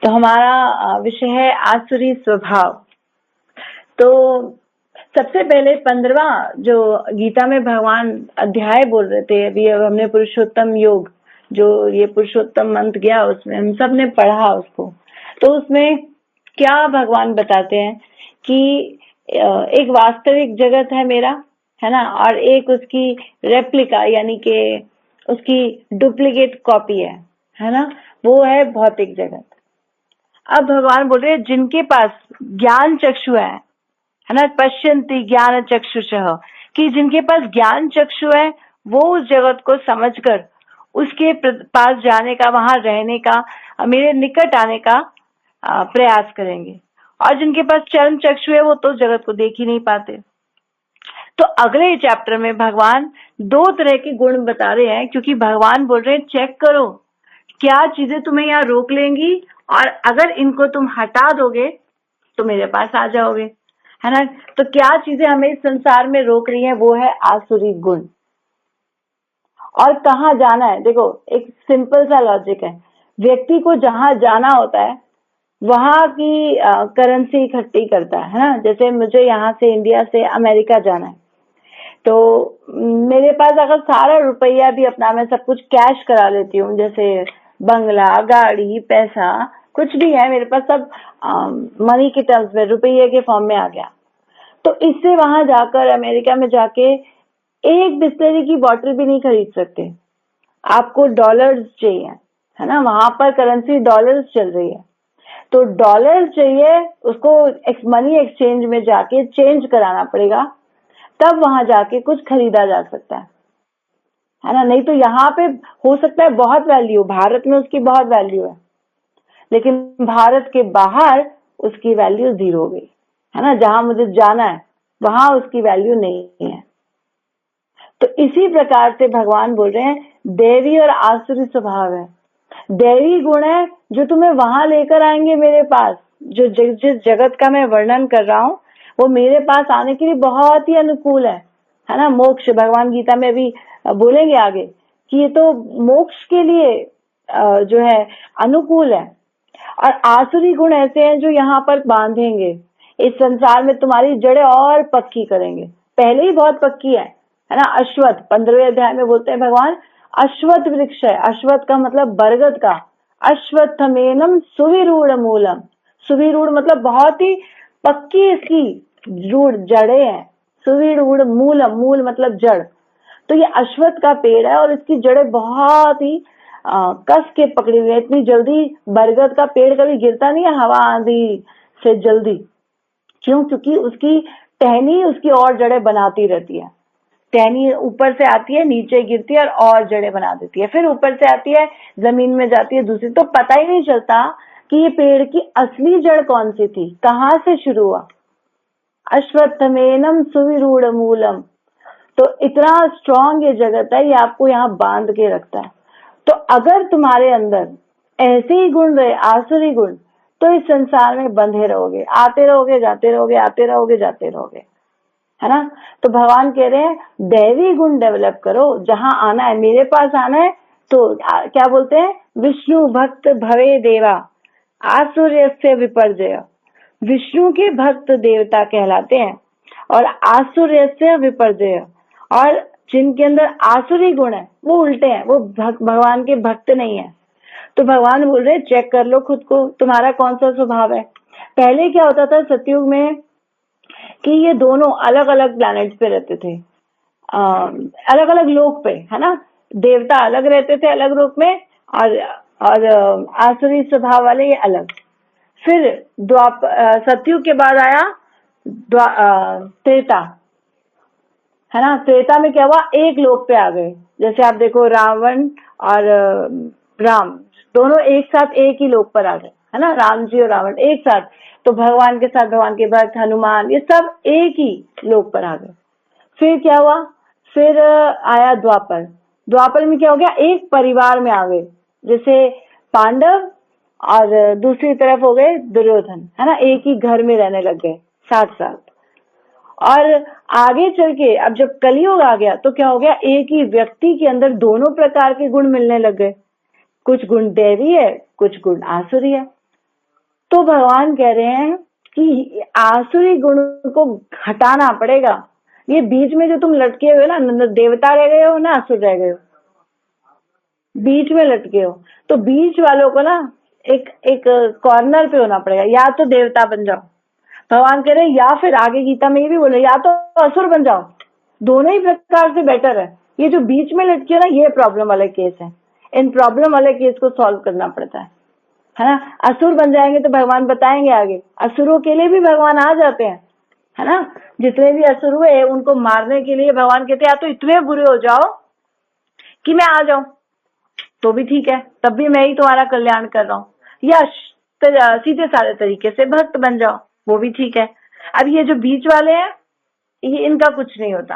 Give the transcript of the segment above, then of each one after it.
तो हमारा विषय है आसुरी स्वभाव। तो सबसे पहले 15वां जो गीता में भगवान अध्याय बोल रहे थे, अभी हमने पुरुषोत्तम योग, जो ये पुरुषोत्तम मंत्र गया उसमें हम सब ने पढ़ा उसको। तो उसमें क्या भगवान बताते हैं कि एक वास्तविक जगत है मेरा, है ना, और एक उसकी रेप्लिका यानी कि उसकी डुप्लीकेट कॉपी है ना, वो है भौतिक जगत। अब भगवान बोल रहे हैं जिनके पास ज्ञान चक्षु है ना, पश्यन्ति ज्ञान चक्षुषः, कि जिनके पास ज्ञान चक्षु है वो उस जगत को समझकर उसके पास जाने का, वहां रहने का, मेरे निकट आने का प्रयास करेंगे। और जिनके पास चर्म चक्षु है वो तो जगत को देख ही नहीं पाते। तो अगले चैप्टर में भगवान 2 तरह के गुण बता रहे हैं, क्योंकि भगवान बोल रहे हैं चेक करो क्या चीजें तुम्हें यहाँ रोक लेंगी, और अगर इनको तुम हटा दोगे तो मेरे पास आ जाओगे, है ना। तो क्या चीजें हमें इस संसार में रोक रही हैं, वो है आसुरी गुण। और कहाँ जाना है, देखो एक सिंपल सा लॉजिक है, व्यक्ति को जहां जाना होता है वहां की करेंसी इकट्ठी करता है ना। जैसे मुझे यहाँ से इंडिया से अमेरिका जाना है, तो मेरे पास अगर सारा रुपया भी अपना, मैं सब कुछ कैश करा लेती हूँ, जैसे बंगला, गाड़ी, पैसा, कुछ भी है मेरे पास, सब मनी के टर्म्स में, रुपये के फॉर्म में आ गया। तो इससे वहां जाकर, अमेरिका में जाके एक बिस्लरी की बोतल भी नहीं खरीद सकते। आपको डॉलर्स चाहिए, है ना, वहां पर करेंसी डॉलर्स चल रही है। तो डॉलर्स चाहिए, उसको मनी एक्सचेंज में जाके चेंज कराना पड़ेगा, तब वहां जाके कुछ खरीदा जा सकता है ना। नहीं तो यहाँ पे हो सकता है बहुत वैल्यू, भारत में उसकी बहुत वैल्यू है, लेकिन भारत के बाहर उसकी वैल्यू 0 हो गई, है ना। जहां मुझे जाना है वहां उसकी वैल्यू नहीं है। तो इसी प्रकार से भगवान बोल रहे हैं दैवी और आसुरी स्वभाव है। दैवी गुण है जो तुम्हें वहां लेकर आएंगे मेरे पास, जो जिस जगत का मैं वर्णन कर रहा हूँ वो मेरे पास आने के लिए बहुत ही अनुकूल है ना। मोक्ष, भगवान गीता में भी बोलेंगे आगे कि ये तो मोक्ष के लिए जो है अनुकूल है। और आसुरी गुण ऐसे हैं जो यहाँ पर बांधेंगे, इस संसार में तुम्हारी जड़ें और पक्की करेंगे, पहले ही बहुत पक्की है ना। अश्वत्थ 15वें अध्याय में बोलते हैं भगवान, अश्वत्थ वृक्ष है, अश्वत्थ का मतलब बरगद का, अश्वत्थमेनम सुविरूढ़ मूलम, सुविरूढ़ मतलब बहुत ही पक्की इसकी रूढ़ जड़ें हैं, सुविरूढ़ मूलम, मूल मतलब जड़। तो ये अश्वत्थ का पेड़ है और इसकी जड़ें बहुत ही कस के पकड़ी हुई है। इतनी जल्दी बरगद का पेड़ कभी गिरता नहीं है हवा आंधी से जल्दी, क्यों? क्योंकि उसकी टहनी उसकी और जड़ें बनाती रहती है। टहनी ऊपर से आती है, नीचे गिरती है और जड़ें बना देती है, फिर ऊपर से आती है, जमीन में जाती है दूसरी, तो पता ही नहीं चलता कि ये पेड़ की असली जड़ कौन सी थी, कहाँ से शुरू हुआ। अश्वत्थमेनम सुविरूढ़ मूलम। तो इतना स्ट्रांग ये जगत है, ये आपको यहाँ बांध के रखता है। तो अगर तुम्हारे अंदर ऐसे ही गुण रहे, आसुरी गुण, तो इस संसार में बंधे रहोगे, आते रहोगे जाते रहोगे, आते रहोगे जाते रहोगे, है ना। तो भगवान कह रहे हैं दैवी गुण डेवलप करो, जहां आना है मेरे पास आना है। तो क्या बोलते हैं, विष्णु भक्त भवे देवा आसुर्य से विपर्जय। विष्णु के भक्त देवता कहलाते हैं और आसुर्य से विपर्जय। और जिनके अंदर आसुरी गुण है वो उल्टे हैं, वो भगवान के भक्त नहीं है। तो भगवान बोल रहे चेक कर लो खुद को, तुम्हारा कौन सा स्वभाव है। पहले क्या होता था सतयुग में कि ये दोनों अलग अलग प्लैनेट्स पे रहते थे, अलग अलग लोक पे, है ना। देवता अलग रहते थे अलग रूप में, और आसुरी स्वभाव वाले ये अलग। फिर सतयुग के बाद आया त्रेता, है ना। त्रेता में क्या हुआ, एक लोक पे आ गए। जैसे आप देखो रावण और राम दोनों एक साथ एक ही लोक पर आ गए, है ना, राम जी और रावण एक साथ। तो भगवान के साथ भगवान के भक्त हनुमान, ये सब एक ही लोक पर आ गए। फिर क्या हुआ, फिर आया द्वापर। द्वापर में क्या हो गया, एक परिवार में आ गए, जैसे पांडव और दूसरी तरफ हो गए दुर्योधन, है ना, एक ही घर में रहने लग गए साथ साथ। और आगे चल के अब जब कलयुग आ गया तो क्या हो गया, एक ही व्यक्ति के अंदर दोनों प्रकार के गुण मिलने लग गए, कुछ गुण दैवी है, कुछ गुण आसुरी है। तो भगवान कह रहे हैं कि आसुरी गुण को हटाना पड़ेगा। ये बीच में जो तुम लटके हुए ना, न देवता रह गए हो ना असुर रह गए हो, बीच में लटके हो। तो बीच वालों को ना एक एक कॉर्नर पे होना पड़ेगा, या तो देवता बन जाओ, भगवान कह रहे हैं, या फिर आगे गीता में ये भी बोले या तो असुर बन जाओ। दोनों ही प्रकार से बेटर है। ये जो बीच में लटके हो ना, ये प्रॉब्लम वाले केस है। इन प्रॉब्लम वाले केस को सॉल्व करना पड़ता है ना। असुर बन जाएंगे तो भगवान बताएंगे आगे, असुरों के लिए भी भगवान आ जाते हैं, है ना। जितने भी असुर हुए उनको मारने के लिए भगवान कहते हैं या तो इतने बुरे हो जाओ कि मैं आ जाऊं, तो भी ठीक है, तब भी मैं ही तुम्हारा कल्याण कर रहा हूँ, या सीधे साधे तरीके से भक्त बन जाओ, वो भी ठीक है। अब ये जो बीच वाले हैं, ये इनका कुछ नहीं होता।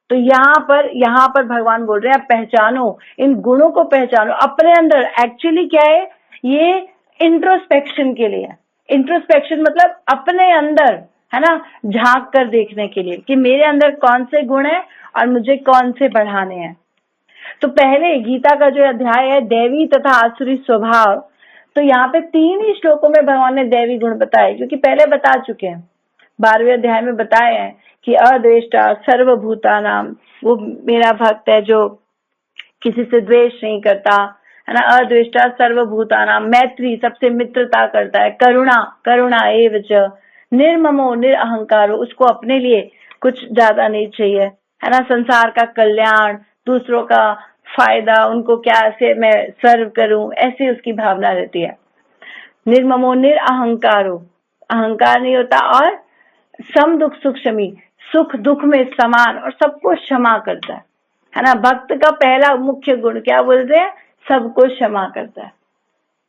तो यहाँ पर भगवान बोल रहे हैं पहचानो, इन गुणों को पहचानो अपने अंदर। एक्चुअली क्या है, ये इंट्रोस्पेक्शन के लिए। इंट्रोस्पेक्शन मतलब अपने अंदर, है ना, झांक कर देखने के लिए कि मेरे अंदर कौन से गुण है और मुझे कौन से बढ़ाने हैं। तो पहले गीता का जो अध्याय है दैवी तथा आसुरी स्वभाव, तो यहाँ पे 3 ही श्लोकों में भगवान ने दैवी गुण बताए, क्योंकि पहले बता चुके हैं। 12वें अध्याय में बताए हैं कि अद्वेष्टा सर्वभूतानाम, वो मेरा भक्त है जो किसी से द्वेष नहीं करता, है ना। अद्वेष्टा सर्वभूतानाम, मैत्री, सबसे मित्रता करता है, करुणा एवच, निर्ममो निरअहंकारो, उसको अपने लिए कुछ ज्यादा नहीं चाहिए, है ना। संसार का कल्याण, दूसरों का फायदा, उनको कैसे मैं सर्व करूं, ऐसी उसकी भावना रहती है। निर्ममो निरअहंकारो, अहंकार नहीं होता, और सम दुख सुख क्षमी, सुख दुख में समान और सबको क्षमा करता है ना। भक्त का पहला मुख्य गुण क्या बोलते हैं, सबको क्षमा करता है,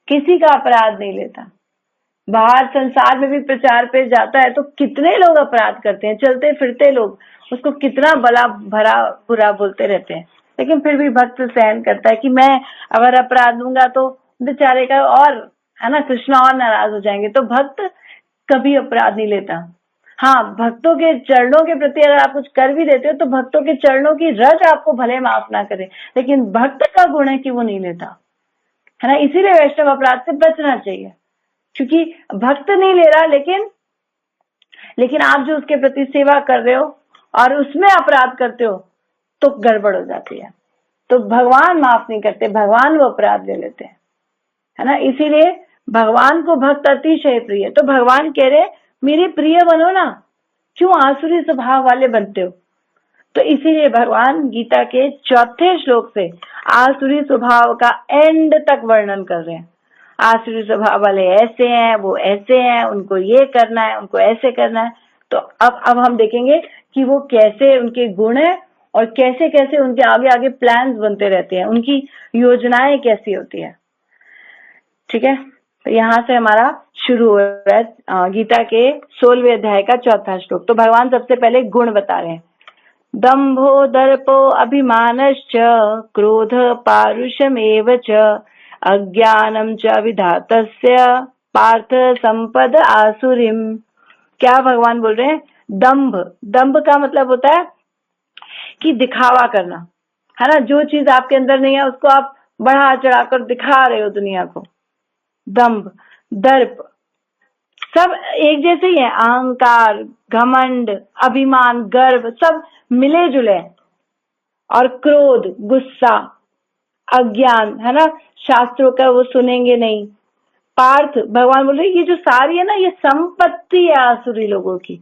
किसी का अपराध नहीं लेता। बाहर संसार में भी प्रचार पे जाता है तो कितने लोग अपराध करते हैं, चलते फिरते लोग उसको कितना बला भरा बुरा बोलते रहते हैं, लेकिन फिर भी भक्त सहन करता है कि मैं अगर अपराध दूंगा तो बेचारे का, और है ना, कृष्ण और नाराज हो जाएंगे। तो भक्त कभी अपराध नहीं लेता। हाँ, भक्तों के चरणों के प्रति अगर आप कुछ कर भी देते हो तो भक्तों के चरणों की रज आपको भले माफ ना करे, लेकिन भक्त का गुण है कि वो नहीं लेता, है ना। इसीलिए वैष्णव अपराध से बचना चाहिए, क्योंकि भक्त नहीं ले रहा, लेकिन आप जो उसके प्रति सेवा कर रहे हो और उसमें अपराध करते हो तो गड़बड़ हो जाती है। तो भगवान माफ नहीं करते, भगवान वो अपराध ले लेते हैं, है ना। इसीलिए भगवान को भक्त अतिशय प्रिय। तो भगवान कह रहे मेरे प्रिय बनो ना, क्यों आसुरी स्वभाव वाले बनते हो। तो इसीलिए भगवान गीता के 4थे श्लोक से आसुरी स्वभाव का एंड तक वर्णन कर रहे हैं। आसुरी स्वभाव वाले ऐसे हैं, वो ऐसे हैं, उनको ये करना है, उनको ऐसे करना है। तो अब हम देखेंगे कि वो कैसे उनके गुण है और कैसे कैसे उनके आगे आगे प्लान्स बनते रहते हैं, उनकी योजनाएं कैसी होती है। ठीक है, तो यहाँ से हमारा शुरू हो रहा है गीता के 16वें अध्याय का 4था श्लोक। तो भगवान सबसे पहले गुण बता रहे हैं। दंभो दर्पो अभिमानश्च क्रोध पारुषमेव च अज्ञानम च विधातस्य पार्थ संपद आसुरीम। क्या भगवान बोल रहे हैं, दंभ, दंभ का मतलब होता है कि दिखावा करना, है ना। जो चीज आपके अंदर नहीं है उसको आप बढ़ा चढ़ाकर दिखा रहे हो दुनिया को। दंभ, दर्प, सब एक जैसे ही है। अहंकार, घमंड, अभिमान, गर्व, सब मिले जुले। और क्रोध, गुस्सा, अज्ञान, है ना, शास्त्रों का वो सुनेंगे नहीं। पार्थ, भगवान बोल रहे ये जो सारी है ना, ये संपत्ति है आसुरी लोगों की,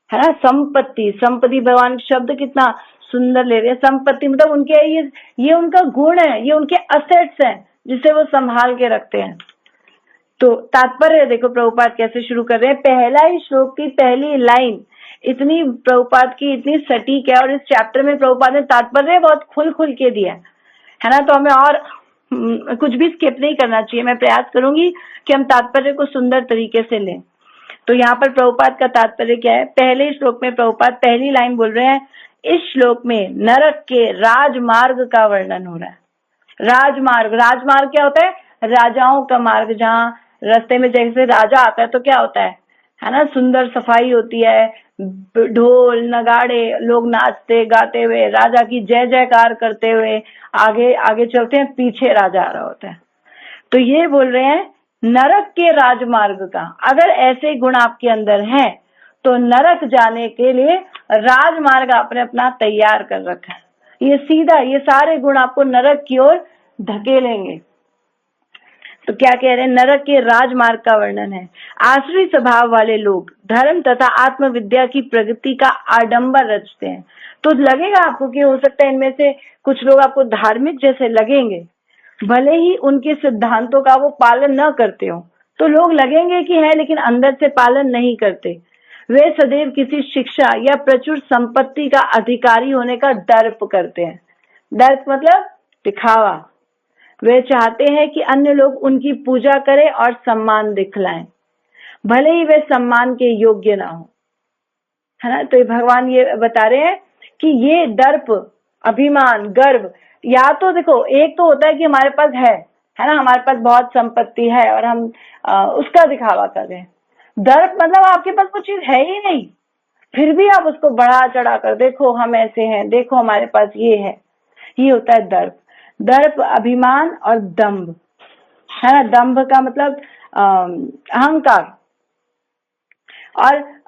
है ना। संपत्ति, संपत्ति, भगवान शब्द कितना सुंदर ले रहे हैं। संपत्ति मतलब उनके ये उनका गुण है, ये उनके असेट्स हैं जिसे वो संभाल के रखते हैं। तो तात्पर्य देखो प्रभुपाद कैसे शुरू कर रहे हैं। पहला ही श्लोक की पहली लाइन इतनी प्रभुपाद की इतनी सटीक है, और इस चैप्टर में प्रभुपाद ने तात्पर्य बहुत खुल के दिया है ना। तो हमें और कुछ भी स्किप नहीं करना चाहिए। मैं प्रयास करूंगी कि हम तात्पर्य को सुंदर तरीके से लें। तो यहाँ पर प्रभुपाद का तात्पर्य क्या है, पहले श्लोक में प्रभुपाद पहली लाइन बोल रहे हैं, इस श्लोक में नरक के राजमार्ग का वर्णन हो रहा है। राजमार्ग, राजमार्ग क्या होता है, राजाओं का मार्ग, जहाँ रास्ते में जैसे राजा आता है तो क्या होता है ना, सुंदर सफाई होती है, ढोल नगाड़े, लोग नाचते गाते हुए राजा की जय जयकार करते हुए आगे आगे चलते हैं, पीछे राजा आ रहा होता है। तो ये बोल रहे हैं नरक के राजमार्ग का। अगर ऐसे गुण आपके अंदर हैं तो नरक जाने के लिए राजमार्ग आपने अपना तैयार कर रखा है। ये सीधा, ये सारे गुण आपको नरक की ओर धकेलेंगे। तो क्या कह रहे हैं, नरक के राजमार्ग का वर्णन है। आसुरी स्वभाव वाले लोग धर्म तथा आत्मविद्या की प्रगति का आडंबर रचते हैं। तो लगेगा आपको कि हो सकता है इनमें से कुछ लोग आपको धार्मिक जैसे लगेंगे, भले ही उनके सिद्धांतों का वो पालन न करते हो, तो लोग लगेंगे कि है लेकिन अंदर से पालन नहीं करते। वे सदैव किसी शिक्षा या प्रचुर संपत्ति का अधिकारी होने का दर्प करते हैं। दर्प मतलब दिखावा। वे चाहते हैं कि अन्य लोग उनकी पूजा करें और सम्मान दिखलाएं, भले ही वे सम्मान के योग्य ना हो, है ना। तो ये भगवान ये बता रहे हैं कि ये दर्प, अभिमान, गर्व, या तो देखो एक तो होता है कि हमारे पास है ना, हमारे पास बहुत संपत्ति है और हम उसका दिखावा कर रहे हैं। दर्प मतलब आपके पास कुछ चीज है ही नहीं, फिर भी आप उसको बढ़ा चढ़ा कर देखो हम ऐसे हैं, देखो हमारे पास ये है, ये होता है दर्प। दर्प, अभिमान और दंभ, है ना। दंभ का मतलब अहंकार।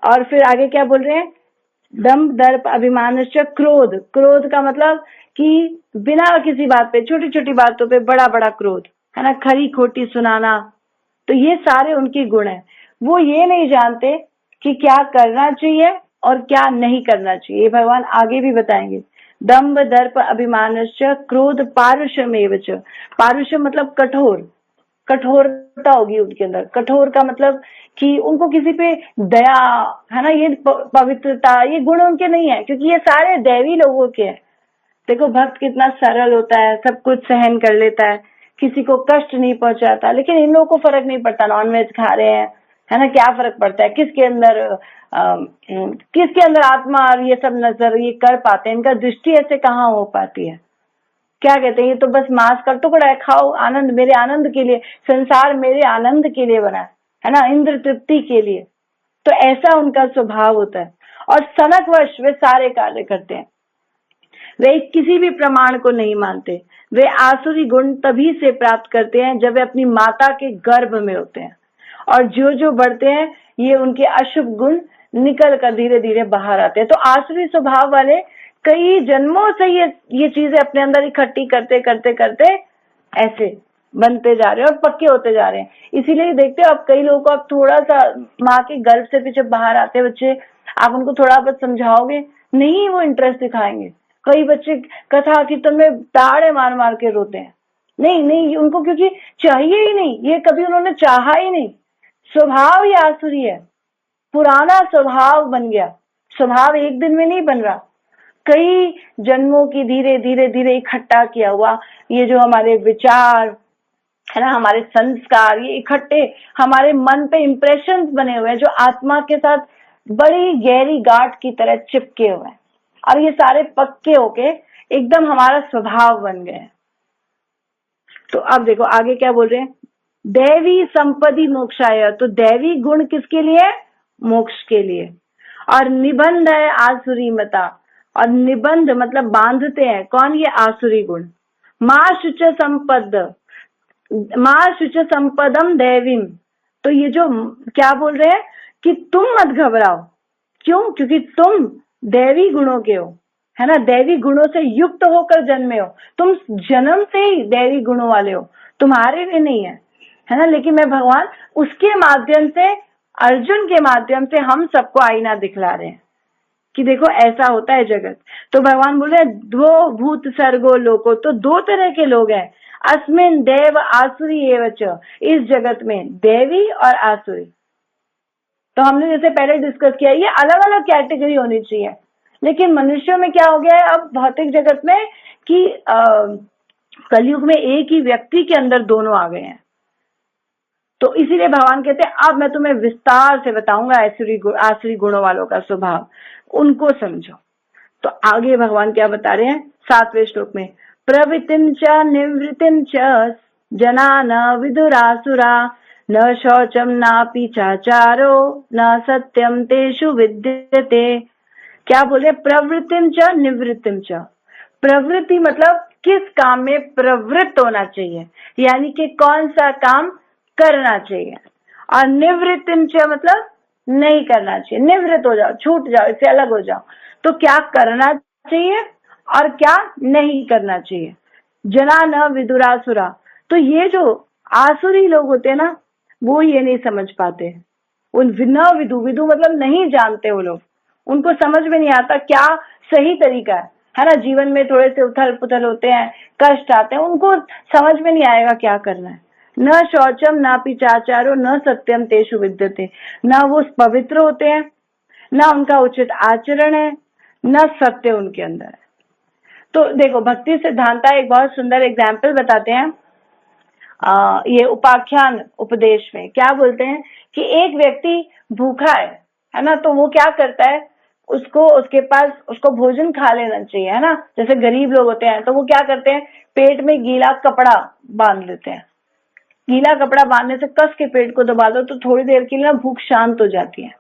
और फिर आगे क्या बोल रहे हैं, दंभ, दर्प, अभिमान, क्रोध। क्रोध का मतलब कि बिना किसी बात पे, छोटी छोटी बातों पे बड़ा बड़ा क्रोध, है ना, खरी खोटी सुनाना। तो ये सारे उनके गुण हैं। वो ये नहीं जानते कि क्या करना चाहिए और क्या नहीं करना चाहिए, भगवान आगे भी बताएंगे। दंभ, दर्प, अभिमान, क्रोध, पारुषमेव च। पारुष मतलब कठोर, कठोरता होगी उनके अंदर। कठोर का मतलब कि उनको किसी पे दया, है ना, ये पवित्रता, ये गुण उनके नहीं है, क्योंकि ये सारे दैवी लोगों के हैं। देखो भक्त कितना सरल होता है, सब कुछ सहन कर लेता है, किसी को कष्ट नहीं पहुंचाता। लेकिन इन लोगों को फर्क नहीं पड़ता, नॉनवेज खा रहे हैं, है ना, क्या फर्क पड़ता है, किसके अंदर आत्मा और ये सब नजर ये कर पाते हैं, इनका दृष्टि ऐसे कहाँ हो पाती है। क्या कहते हैं, ये तो बस मांस का टुकड़ा है, खाओ, आनंद, मेरे आनंद के लिए, संसार मेरे आनंद के लिए बना है ना, इंद्र तृप्ति के लिए। तो ऐसा उनका स्वभाव होता है और सनकवश वे सारे कार्य करते हैं। वे किसी भी प्रमाण को नहीं मानते। वे आसुरी गुण तभी से प्राप्त करते हैं जब वे अपनी माता के गर्भ में होते हैं, और जो जो बढ़ते हैं ये उनके अशुभ गुण निकल कर धीरे धीरे बाहर आते हैं। तो आसुरी स्वभाव वाले कई जन्मों से ये चीजें अपने अंदर इकट्ठी करते करते करते ऐसे बनते जा रहे हैं और पक्के होते जा रहे हैं। इसीलिए देखते हो आप कई लोगों को, आप थोड़ा सा माँ के गर्भ से पीछे बाहर आते बच्चे, आप उनको थोड़ा बहुत समझाओगे, नहीं वो इंटरेस्ट दिखाएंगे। कई बच्चे कथा कीर्तन में ताड़े मार मार के रोते हैं, नहीं नहीं उनको, क्योंकि चाहिए ही नहीं, ये कभी उन्होंने चाहा ही नहीं। स्वभाव ही आसुरी है, पुराना स्वभाव बन गया। स्वभाव एक दिन में नहीं बन रहा, कई जन्मों की धीरे धीरे धीरे इकट्ठा किया हुआ ये जो हमारे विचार है ना, हमारे संस्कार, ये इकट्ठे हमारे मन पे इम्प्रेशंस बने हुए हैं जो आत्मा के साथ बड़ी गहरी गांठ की तरह चिपके हुए हैं, और ये सारे पक्के होके एकदम हमारा स्वभाव बन गए। तो अब देखो आगे क्या बोल रहे हैं, दैवी संपत्ति मोक्षाय। तो दैवी गुण किसके लिए, मोक्ष के लिए। और निबंध है आसुरी मता, और निबंध मतलब बांधते हैं, कौन, ये आसुरी गुण। माँ शुच संपद, माँ शुच संपदम दैवीम। तो ये जो क्या बोल रहे हैं कि तुम मत घबराओ, क्यों, क्योंकि तुम दैवी गुणों के हो, है ना, दैवी गुणों से युक्त होकर जन्मे हो, तुम जन्म से ही दैवी गुणों वाले हो, तुम्हारे लिए नहीं है ना। लेकिन मैं भगवान उसके माध्यम से, अर्जुन के माध्यम से हम सबको आईना दिखला रहे हैं कि देखो ऐसा होता है जगत। तो भगवान बोल रहे हैं द्वो भूत सर्गो लोको। तो दो तरह के लोग हैं, अस्मिन देव आसुरी एवच, इस जगत में देवी और आसुरी। तो हमने जैसे पहले डिस्कस किया, ये अलग अलग कैटेगरी होनी चाहिए, लेकिन मनुष्यों में क्या हो गया है अब भौतिक जगत में कि कलयुग में एक ही व्यक्ति के अंदर दोनों आ गए हैं। तो इसीलिए भगवान कहते हैं अब मैं तुम्हें विस्तार से बताऊंगा आसुरी गुणों वालों का स्वभाव, उनको समझो। तो आगे भगवान क्या बता रहे हैं 7वें श्लोक में, प्रवृत्तिं च निवृत्तिं च जना न विदुरासुरा न शौचम नापि चाचारो न सत्यम तेषु विद्यते। क्या बोले, प्रवृत्तिं च निवृत्तिं च। प्रवृत्ति मतलब किस काम में प्रवृत्त होना चाहिए, यानी कि कौन सा काम करना चाहिए। और निवृत्तिंच मतलब नहीं करना चाहिए, निवृत्त हो जाओ, छूट जाओ, इससे अलग हो जाओ। तो क्या करना चाहिए और क्या नहीं करना चाहिए। जना न विदुरासुरा, तो ये जो आसुरी लोग होते हैं ना, वो ये नहीं समझ पाते। उन न विदु, विदु मतलब नहीं जानते वो लोग, उनको समझ में नहीं आता क्या सही तरीका है ना। जीवन में थोड़े से उथल पुथल होते हैं, कष्ट आते हैं, उनको समझ में नहीं आएगा क्या करना है। न शौचम ना पिचाचारो न सत्यम तेषु विद्यते, न वो पवित्र होते हैं, न उनका उचित आचरण है, न सत्य उनके अंदर है। तो देखो, भक्ति सिद्धांता एक बहुत सुंदर एग्जाम्पल बताते हैं। ये उपाख्यान उपदेश में क्या बोलते हैं कि एक व्यक्ति भूखा है ना, तो वो क्या करता है, उसको उसके पास उसको भोजन खा लेना चाहिए, है ना। जैसे गरीब लोग होते हैं तो वो क्या करते हैं, पेट में गीला कपड़ा बांध लेते हैं। गीला कपड़ा बांधने से कस के पेट को दबा दो तो थोड़ी देर के लिए ना भूख शांत हो जाती है।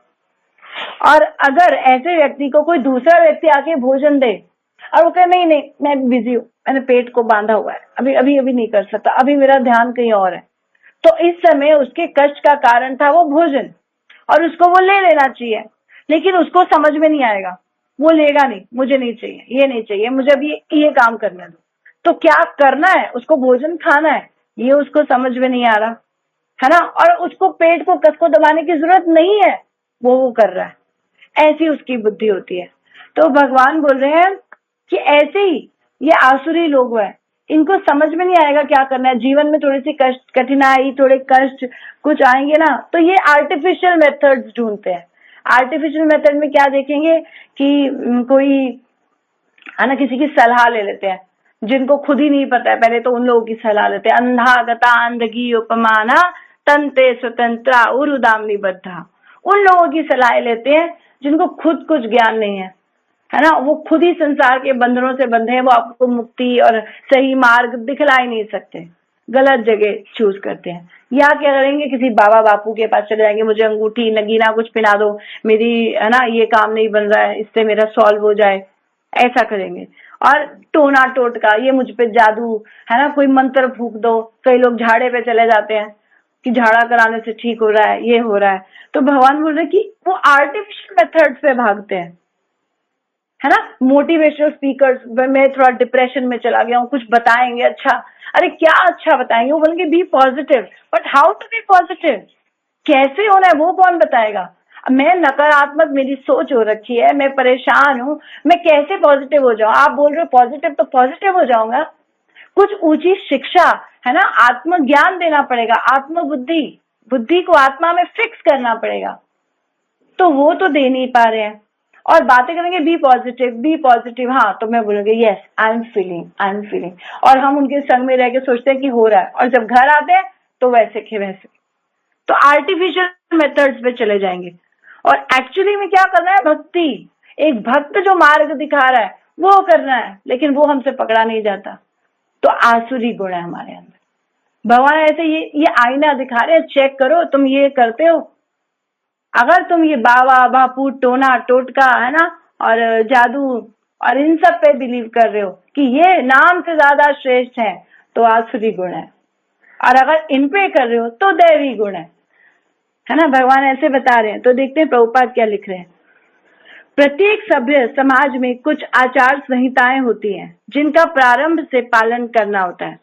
और अगर ऐसे व्यक्ति को कोई दूसरा व्यक्ति आके भोजन दे और वो कहे नहीं नहीं मैं बिजी हूँ, मैंने पेट को बांधा हुआ है, अभी अभी अभी नहीं कर सकता, अभी मेरा ध्यान कहीं और है, तो इस समय उसके कष्ट का कारण था वो भोजन, और उसको वो ले लेना चाहिए। लेकिन उसको समझ में नहीं आएगा, वो लेगा नहीं, मुझे नहीं चाहिए, ये नहीं चाहिए, मुझे अभी ये काम करने दो। तो क्या करना है, उसको भोजन खाना है, ये उसको समझ में नहीं आ रहा, है ना। और उसको पेट को कस को दबाने की जरूरत नहीं है, वो कर रहा है, ऐसी उसकी बुद्धि होती है। तो भगवान बोल रहे हैं कि ऐसे ही ये आसुरी लोग हैं, इनको समझ में नहीं आएगा क्या करना है। जीवन में थोड़ी सी कष्ट, कठिनाई, थोड़े कष्ट कुछ आएंगे ना, तो ये आर्टिफिशियल मेथड्स ढूंढते हैं। आर्टिफिशियल मेथड में क्या देखेंगे कि कोई है ना, किसी की सलाह ले लेते हैं, जिनको खुद ही नहीं पता है, पहले तो उन लोगों की सलाह लेते हैं। अंधा गता अंधगी उपमाना तंते स्वतंत्रा उरुदामनी बद्धा, उन लोगों की सलाह लेते हैं जिनको खुद कुछ ज्ञान नहीं है ना। वो खुद ही संसार के बंधनों से बंधे हैं, वो आपको मुक्ति और सही मार्ग दिखला ही नहीं सकते, गलत जगह चूज करते हैं। या क्या करेंगे, किसी बाबा बापू के पास चले जाएंगे, मुझे अंगूठी नगीना कुछ पहना दो, मेरी है ना ये काम नहीं बन रहा है, इससे मेरा सॉल्व हो जाए, ऐसा करेंगे। और टोना टोटका, ये मुझ पे जादू है ना, कोई मंत्र फूक दो। कई लोग झाड़े पे चले जाते हैं कि झाड़ा कराने से ठीक हो रहा है, ये हो रहा है। तो भगवान बोल रहे कि वो आर्टिफिशियल मेथड्स पे भागते हैं, है ना। मोटिवेशनल स्पीकर्स, मैं थोड़ा डिप्रेशन में चला गया हूँ, कुछ बताएंगे अच्छा, अरे क्या अच्छा बताएंगे, वो बोलेंगे be positive, but how to be positive, कैसे होना है वो कौन बताएगा। मैं नकारात्मक मेरी सोच हो रखी है, मैं परेशान हूँ, मैं कैसे पॉजिटिव हो जाऊं। आप बोल रहे हो पॉजिटिव, तो पॉजिटिव हो जाऊंगा। कुछ ऊंची शिक्षा, है ना, आत्मज्ञान देना पड़ेगा, आत्मबुद्धि, बुद्धि को आत्मा में फिक्स करना पड़ेगा, तो वो तो दे नहीं पा रहे हैं। और बातें करेंगे बी पॉजिटिव, बी पॉजिटिव, हाँ तो मैं बोलूंगी yes I am feeling, I am feeling, और हम उनके संग में रह के सोचते हैं कि हो रहा है, और जब घर आते हैं तो वैसे के वैसे। तो आर्टिफिशियल मेथड्स पे चले जाएंगे। और एक्चुअली में क्या करना है, भक्ति, एक भक्त जो मार्ग दिखा रहा है वो करना है, लेकिन वो हमसे पकड़ा नहीं जाता। तो आसुरी गुण है हमारे अंदर। भगवान ऐसे ये आईना दिखा रहे हैं, चेक करो तुम ये करते हो। अगर तुम ये बाबा बापू टोना टोटका है ना और जादू और इन सब पे बिलीव कर रहे हो कि ये नाम से ज्यादा श्रेष्ठ है, तो आसुरी गुण है। और अगर इन पे कर रहे हो तो दैवी गुण है ना। भगवान ऐसे बता रहे हैं। तो देखते हैं प्रभुपाद क्या लिख रहे हैं। प्रत्येक सभ्य समाज में कुछ आचार संहिताएं होती हैं जिनका प्रारंभ से पालन करना होता है।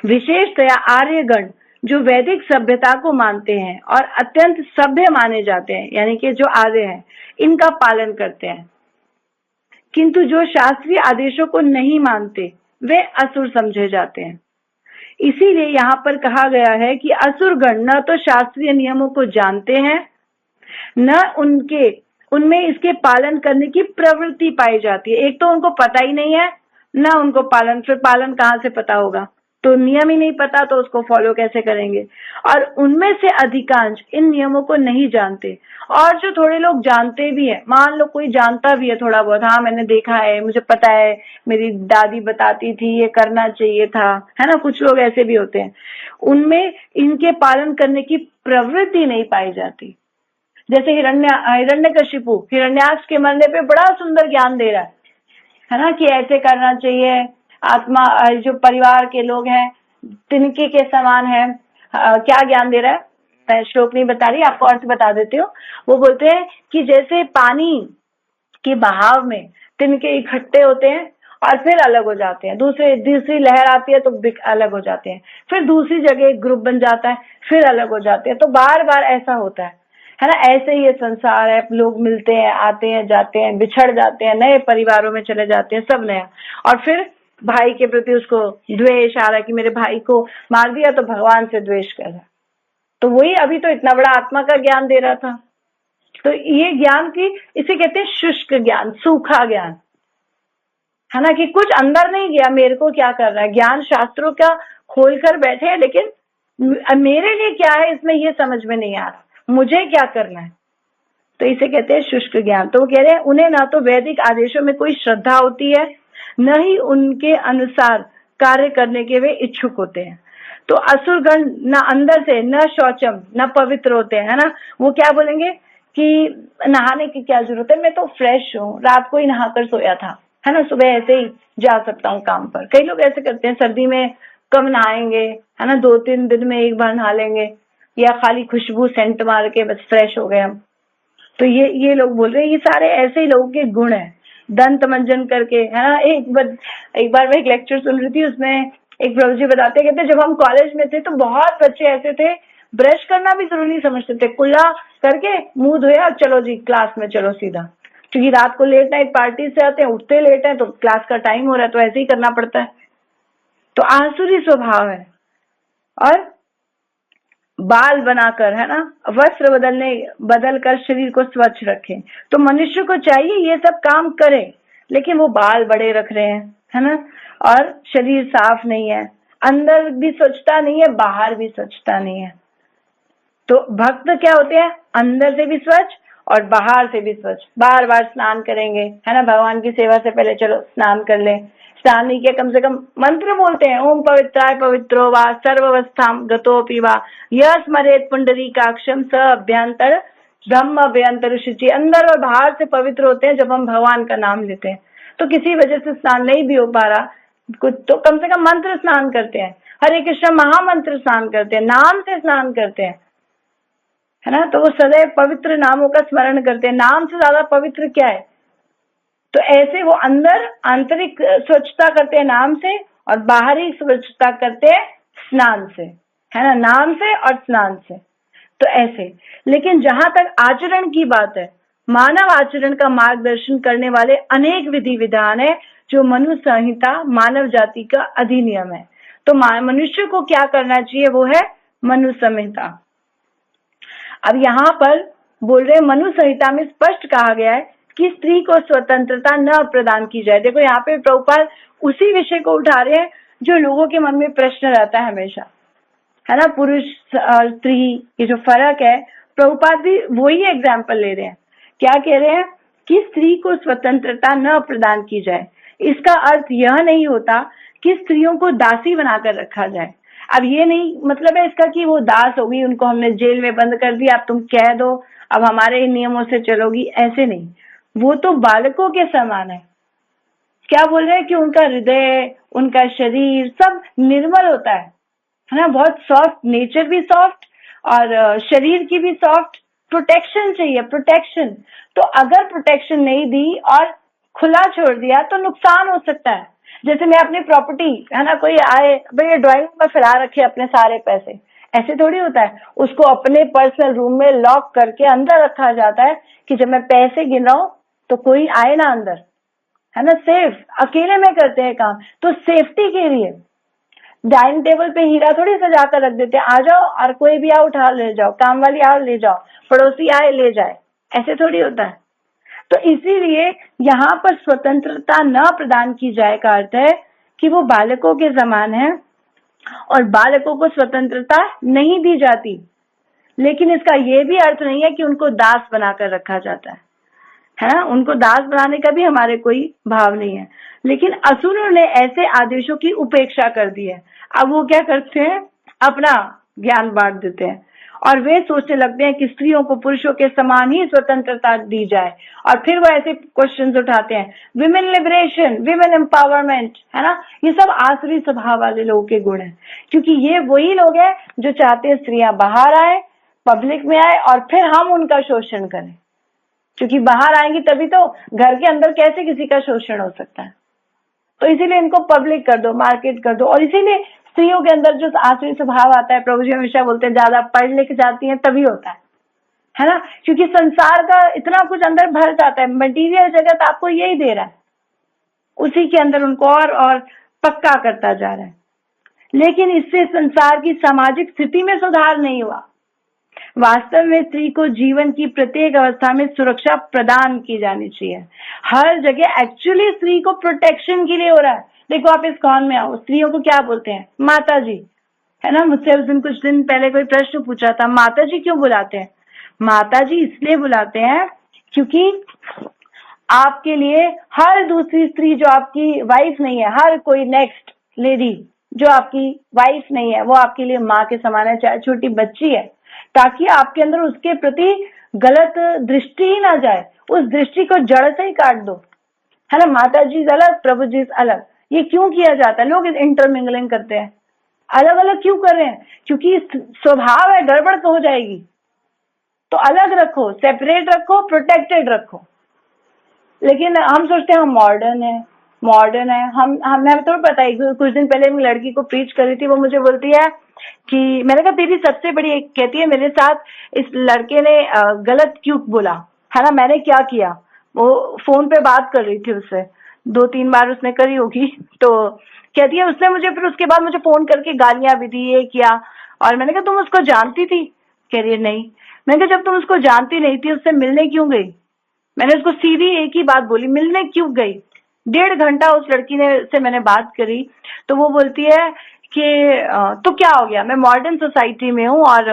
विशेषतया आर्यगण जो वैदिक सभ्यता को मानते हैं और अत्यंत सभ्य माने जाते हैं, यानी कि जो आर्य हैं, इनका पालन करते हैं। किंतु जो शास्त्रीय आदेशों को नहीं मानते वे असुर समझे जाते हैं। इसीलिए यहाँ पर कहा गया है कि असुरगण न तो शास्त्रीय नियमों को जानते हैं, न उनमें इसके पालन करने की प्रवृत्ति पाई जाती है। एक तो उनको पता ही नहीं है, न उनको पालन, फिर पालन कहाँ से पता होगा। तो नियम ही नहीं पता तो उसको फॉलो कैसे करेंगे। और उनमें से अधिकांश इन नियमों को नहीं जानते। और जो थोड़े लोग जानते भी है, मान लो कोई जानता भी है थोड़ा बहुत, हाँ मैंने देखा है, मुझे पता है, मेरी दादी बताती थी ये करना चाहिए था, है ना, कुछ लोग ऐसे भी होते हैं, उनमें इनके पालन करने की प्रवृत्ति नहीं पाई जाती। जैसे हिरण्यकशिपु हिरण्याक्ष के मरने पे बड़ा सुंदर ज्ञान दे रहा है ना, कि ऐसे करना चाहिए, आत्मा जो परिवार के लोग हैं तिनके के समान है क्या ज्ञान दे रहा है, मैं श्लोक नहीं बता रही, आपको अर्थ बता देती हूँ। वो बोलते हैं कि जैसे पानी के बहाव में तिनके इकट्ठे होते हैं और फिर अलग हो जाते हैं, दूसरी लहर आती है तो अलग हो जाते हैं, फिर दूसरी जगह एक ग्रुप बन जाता है, फिर अलग हो जाते हैं, तो बार बार ऐसा होता है ना। ऐसे ही ये संसार है, लोग मिलते हैं, आते हैं, जाते हैं, बिछड़ जाते हैं, नए परिवारों में चले जाते हैं, सब नया। और फिर भाई के प्रति उसको द्वेष आ रहा है कि मेरे भाई को मार दिया तो भगवान से द्वेष कर रहा है। तो वही अभी तो इतना बड़ा आत्मा का ज्ञान दे रहा था। तो ये ज्ञान की, इसे कहते हैं शुष्क ज्ञान, सूखा ज्ञान, है ना, कि कुछ अंदर नहीं गया, मेरे को क्या कर रहा है, ज्ञान शास्त्रों का खोल कर बैठे हैं, लेकिन मेरे लिए क्या है इसमें ये समझ में नहीं आ रहा, मुझे क्या करना है। तो इसे कहते हैं शुष्क ज्ञान। तो वो कह रहे हैं उन्हें ना तो वैदिक आदेशों में कोई श्रद्धा होती है, न ही उनके अनुसार कार्य करने के वे इच्छुक होते हैं। तो असुरगण न अंदर से न शौचम न पवित्र होते हैं, है ना। वो क्या बोलेंगे कि नहाने की क्या जरूरत है, मैं तो फ्रेश हूँ, रात को ही नहाकर सोया था, है ना, सुबह ऐसे ही जा सकता हूँ काम पर। कई लोग ऐसे करते हैं, सर्दी में कम नहाएंगे, है ना, 2-3 दिन में एक बार नहा लेंगे, या खाली खुशबू सेंट मार के बस फ्रेश हो गए हम। तो ये लोग बोल रहे हैं, ये सारे ऐसे ही लोगों के गुण है, दंत मंजन करके, है ना। एक बार मैं एक लेक्चर सुन रही थी, उसमें एक प्रभु जी बताते, कहते जब हम कॉलेज में थे तो बहुत बच्चे ऐसे थे, ब्रश करना भी जरूरी नहीं समझते थे, कुल्ला करके मुंह धोया, चलो जी क्लास में चलो सीधा, क्योंकि रात को लेट नाइट पार्टी से आते हैं, उठते लेट है, तो क्लास का टाइम हो रहा है, तो ऐसे ही करना पड़ता है। तो आसुरी स्वभाव है। और बाल बनाकर, है ना, वस्त्र बदल कर शरीर को स्वच्छ रखें। तो मनुष्य को चाहिए ये सब काम करे, लेकिन वो बाल बड़े रख रहे हैं, है ना, और शरीर साफ नहीं है, अंदर भी स्वच्छता नहीं है, बाहर भी स्वच्छता नहीं है। तो भक्त क्या होते हैं, अंदर से भी स्वच्छ और बाहर से भी स्वच्छ, बार बार स्नान करेंगे, है ना, भगवान की सेवा से पहले चलो स्नान कर ले, स्नान नहीं किया कम से कम मंत्र बोलते हैं, ओम पवित्राय पवित्रो वा सर्ववस्थाम गतोपि वा यह स्मरेत पुंडरीकाक्षम स अभ्यंतर ब्रह्म अभ्यंतर शुचि। अंदर और बाहर से पवित्र होते हैं जब हम भगवान का नाम लेते हैं। तो किसी वजह से स्नान नहीं भी हो पा रहा कुछ, तो कम से कम मंत्र स्नान करते हैं, हरे कृष्ण महामंत्र स्नान करते हैं, नाम से स्नान करते हैं, है ना। तो वो सदैव पवित्र नामों का स्मरण करते हैं, नाम से ज्यादा पवित्र क्या है। तो ऐसे वो अंदर आंतरिक स्वच्छता करते हैं नाम से, और बाहरी स्वच्छता करते हैं स्नान से, है ना, नाम से और स्नान से। तो ऐसे, लेकिन जहां तक आचरण की बात है, मानव आचरण का मार्गदर्शन करने वाले अनेक विधि विधान है, जो मनु संहिता मानव जाति का अधिनियम है। तो मनुष्य को क्या करना चाहिए, वो है मनु संहिता। अब यहाँ पर बोल रहे मनु संहिता में स्पष्ट कहा गया है कि स्त्री को स्वतंत्रता न प्रदान की जाए। देखो यहाँ पे प्रभुपाद उसी विषय को उठा रहे हैं जो लोगों के मन में प्रश्न रहता है हमेशा, है ना, पुरुष और स्त्री ये जो फर्क है, प्रभुपाद भी वही एग्जाम्पल ले रहे हैं। क्या कह रहे हैं कि स्त्री को स्वतंत्रता न प्रदान की जाए। इसका अर्थ यह नहीं होता कि स्त्रियों को दासी बनाकर रखा जाए। अब ये नहीं मतलब है इसका कि वो दास होगी, उनको हमने जेल में बंद कर दिया, अब तुम कह दो अब हमारे इन नियमों से चलोगी, ऐसे नहीं। वो तो बालकों के समान है। क्या बोल रहे हैं कि उनका हृदय, उनका शरीर सब निर्मल होता है ना, बहुत सॉफ्ट, नेचर भी सॉफ्ट और शरीर की भी सॉफ्ट। प्रोटेक्शन चाहिए, प्रोटेक्शन। तो अगर प्रोटेक्शन नहीं दी और खुला छोड़ दिया तो नुकसान हो सकता है। जैसे मैं अपनी प्रॉपर्टी, है ना, कोई आए भैया ड्राइंग में फैला रखे अपने सारे पैसे, ऐसे थोड़ी होता है। उसको अपने पर्सनल रूम में लॉक करके अंदर रखा जाता है कि जब मैं पैसे गिन रहा हूं तो कोई आए ना अंदर, है ना, सेफ। अकेले में करते हैं काम, तो सेफ्टी के लिए डाइनिंग टेबल पे हीरा थोड़ी सजा कर रख देते हैं, आ जाओ और कोई भी आओ उठा ले जाओ, काम वाली आओ ले जाओ, पड़ोसी आए ले जाए, ऐसे थोड़ी होता है। तो इसीलिए यहाँ पर स्वतंत्रता न प्रदान की जाए का अर्थ है कि वो बालकों के समान है और बालकों को स्वतंत्रता नहीं दी जाती। लेकिन इसका ये भी अर्थ नहीं है कि उनको दास बनाकर रखा जाता है ना, उनको दास बनाने का भी हमारे कोई भाव नहीं है। लेकिन असुरों ने ऐसे आदेशों की उपेक्षा कर दी है। अब वो क्या करते हैं, अपना ज्ञान बांट देते हैं और वे सोचने लगते हैं कि स्त्रियों को पुरुषों के समान ही स्वतंत्रता दी जाए। और फिर वो ऐसे क्वेश्चंस उठाते हैं, विमेन लिबरेशन, विमेन एम्पावरमेंट, है ना। ये सब आसुरी स्वभाव वाले लोगों के गुण हैं, क्योंकि ये वही लोग हैं जो चाहते हैं स्त्रियां बाहर आए, पब्लिक में आए और फिर हम उनका शोषण करें, क्योंकि बाहर आएंगी तभी तो, घर के अंदर कैसे किसी का शोषण हो सकता है। तो इसीलिए इनको पब्लिक कर दो, मार्केट कर दो। और इसीलिए स्त्रियों के अंदर जो आसुरी स्वभाव आता है, प्रभु जी हमेशा बोलते हैं ज्यादा पढ़ लिख जाती हैं तभी होता है ना, क्योंकि संसार का इतना कुछ अंदर भर जाता है, मटेरियल जगत आपको यही दे रहा है, उसी के अंदर उनको और पक्का करता जा रहा है। लेकिन इससे संसार की सामाजिक स्थिति में सुधार नहीं हुआ। वास्तव में स्त्री को जीवन की प्रत्येक अवस्था में सुरक्षा प्रदान की जानी चाहिए, हर जगह। एक्चुअली स्त्री को प्रोटेक्शन के लिए हो रहा है। देखो आप इस कौन में आओ, स्त्रियों को क्या बोलते हैं, माता जी, है ना। मुझसे उस दिन कुछ दिन पहले कोई प्रश्न पूछा था, माता जी क्यों बुलाते हैं? माता जी इसलिए बुलाते हैं क्योंकि आपके लिए हर दूसरी स्त्री जो आपकी वाइफ नहीं है, हर कोई नेक्स्ट लेडी जो आपकी वाइफ नहीं है, वो आपके लिए माँ के समान है, चाहे छोटी बच्ची है, ताकि आपके अंदर उसके प्रति गलत दृष्टि ही ना जाए। उस दृष्टि को जड़ से ही काट दो, है ना। माता जी अलग, प्रभु जी अलग। ये क्यों किया जाता है? लोग इंटरमिंगलिंग करते हैं, अलग अलग क्यों कर रहे हैं? क्योंकि स्वभाव है, गड़बड़ तो हो जाएगी। तो अलग रखो, सेपरेट रखो, प्रोटेक्टेड रखो। लेकिन हम सोचते हैं हम मॉडर्न है, मॉडर्न है। हमें तो पता है, कुछ दिन पहले मैं लड़की को प्रीच कर रही थी, वो मुझे बोलती है कि, मैंने कहा तेरी सबसे बड़ी, कहती है मेरे साथ इस लड़के ने गलत क्यों बोला, है ना, मैंने क्या किया। वो फोन पे बात कर रही थी उससे, 2-3 बार उसने करी होगी। तो कहती है उसने मुझे, फिर उसके बाद मुझे फोन करके गालियां भी दी, ये किया। और मैंने कहा तुम उसको जानती थी? कह रही है नहीं। मैंने कहा जब तुम उसको जानती नहीं थी, उससे मिलने क्यों गई? मैंने उसको सीधी एक ही बात बोली, मिलने क्यों गई? 1.5 घंटा उस लड़की ने से मैंने बात करी। तो वो बोलती है कि तो क्या हो गया, मैं मॉडर्न सोसाइटी में हूँ और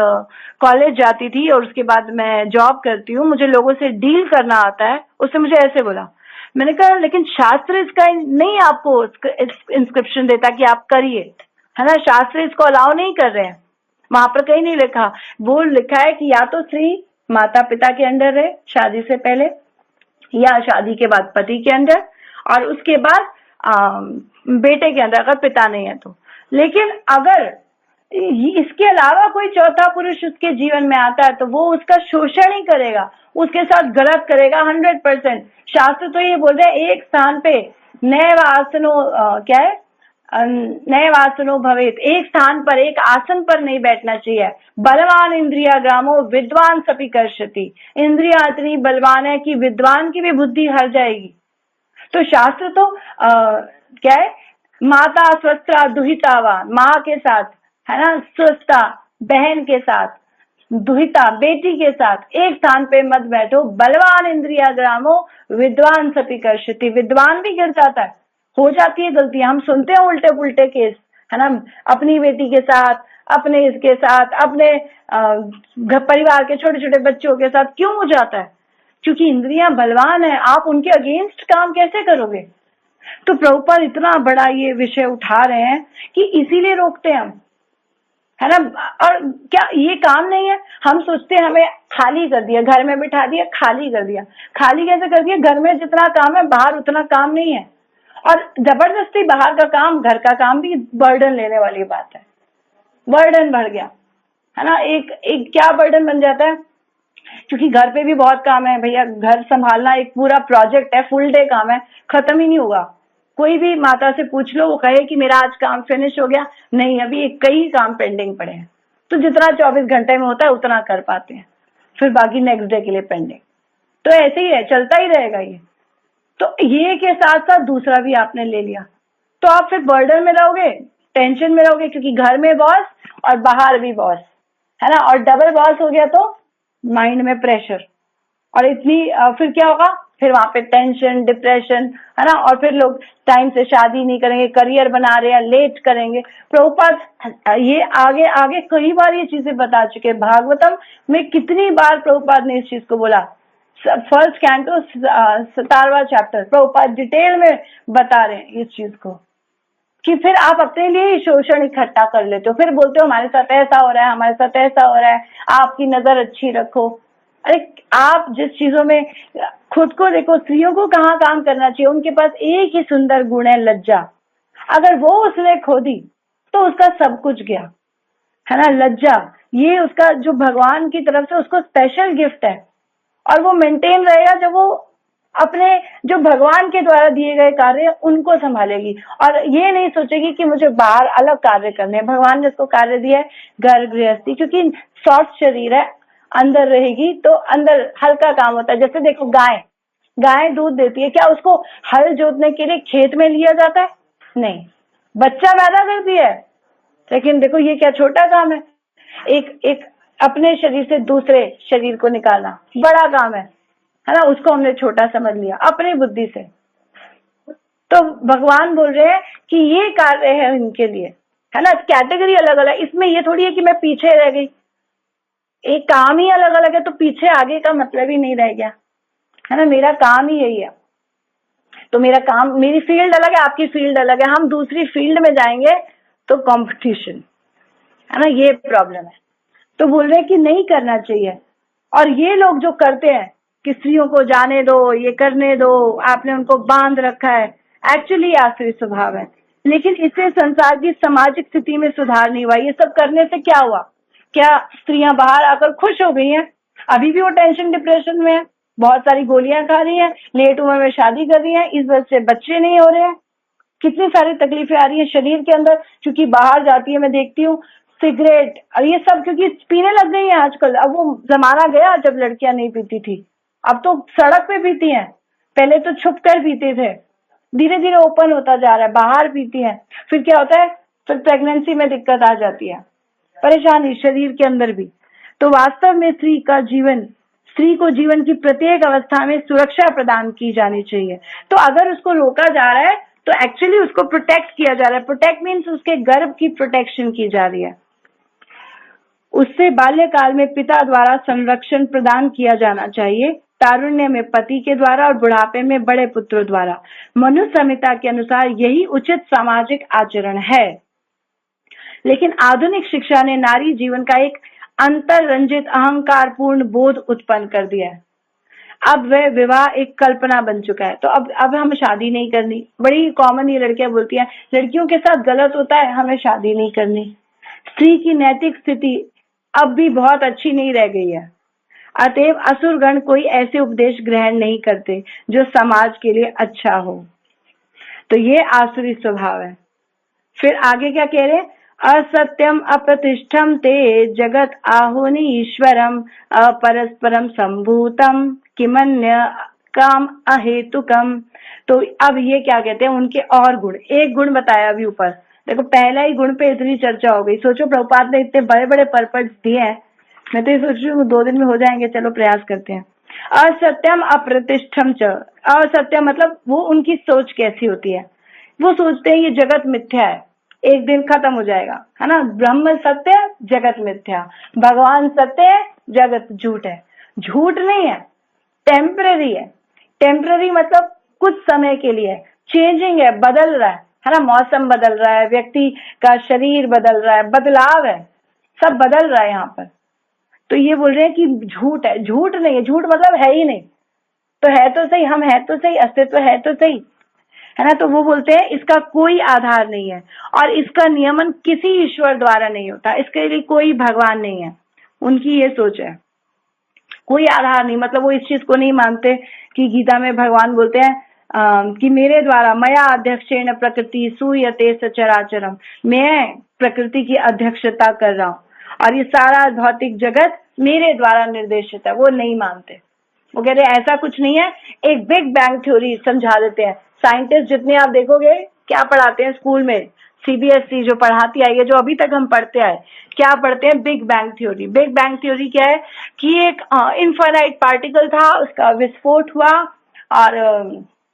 कॉलेज जाती थी और उसके बाद मैं जॉब करती हूँ, मुझे लोगों से डील करना आता है। उसने मुझे ऐसे बोला। मैंने कहा लेकिन शास्त्र इसका नहीं आपको इंस्क्रिप्शन देता कि आप करिए, है ना। शास्त्र इसको अलाउ नहीं कर रहे हैं, वहां पर कहीं नहीं लिखा। वो लिखा है कि या तो स्त्री माता पिता के अंडर रहे शादी से पहले, या शादी के बाद पति के अंदर, और उसके बाद बेटे के अंदर अगर पिता नहीं है तो। लेकिन अगर इसके अलावा कोई चौथा पुरुष उसके जीवन में आता है तो वो उसका शोषण ही करेगा, उसके साथ गलत करेगा 100%। शास्त्र तो ये बोल रहे हैं एक स्थान पे नैव आसनो, क्या है, नैव आसनो भवेत, एक स्थान पर, एक आसन पर नहीं बैठना चाहिए। बलवान इंद्रिया ग्रामो विद्वान सपि कर्षति, इंद्रिया इतनी बलवान है कि विद्वान की भी बुद्धि हर जाएगी। तो शास्त्र तो क्या है, माता स्वस्था दुहितावा, माँ के साथ, है ना, स्वस्था बहन के साथ, दुहिता बेटी के साथ एक स्थान पे मत बैठो। बलवान इंद्रिया ग्रामो विद्वान सपि कर्षति, विद्वान भी गिर जाता है, हो जाती है गलतियां। हम सुनते हैं उल्टे पुल्टे केस, है ना, अपनी बेटी के साथ, अपने इसके साथ, अपने परिवार के छोटे छोटे बच्चों के साथ। क्यों हो जाता है? क्योंकि इंद्रियां बलवान है, आप उनके अगेंस्ट काम कैसे करोगे? तो प्रभुपाद इतना बड़ा ये विषय उठा रहे हैं कि इसीलिए रोकते हैं हम, है ना। और क्या ये काम नहीं है? हम सोचते हैं हमें खाली कर दिया, घर में बिठा दिया, खाली कर दिया। खाली कैसे कर दिया? घर में जितना काम है बाहर उतना काम नहीं है, और जबरदस्ती बाहर का काम, घर का काम भी बर्डन लेने वाली बात है। बर्डन बढ़ गया, है ना। एक क्या बर्डन बन जाता है, क्योंकि घर पे भी बहुत काम है भैया, घर संभालना एक पूरा प्रोजेक्ट है, फुल डे काम है, खत्म ही नहीं होगा। कोई भी माता से पूछ लो, वो कहे कि मेरा आज काम फिनिश हो गया, नहीं अभी कई काम पेंडिंग पड़े हैं। तो जितना 24 घंटे में होता है उतना कर पाते हैं, फिर बाकी नेक्स्ट डे के लिए पेंडिंग। तो ऐसे ही है, चलता ही रहेगा ये। तो ये के साथ साथ दूसरा भी आपने ले लिया, तो आप फिर बर्डन में रहोगे, टेंशन में रहोगे, क्योंकि घर में बॉस और बाहर भी बॉस, है ना। और डबल बॉस हो गया तो माइंड में प्रेशर, और इतनी फिर क्या होगा, फिर वहां पे टेंशन, डिप्रेशन, है ना। और फिर लोग टाइम से शादी नहीं करेंगे, करियर बना रहे हैं, लेट करेंगे। प्रभुपाद ये आगे आगे कई बार ये चीजें बता चुके। भागवतम में कितनी बार प्रभुपाद ने इस चीज को बोला। फर्स्ट कैंटो 17वां चैप्टर प्रभुपाद डिटेल में बता रहे हैं इस चीज को, कि फिर आप अपने लिए शोषण इकट्ठा कर लेते हो, फिर बोलते हो हमारे साथ ऐसा हो रहा है, हमारे साथ ऐसा हो रहा है, आपकी नजर अच्छी रखो। अरे आप जिस चीजों में खुद को देखो, स्त्रियों को कहाँ काम करना चाहिए, उनके पास एक ही सुंदर गुण है, लज्जा। अगर वो उसने खो दी तो उसका सब कुछ गया, है ना। लज्जा ये उसका जो भगवान की तरफ से उसको स्पेशल गिफ्ट है, और वो मेंटेन रहेगा जब वो अपने जो भगवान के द्वारा दिए गए कार्य उनको संभालेगी, और ये नहीं सोचेगी कि मुझे बाहर अलग कार्य करने हैं। भगवान जिसको कार्य दिया है घर गृहस्थी, क्योंकि सॉफ्ट शरीर है, अंदर रहेगी तो अंदर हल्का काम होता है। जैसे देखो गाय, गाय दूध देती है, क्या उसको हल जोतने के लिए खेत में लिया जाता है? नहीं, बच्चा पैदा करती है, लेकिन देखो ये क्या छोटा काम है। एक एक अपने शरीर से दूसरे शरीर को निकालना बड़ा काम है ना। उसको हमने छोटा समझ लिया अपनी बुद्धि से। तो भगवान बोल रहे हैं कि ये कार्य है इनके लिए, है ना। कैटेगरी अलग अलग, इसमें ये थोड़ी है कि मैं पीछे रह गई, एक काम ही अलग अलग है तो पीछे आगे का मतलब ही नहीं रह गया, है ना। मेरा काम ही यही है, तो मेरा काम, मेरी फील्ड अलग है, आपकी फील्ड अलग है, हम दूसरी फील्ड में जाएंगे तो कंपटीशन, है ना, ये प्रॉब्लम है। तो बोल रहे हैं कि नहीं करना चाहिए। और ये लोग जो करते हैं कि स्त्रियों को जाने दो, ये करने दो, आपने उनको बांध रखा है, एक्चुअली आसुरी स्वभाव है। लेकिन इससे संसार की सामाजिक स्थिति में सुधार नहीं हुआ। ये सब करने से क्या हुआ? क्या स्त्रियां बाहर आकर खुश हो गई हैं? अभी भी वो टेंशन डिप्रेशन में है, बहुत सारी गोलियां खा रही हैं, लेट उम्र में शादी कर रही हैं, इस वजह से बच्चे नहीं हो रहे हैं, कितनी सारी तकलीफें आ रही हैं शरीर के अंदर, क्योंकि बाहर जाती है, मैं देखती हूँ सिगरेट और ये सब क्योंकि पीने लग गई हैं आजकल। अब वो जमाना गया जब लड़कियां नहीं पीती थी, अब तो सड़क पे पीती हैं, पहले तो छुप कर पीते थे, धीरे धीरे ओपन होता जा रहा है, बाहर पीती हैं। फिर क्या होता है? फिर प्रेगनेंसी में दिक्कत आ जाती है, परेशानी शरीर के अंदर भी। तो वास्तव में स्त्री को जीवन की प्रत्येक अवस्था में सुरक्षा प्रदान की जानी चाहिए। तो अगर उसको रोका जा रहा है तो एक्चुअली उसको प्रोटेक्ट किया जा रहा है। प्रोटेक्ट मीन्स उसके गर्भ की प्रोटेक्शन की जा रही है। उससे बाल्यकाल में पिता द्वारा संरक्षण प्रदान किया जाना चाहिए, तारुण्य में पति के द्वारा और बुढ़ापे में बड़े पुत्रों द्वारा। मनु संहिता के अनुसार यही उचित सामाजिक आचरण है। लेकिन आधुनिक शिक्षा ने नारी जीवन का एक अंतररंजित अहंकारपूर्ण बोध उत्पन्न कर दिया है। अब वह विवाह एक कल्पना बन चुका है। तो अब हमें शादी नहीं करनी, बड़ी कॉमन ये लड़कियां बोलती हैं, लड़कियों के साथ गलत होता है, हमें शादी नहीं करनी। स्त्री की नैतिक स्थिति अब भी बहुत अच्छी नहीं रह गई है। अतएव असुरगण कोई ऐसे उपदेश ग्रहण नहीं करते जो समाज के लिए अच्छा हो। तो ये आसुरी स्वभाव है। फिर आगे क्या कह रहे हैं? असत्यम अप्रतिष्ठम ते जगत आहुनि ईश्वरम अपरस्परम संभूतम किमन्य काम अहेतुकम। तो अब ये क्या कहते हैं? उनके और गुण, एक गुण बताया अभी ऊपर, देखो पहला ही गुण पे इतनी चर्चा हो गई। सोचो प्रभुपाद ने इतने बड़े बड़े पर्पस दिए हैं, मैं तो ये सोच रही हूँ 2 दिन में हो जाएंगे, चलो प्रयास करते हैं। असत्यम अप्रतिष्ठम च, असत्यम मतलब वो उनकी सोच कैसी होती है, वो सोचते हैं ये जगत मिथ्या है, एक दिन खत्म हो जाएगा, है ना। ब्रह्म सत्य, जगत मिथ्या, भगवान सत्य है, जगत झूठ है। झूठ नहीं है, टेम्पररी है। टेम्पररी मतलब कुछ समय के लिए, चेंजिंग है, बदल रहा है ना। मौसम बदल रहा है, व्यक्ति का शरीर बदल रहा है, बदलाव है, सब बदल रहा है यहाँ पर। तो ये बोल रहे हैं कि झूठ है। झूठ नहीं है, झूठ मतलब है ही नहीं, तो है तो सही, हम है तो सही, अस्तित्व है तो सही, है ना। तो वो बोलते हैं इसका कोई आधार नहीं है, और इसका नियमन किसी ईश्वर द्वारा नहीं होता, इसके लिए कोई भगवान नहीं है। उनकी ये सोच है, कोई आधार नहीं, मतलब वो इस चीज को नहीं मानते कि गीता में भगवान बोलते हैं कि मेरे द्वारा मया अध्यक्षेण प्रकृति सूयते सचराचरम, मैं प्रकृति की अध्यक्षता कर रहा हूँ और ये सारा भौतिक जगत मेरे द्वारा निर्देशित है। वो नहीं मानते, वो कह रहे ऐसा कुछ नहीं है। एक बिग बैंग थ्योरी समझा देते हैं। साइंटिस्ट जितने आप देखोगे क्या पढ़ाते हैं स्कूल में, सीबीएसई जो पढ़ाती आई है, जो अभी तक हम पढ़ते आए, क्या पढ़ते हैं? Big bang theory. Big bang theory क्या है कि एक इनफाइनाइट पार्टिकल था, उसका विस्फोट हुआ और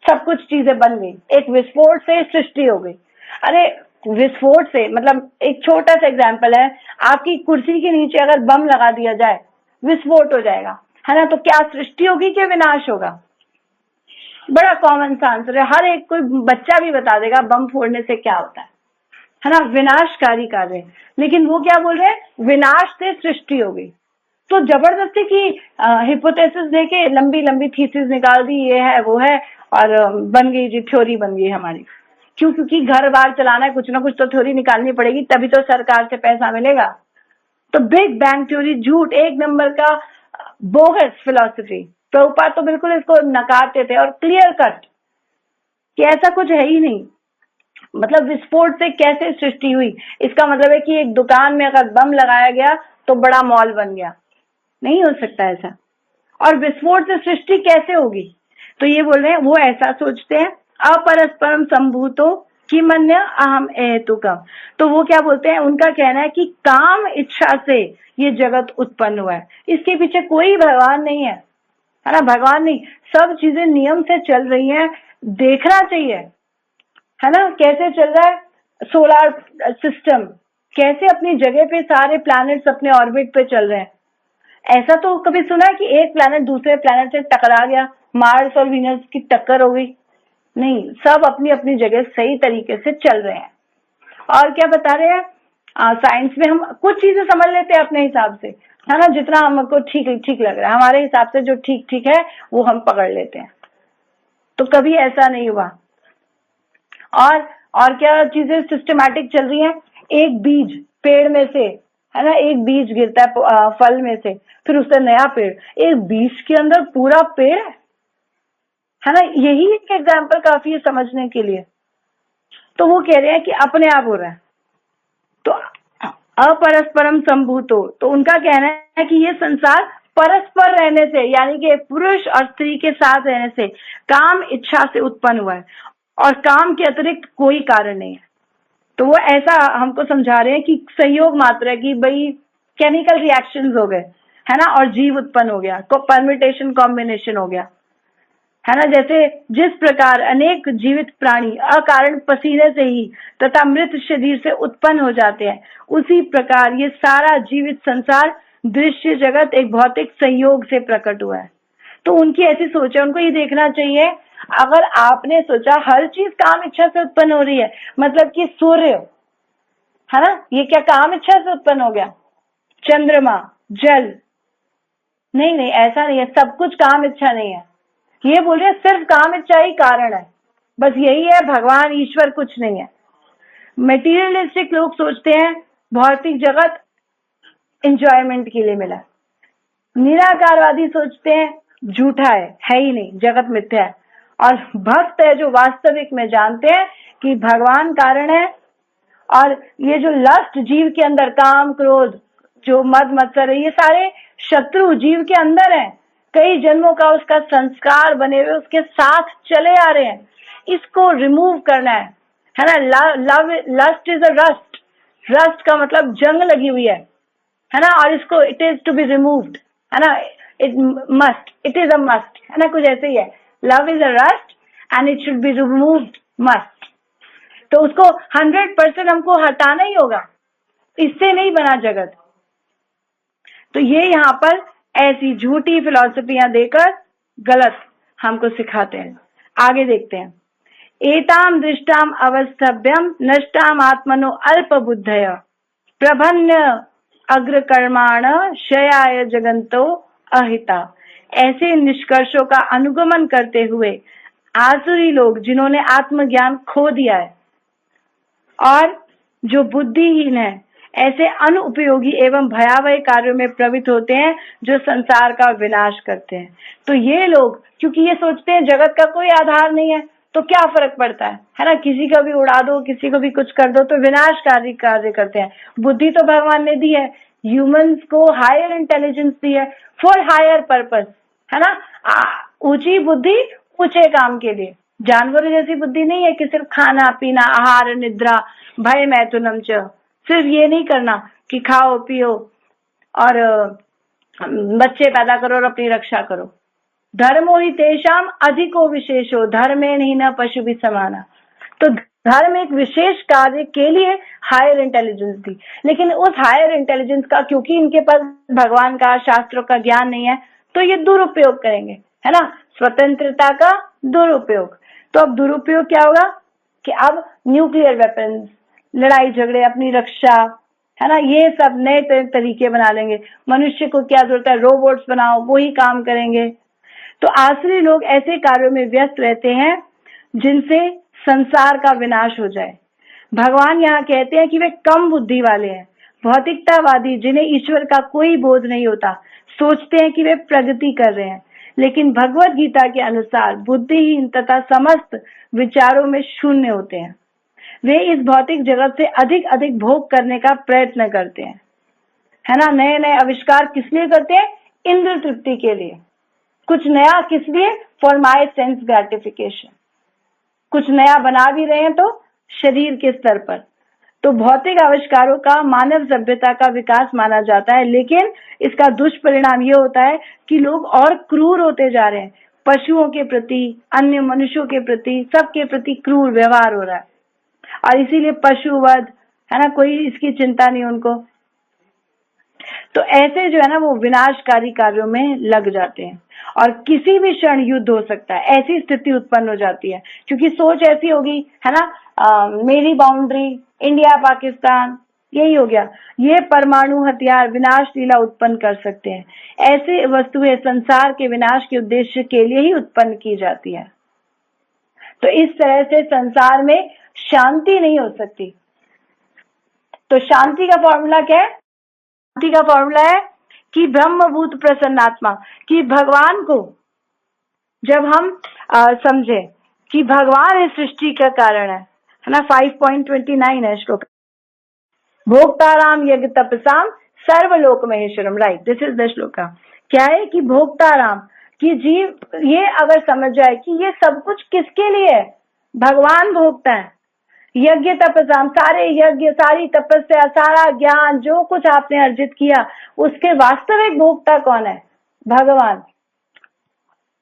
सब कुछ चीजें बन गई। एक विस्फोट से सृष्टि हो गई। अरे विस्फोट से मतलब, एक छोटा सा एग्जाम्पल है, आपकी कुर्सी के नीचे अगर बम लगा दिया जाए, विस्फोट हो जाएगा, है ना। तो क्या सृष्टि होगी कि विनाश होगा? बड़ा कॉमन सा आंसर है, हर एक कोई बच्चा भी बता देगा बम फोड़ने से क्या होता है ना, विनाशकारी कार्य। लेकिन वो क्या बोल रहे हैं? विनाश से सृष्टि हो गई। तो जबरदस्ती की हिपोथेसिस देके लंबी लंबी थीसिस निकाल दी, ये है वो है, और बन गई जी, थ्योरी बन गई हमारी। क्यों? क्योंकि घर बार चलाना है, कुछ ना कुछ तो थ्योरी निकालनी पड़ेगी, तभी तो सरकार से पैसा मिलेगा। तो बिग बैंग थ्योरी झूठ, एक नंबर का बोगस फिलॉसफी। प्रभुपाद तो बिल्कुल इसको नकारते थे, और क्लियर कट कि ऐसा कुछ है ही नहीं। मतलब विस्फोट से कैसे सृष्टि हुई? इसका मतलब है कि एक दुकान में अगर बम लगाया गया तो बड़ा मॉल बन गया? नहीं हो सकता ऐसा। और विस्फोट से सृष्टि कैसे होगी? तो ये बोल रहे हैं, वो ऐसा सोचते हैं, अपरस्परम संभूतो किमन्य अहम हेतुकम। तो वो क्या बोलते हैं, उनका कहना है कि काम इच्छा से ये जगत उत्पन्न हुआ है, इसके पीछे कोई भगवान नहीं है ना? भगवान नहीं, सब चीजें नियम से चल रही हैं, देखना चाहिए, है ना? कैसे चल रहा है सोलर सिस्टम, कैसे अपनी जगह पे सारे प्लैनेट्स अपने ऑर्बिट पे चल रहे हैं। ऐसा तो कभी सुना है कि एक प्लैनेट दूसरे प्लैनेट से टकरा गया, मार्स और वीनस की टक्कर हो गई? नहीं, सब अपनी अपनी जगह सही तरीके से चल रहे हैं। और क्या बता रहे हैं, साइंस में हम कुछ चीजें समझ लेते हैं अपने हिसाब से, है ना? जितना हमको ठीक ठीक लग रहा है, हमारे हिसाब से जो ठीक ठीक है वो हम पकड़ लेते हैं। तो कभी ऐसा नहीं हुआ। और क्या चीजें सिस्टमैटिक चल रही हैं? एक बीज पेड़ में से, है ना, एक बीज गिरता है फल में से, फिर उससे नया पेड़, एक बीज के अंदर पूरा पेड़ है ना? यही एक एग्जाम्पल काफी है समझने के लिए। तो वो कह रहे हैं कि अपने आप हो रहा है। तो अपरस्परम संभूतो, तो उनका कहना है कि ये संसार परस्पर रहने से, यानी कि पुरुष और स्त्री के साथ रहने से, काम इच्छा से उत्पन्न हुआ है, और काम के अतिरिक्त कोई कारण नहीं है। तो वो ऐसा हमको समझा रहे हैं कि संयोग मात्र है, कि भाई केमिकल रिएक्शंस हो गए, है ना, और जीव उत्पन्न हो गया, परम्यूटेशन कॉम्बिनेशन हो गया, है ना? जैसे जिस प्रकार अनेक जीवित प्राणी अकारण पसीने से ही तथा मृत शरीर से उत्पन्न हो जाते हैं, उसी प्रकार ये सारा जीवित संसार, दृश्य जगत एक भौतिक संयोग से प्रकट हुआ है। तो उनकी ऐसी सोच है, उनको ये देखना चाहिए, अगर आपने सोचा हर चीज काम इच्छा से उत्पन्न हो रही है, मतलब कि सूर्य, है ना, ये क्या काम इच्छा से उत्पन्न हो गया? चंद्रमा, जल, नहीं नहीं, ऐसा नहीं है, सब कुछ काम इच्छा नहीं है। ये बोल रहे सिर्फ काम इच्छा ही कारण है, बस यही है, भगवान ईश्वर कुछ नहीं है। मेटीरियलिस्टिक लोग सोचते हैं भौतिक जगत एंजॉयमेंट के लिए मिला। निराकारवादी सोचते हैं झूठा है ही नहीं, जगत मिथ्या है। और भक्त है जो वास्तविक में जानते हैं कि भगवान कारण है, और ये जो लस्ट जीव के अंदर, काम क्रोध जो मद मत्सर है, ये सारे शत्रु जीव के अंदर हैं, कई जन्मों का उसका संस्कार बने हुए उसके साथ चले आ रहे हैं, इसको रिमूव करना है ना? Love lust is a rust, rust का मतलब जंग लगी हुई है ना? और इसको it is to be removed, है ना? It must, it is a must, है ना? कुछ ऐसे ही है, love is a rust and it should be removed, must. तो उसको 100% हमको हटाना ही होगा, इससे नहीं बना जगत। तो ये यहाँ पर ऐसी झूठी फिलॉसफियां देकर गलत हमको सिखाते हैं। आगे देखते हैं, एताम दृष्टाम अवस्थभ्यम नष्टाम आत्मनो अल्प बुद्धय प्रभन्य अग्रकर्माण शयाय जगंतो अहिता। ऐसे निष्कर्षों का अनुगमन करते हुए आसुरी लोग, जिन्होंने आत्मज्ञान खो दिया है और जो बुद्धिहीन है, ऐसे अनुपयोगी एवं भयावह कार्यों में प्रवृत्त होते हैं जो संसार का विनाश करते हैं। तो ये लोग, क्योंकि ये सोचते हैं जगत का कोई आधार नहीं है, तो क्या फर्क पड़ता है ना? किसी को भी उड़ा दो, किसी को भी कुछ कर दो, तो विनाशकारी कार्य करते हैं। बुद्धि तो भगवान ने दी है, ह्यूमंस को हायर इंटेलिजेंस दी है फॉर हायर पर्पस, है ना? ऊंची बुद्धि ऊंचे काम के लिए। जानवरों जैसी बुद्धि नहीं है कि सिर्फ खाना पीना, आहार निद्रा, भय मैथुनम च, सिर्फ ये नहीं करना कि खाओ पियो और बच्चे पैदा करो और अपनी रक्षा करो। धर्मो ही तेषाम अधिको विशेषो धर्मेण ही न पशु भी समाना। तो धर्म एक विशेष कार्य के लिए हायर इंटेलिजेंस दी, लेकिन उस हायर इंटेलिजेंस का, क्योंकि इनके पास भगवान का, शास्त्रों का ज्ञान नहीं है, तो ये दुरुपयोग करेंगे, है ना? स्वतंत्रता का दुरुपयोग। तो अब दुरुपयोग क्या होगा कि अब न्यूक्लियर वेपन्स, लड़ाई झगड़े, अपनी रक्षा, है ना, ये सब नए तरीके बना लेंगे, मनुष्य को क्या जरूरत है, रोबोट्स बनाओ वही काम करेंगे। तो आसुरी लोग ऐसे कार्यों में व्यस्त रहते हैं जिनसे संसार का विनाश हो जाए। भगवान यहाँ कहते हैं कि वे कम बुद्धि वाले हैं। भौतिकतावादी जिन्हें ईश्वर का कोई बोध नहीं होता सोचते हैं कि वे प्रगति कर रहे हैं, लेकिन भगवत गीता के अनुसार बुद्धिहीन तथा समस्त विचारों में शून्य होते हैं। वे इस भौतिक जगत से अधिक अधिक भोग करने का प्रयत्न करते हैं, है ना। नए नए आविष्कार किस लिए करते हैं? इंद्र तृप्ति के लिए। कुछ नया किस लिए? For my sense gratification. कुछ नया बना भी रहे हैं तो शरीर के स्तर पर। तो भौतिक आविष्कारों का मानव सभ्यता का विकास माना जाता है, लेकिन इसका दुष्परिणाम ये होता है कि लोग और क्रूर होते जा रहे हैं। पशुओं के प्रति, अन्य मनुष्यों के प्रति, सबके प्रति क्रूर व्यवहार हो रहा है, और इसीलिए पशुवध, है ना, कोई इसकी चिंता नहीं उनको। तो ऐसे जो है ना वो विनाशकारी कार्यों में लग जाते हैं, और किसी भी क्षण युद्ध हो सकता है, ऐसी स्थिति उत्पन्न हो जाती है, क्योंकि सोच ऐसी होगी, है ना, मेरी बाउंड्री, इंडिया पाकिस्तान, यही हो गया। ये परमाणु हथियार विनाश लीला उत्पन्न कर सकते हैं। ऐसे वस्तुएं संसार के विनाश के उद्देश्य के लिए ही उत्पन्न की जाती है। तो इस तरह से संसार में शांति नहीं हो सकती। तो शांति का फॉर्मूला क्या है? शांति का फॉर्मूला है कि ब्रह्मभूत प्रसन्नात्मा, कि भगवान को जब हम समझे कि भगवान इस सृष्टि का कारण है ना। 5.29 है श्लोक। भोक्ताराम यज्ञ तपसाम सर्वलोक महेश्वरम, right, this is the shloka. क्या है कि भोक्ताराम, कि जीव ये अगर समझ जाए कि ये सब कुछ किसके लिए है, भगवान भोगता है। यज्ञ तपसाम, सारे यज्ञ, सारी तपस्या, सारा ज्ञान, जो कुछ आपने अर्जित किया, उसके वास्तविक भोक्ता कौन है? भगवान।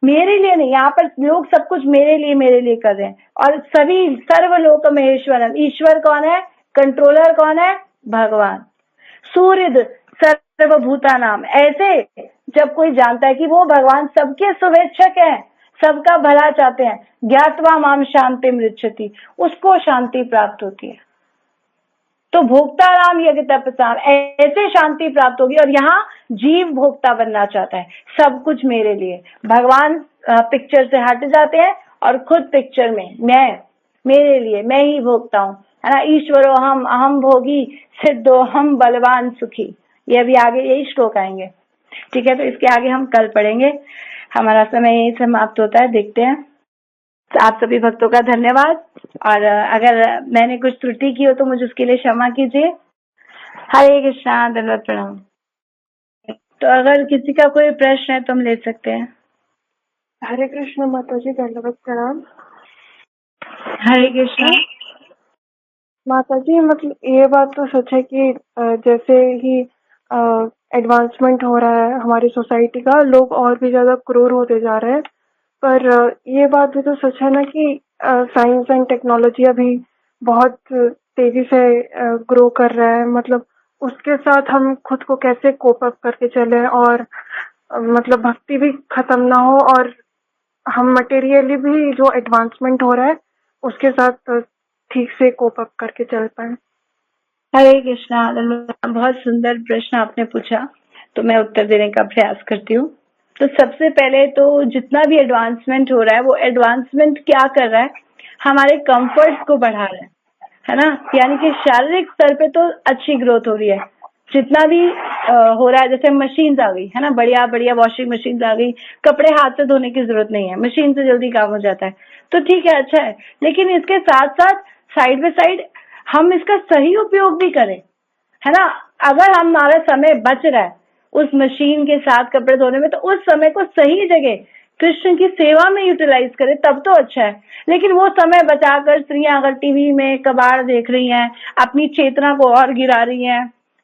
मेरे लिए नहीं, यहाँ पर लोग सब कुछ मेरे लिए कर रहे हैं। और सभी सर्वलोक महेश्वरम, ईश्वर कौन है? कंट्रोलर कौन है? भगवान। सूर्य सर्वभूता नाम, ऐसे जब कोई जानता है कि वो भगवान सबके शुभेच्छक है, सबका भला चाहते हैं, ज्ञात्वा माम शांति मृच्छति, उसको शांति प्राप्त होती है। तो भोक्ता राम यज्ञ तपसाम, ऐसे शांति प्राप्त होगी। और यहाँ जीव भोक्ता बनना चाहता है, सब कुछ मेरे लिए। भगवान पिक्चर से हट जाते हैं और खुद पिक्चर में, मैं, मेरे लिए, मैं ही भोगता हूँ, है ना। ईश्वरो हम अहम भोगी सिद्धो हम बलवान सुखी, ये अभी आगे यही श्लोक आएंगे। ठीक है, तो इसके आगे हम कल पढ़ेंगे। हमारा समय यही समाप्त होता है, देखते हैं। आप सभी भक्तों का धन्यवाद, और अगर मैंने कुछ त्रुटि की हो तो मुझे उसके लिए क्षमा कीजिए। हरे कृष्णा, दंडवत प्रणाम। तो अगर किसी का कोई प्रश्न है तो हम ले सकते हैं। हरे कृष्ण माता जी, दंडवत प्रणाम। हरे कृष्णा माता जी, मतलब ये बात तो सच है कि जैसे ही एडवांसमेंट हो रहा है हमारी सोसाइटी का, लोग और भी ज्यादा क्रूर होते जा रहे हैं। पर ये बात भी तो सच है ना कि साइंस एंड टेक्नोलॉजी अभी बहुत तेजी से ग्रो कर रहा है। मतलब उसके साथ हम खुद को कैसे कोप अप करके चले, और मतलब भक्ति भी खत्म ना हो, और हम मटेरियली भी जो एडवांसमेंट हो रहा है उसके साथ ठीक से कोप अप करके चल पाए। हरे कृष्णा। बहुत सुंदर प्रश्न आपने पूछा, तो मैं उत्तर देने का प्रयास करती हूँ। तो सबसे पहले तो जितना भी एडवांसमेंट हो रहा है, वो एडवांसमेंट क्या कर रहा है? हमारे कंफर्ट को बढ़ा रहा है ना। यानी कि शारीरिक स्तर पे तो अच्छी ग्रोथ हो रही है, जितना भी हो रहा है। जैसे मशीन्स आ गई, है ना, बढ़िया बढ़िया वॉशिंग मशीन्स आ गई, कपड़े हाथ से धोने की जरूरत नहीं है, मशीन से जल्दी काम हो जाता है। तो ठीक है, अच्छा है, लेकिन इसके साथ साथ साइड बाय साइड हम इसका सही उपयोग भी करें, है ना। अगर हमारा समय बच रहा है उस मशीन के साथ कपड़े धोने में, तो उस समय को सही जगह कृष्ण की सेवा में यूटिलाइज करें, तब तो अच्छा है। लेकिन वो समय बचाकर स्त्रियां अगर टीवी में कबाड़ देख रही हैं, अपनी चेतना को और गिरा रही हैं,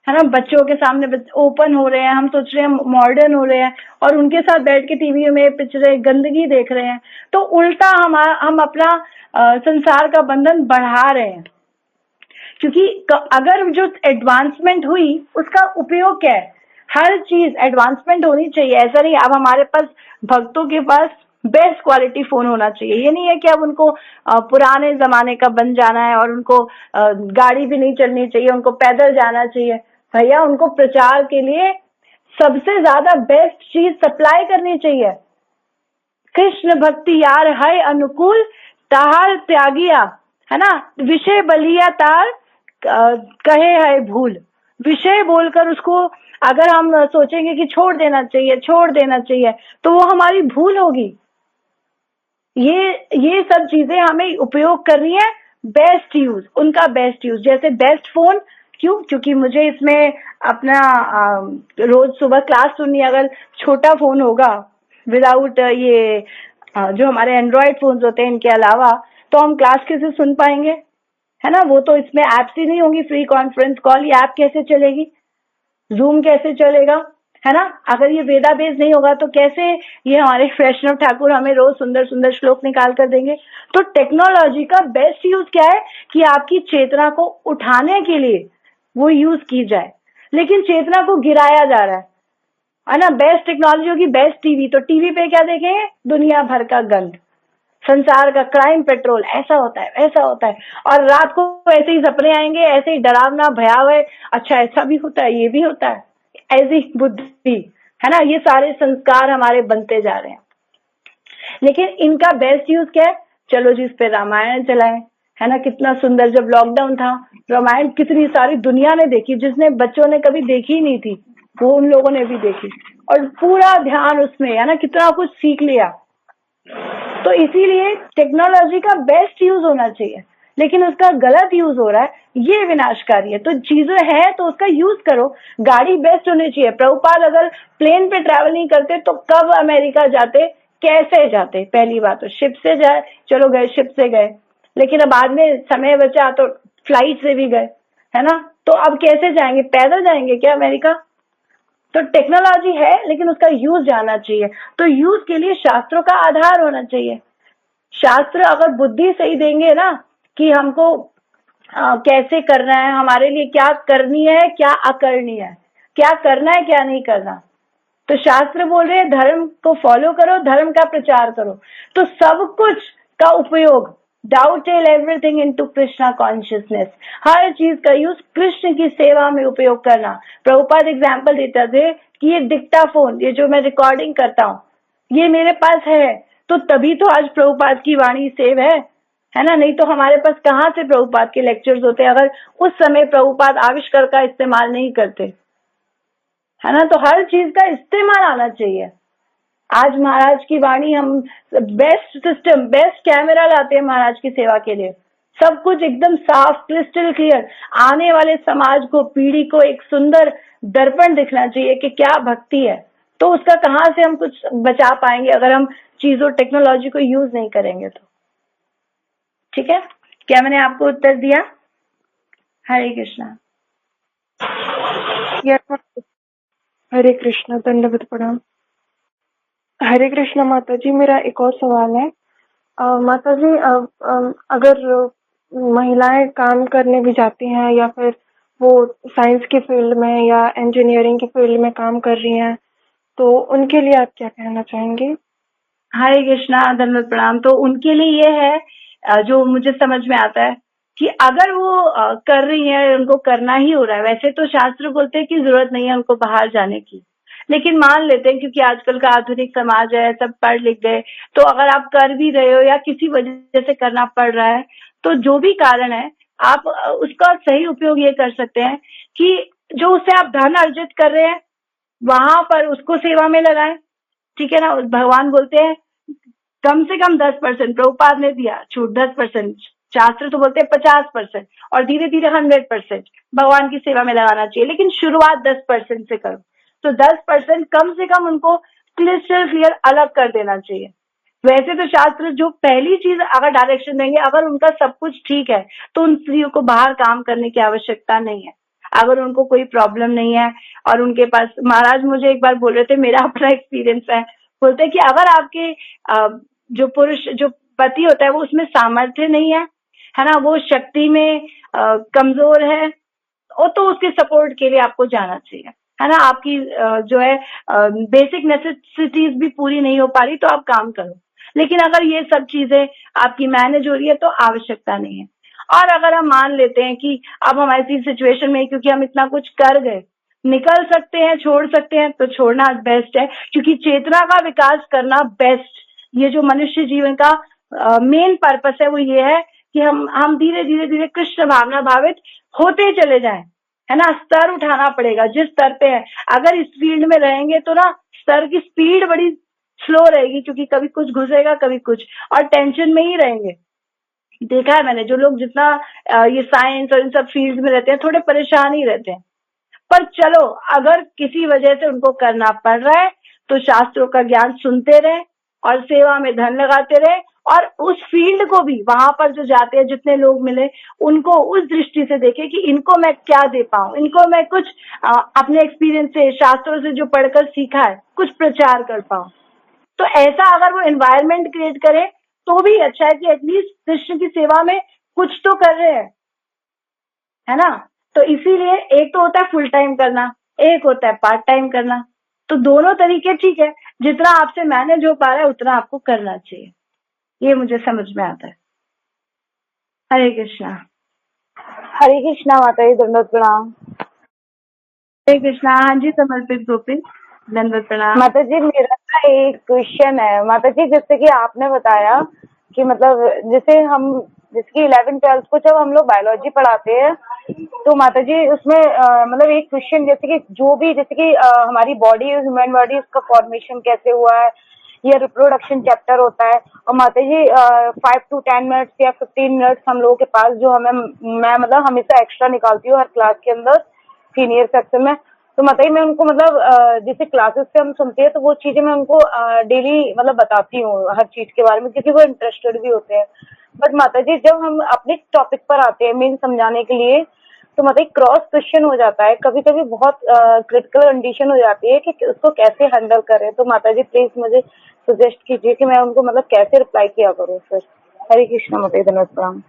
है ना, बच्चों के सामने ओपन हो रहे हैं, हम सोच रहे हैं मॉडर्न हो रहे हैं, और उनके साथ बैठ के टीवी में पिक्चरें गंदगी देख रहे हैं, तो उल्टा हम अपना संसार का बंधन बढ़ा रहे हैं। क्योंकि अगर जो एडवांसमेंट हुई उसका उपयोग क्या है? हर चीज एडवांसमेंट होनी चाहिए, ऐसा नहीं। अब हमारे पास भक्तों के पास बेस्ट क्वालिटी फोन होना चाहिए। ये नहीं है कि अब उनको पुराने जमाने का बन जाना है और उनको गाड़ी भी नहीं चलनी चाहिए, उनको पैदल जाना चाहिए। भैया उनको प्रचार के लिए सबसे ज्यादा बेस्ट चीज सप्लाई करनी चाहिए। कृष्ण भक्ति यार है अनुकूल, ताहार त्यागिया, है ना, विषय बलिया तार कहे है भूल। विषय बोलकर उसको अगर हम सोचेंगे कि छोड़ देना चाहिए, छोड़ देना चाहिए, तो वो हमारी भूल होगी। ये सब चीजें हमें उपयोग करनी है। बेस्ट यूज, उनका बेस्ट यूज, जैसे बेस्ट फोन क्यों, क्योंकि मुझे इसमें अपना रोज सुबह क्लास सुननी है। अगर छोटा फोन होगा विदाउट ये जो हमारे एंड्रॉयड फोन्स होते हैं इनके अलावा, तो हम क्लास कैसे सुन पाएंगे, है ना। वो तो इसमें एप्स ही नहीं होंगी, फ्री कॉन्फ्रेंस कॉल, ये ऐप कैसे चलेगी, जूम कैसे चलेगा, है ना। अगर ये वेदा बेस नहीं होगा तो कैसे ये हमारे वैष्णव ठाकुर हमें रोज सुंदर सुंदर श्लोक निकाल कर देंगे। तो टेक्नोलॉजी का बेस्ट यूज क्या है कि आपकी चेतना को उठाने के लिए वो यूज की जाए, लेकिन चेतना को गिराया जा रहा है ना। बेस्ट टेक्नोलॉजी होगी बेस्ट टीवी, तो टीवी पे क्या देखेंगे, दुनिया भर का गंद, संसार का क्राइम पेट्रोल, ऐसा होता है वैसा होता है, और रात को ऐसे ही सपने आएंगे, ऐसे ही डरावना भयावह, अच्छा ऐसा भी होता है, ये भी होता है, ऐसी बुद्धि, है ना। ये सारे संस्कार हमारे बनते जा रहे हैं। लेकिन इनका बेस्ट यूज क्या है, चलो जी इस पे रामायण चलाएं, है ना। कितना सुंदर, जब लॉकडाउन था रामायण कितनी सारी दुनिया ने देखी, जिसने बच्चों ने कभी देखी नहीं थी वो उन लोगों ने भी देखी, और पूरा ध्यान उसमें, है ना, कितना कुछ सीख लिया। तो इसीलिए टेक्नोलॉजी का बेस्ट यूज होना चाहिए, लेकिन उसका गलत यूज हो रहा है, ये विनाशकारी है। तो चीजें हैं तो उसका यूज करो। गाड़ी बेस्ट होनी चाहिए। प्रभुपाद अगर प्लेन पे ट्रैवल नहीं करते तो कब अमेरिका जाते, कैसे जाते। पहली बात तो शिप से जाए, चलो गए, शिप से गए, लेकिन अब बाद में समय बचा तो फ्लाइट से भी गए, है ना। तो अब कैसे जाएंगे, पैदल जाएंगे क्या अमेरिका। तो टेक्नोलॉजी है लेकिन उसका यूज जाना चाहिए। तो यूज के लिए शास्त्रों का आधार होना चाहिए। शास्त्र अगर बुद्धि सही देंगे ना कि हमको कैसे करना है, हमारे लिए क्या करनी है क्या अकरनी है, क्या करना है क्या नहीं करना, तो शास्त्र बोल रहे हैं धर्म को फॉलो करो, धर्म का प्रचार करो। तो सब कुछ का उपयोग, dovetail everything into Krishna consciousness, हर चीज का यूज कृष्ण की सेवा में उपयोग करना। प्रभुपाद एग्जाम्पल देते थे कि ये डिक्टाफोन, ये जो मैं रिकॉर्डिंग करता हूँ, ये मेरे पास है तो तभी तो आज प्रभुपाद की वाणी सेव है ना। नहीं तो हमारे पास कहाँ से प्रभुपाद के लेक्चर्स होते अगर उस समय प्रभुपाद आविष्कार का इस्तेमाल नहीं करते, है ना। तो हर चीज का इस्तेमाल आना चाहिए। आज महाराज की वाणी, हम बेस्ट सिस्टम, बेस्ट कैमरा लाते हैं महाराज की सेवा के लिए, सब कुछ एकदम साफ क्रिस्टल क्लियर। आने वाले समाज को, पीढ़ी को एक सुंदर दर्पण दिखना चाहिए कि क्या भक्ति है। तो उसका कहाँ से हम कुछ बचा पाएंगे अगर हम चीजों टेक्नोलॉजी को यूज नहीं करेंगे तो। ठीक है, क्या मैंने आपको उत्तर दिया। हरे कृष्णा। हरे कृष्णा, दंडवत प्रणाम। हरे कृष्णा माता जी, मेरा एक और सवाल है। माता जी, अगर महिलाएं काम करने भी जाती हैं या फिर वो साइंस की फील्ड में या इंजीनियरिंग की फील्ड में काम कर रही हैं, तो उनके लिए आप क्या कहना चाहेंगे। हरे कृष्णा, दंडवत प्रणाम। तो उनके लिए ये है जो मुझे समझ में आता है कि अगर वो कर रही है, उनको करना ही हो रहा है। वैसे तो शास्त्र बोलते हैं कि जरूरत नहीं है उनको बाहर जाने की, लेकिन मान लेते हैं क्योंकि आजकल का आधुनिक समाज है, सब पढ़ लिख गए, तो अगर आप कर भी रहे हो या किसी वजह से करना पड़ रहा है, तो जो भी कारण है आप उसका सही उपयोग ये कर सकते हैं कि जो उससे आप धन अर्जित कर रहे हैं वहां पर उसको सेवा में लगाएं। ठीक है ना। भगवान बोलते हैं कम से कम 10%, प्रभुपाद ने दिया छूट 10%, शास्त्र तो बोलते हैं 50%, और धीरे धीरे 100% भगवान की सेवा में लगाना चाहिए, लेकिन शुरुआत 10% से करो। तो 10% कम से कम उनको क्रिस्टल क्लियर अलग कर देना चाहिए। वैसे तो शास्त्र जो पहली चीज अगर डायरेक्शन देंगे, अगर उनका सब कुछ ठीक है तो उन स्त्रियों को बाहर काम करने की आवश्यकता नहीं है। अगर उनको कोई प्रॉब्लम नहीं है और उनके पास, महाराज मुझे एक बार बोल रहे थे, मेरा अपना एक्सपीरियंस है, बोलते कि अगर आपके जो पुरुष, जो पति होता है वो उसमें सामर्थ्य नहीं है ना, वो शक्ति में कमजोर है, और तो उसके सपोर्ट के लिए आपको जाना चाहिए, है ना। आपकी जो है बेसिक नेसेसिटीज भी पूरी नहीं हो पा रही तो आप काम करो। लेकिन अगर ये सब चीजें आपकी मैनेज हो रही है तो आवश्यकता नहीं है। और अगर हम मान लेते हैं कि अब हम ऐसी सिचुएशन में, क्योंकि हम इतना कुछ कर गए, निकल सकते हैं, छोड़ सकते हैं, तो छोड़ना बेस्ट है, क्योंकि चेतना का विकास करना बेस्ट, ये जो मनुष्य जीवन का मेन पर्पस है वो ये है कि हम धीरे धीरे धीरे कृष्ण भावना भावित होते चले जाएं, है ना। स्तर उठाना पड़ेगा जिस स्तर पे है। अगर इस फील्ड में रहेंगे तो ना स्तर की स्पीड बड़ी स्लो रहेगी, क्योंकि कभी कुछ घुसेगा कभी कुछ, और टेंशन में ही रहेंगे। देखा है मैंने, जो लोग जितना ये साइंस और इन सब फील्ड में रहते हैं थोड़े परेशान ही रहते हैं। पर चलो, अगर किसी वजह से उनको करना पड़ रहा है तो शास्त्रों का ज्ञान सुनते रहे और सेवा में धन लगाते रहे, और उस फील्ड को भी वहां पर जो जाते हैं, जितने लोग मिले, उनको उस दृष्टि से देखे कि इनको मैं क्या दे पाऊं, इनको मैं कुछ अपने एक्सपीरियंस से, शास्त्रों से जो पढ़कर सीखा है, कुछ प्रचार कर पाऊं। तो ऐसा अगर वो एनवायरनमेंट क्रिएट करे तो भी अच्छा है कि एटलीस्ट कृष्ण की सेवा में कुछ तो कर रहे हैं, है ना। तो इसीलिए एक तो होता है फुल टाइम करना, एक होता है पार्ट टाइम करना। तो दोनों तरीके ठीक है, जितना आपसे मैनेज हो पा रहा है उतना आपको करना चाहिए, ये मुझे समझ में आता है। हरे कृष्णा। हरे कृष्णा माता जी, दंडवत प्रणाम। हरे कृष्णा। हाँ जी, समर्पित गोपी, दंडवत प्रणाम। माता जी, मेरा ना एक क्वेश्चन है माता जी। जैसे कि आपने बताया कि मतलब जैसे कि 11th-12th को जब हम लोग बायोलॉजी पढ़ाते हैं तो माता जी उसमें मतलब एक क्वेश्चन, जैसे कि जो भी जैसे कि हमारी बॉडी, ह्यूमन बॉडी, उसका फॉर्मेशन कैसे हुआ है, या रिप्रोडक्शन चैप्टर होता है। और माता जी 5 to 10 मिनट्स या 15 मिनट्स हम लोगों के पास, जो मैं मतलब हमेशा एक्स्ट्रा निकालती हूँ हर क्लास के अंदर, सीनियर सेक्शन में। तो माता जी मैं उनको मतलब जैसे क्लासेस से हम सुनते हैं तो वो चीजें मैं उनको डेली मतलब बताती हूँ हर चीज के बारे में, क्योंकि वो इंटरेस्टेड भी होते हैं। बट माता जी जब हम अपने टॉपिक पर आते हैं मेन समझाने के लिए, तो मतलब क्रॉस क्वेश्चन हो जाता है, कभी कभी बहुत क्रिटिकल कंडीशन हो जाती है कि उसको कैसे हैंडल करें। तो माता जी प्लीज मुझे सजेस्ट कीजिए कि मैं उनको मतलब कैसे रिप्लाई किया करूँ फिर। हरे कृष्णा माता जी, धन्यवाद प्रणाम।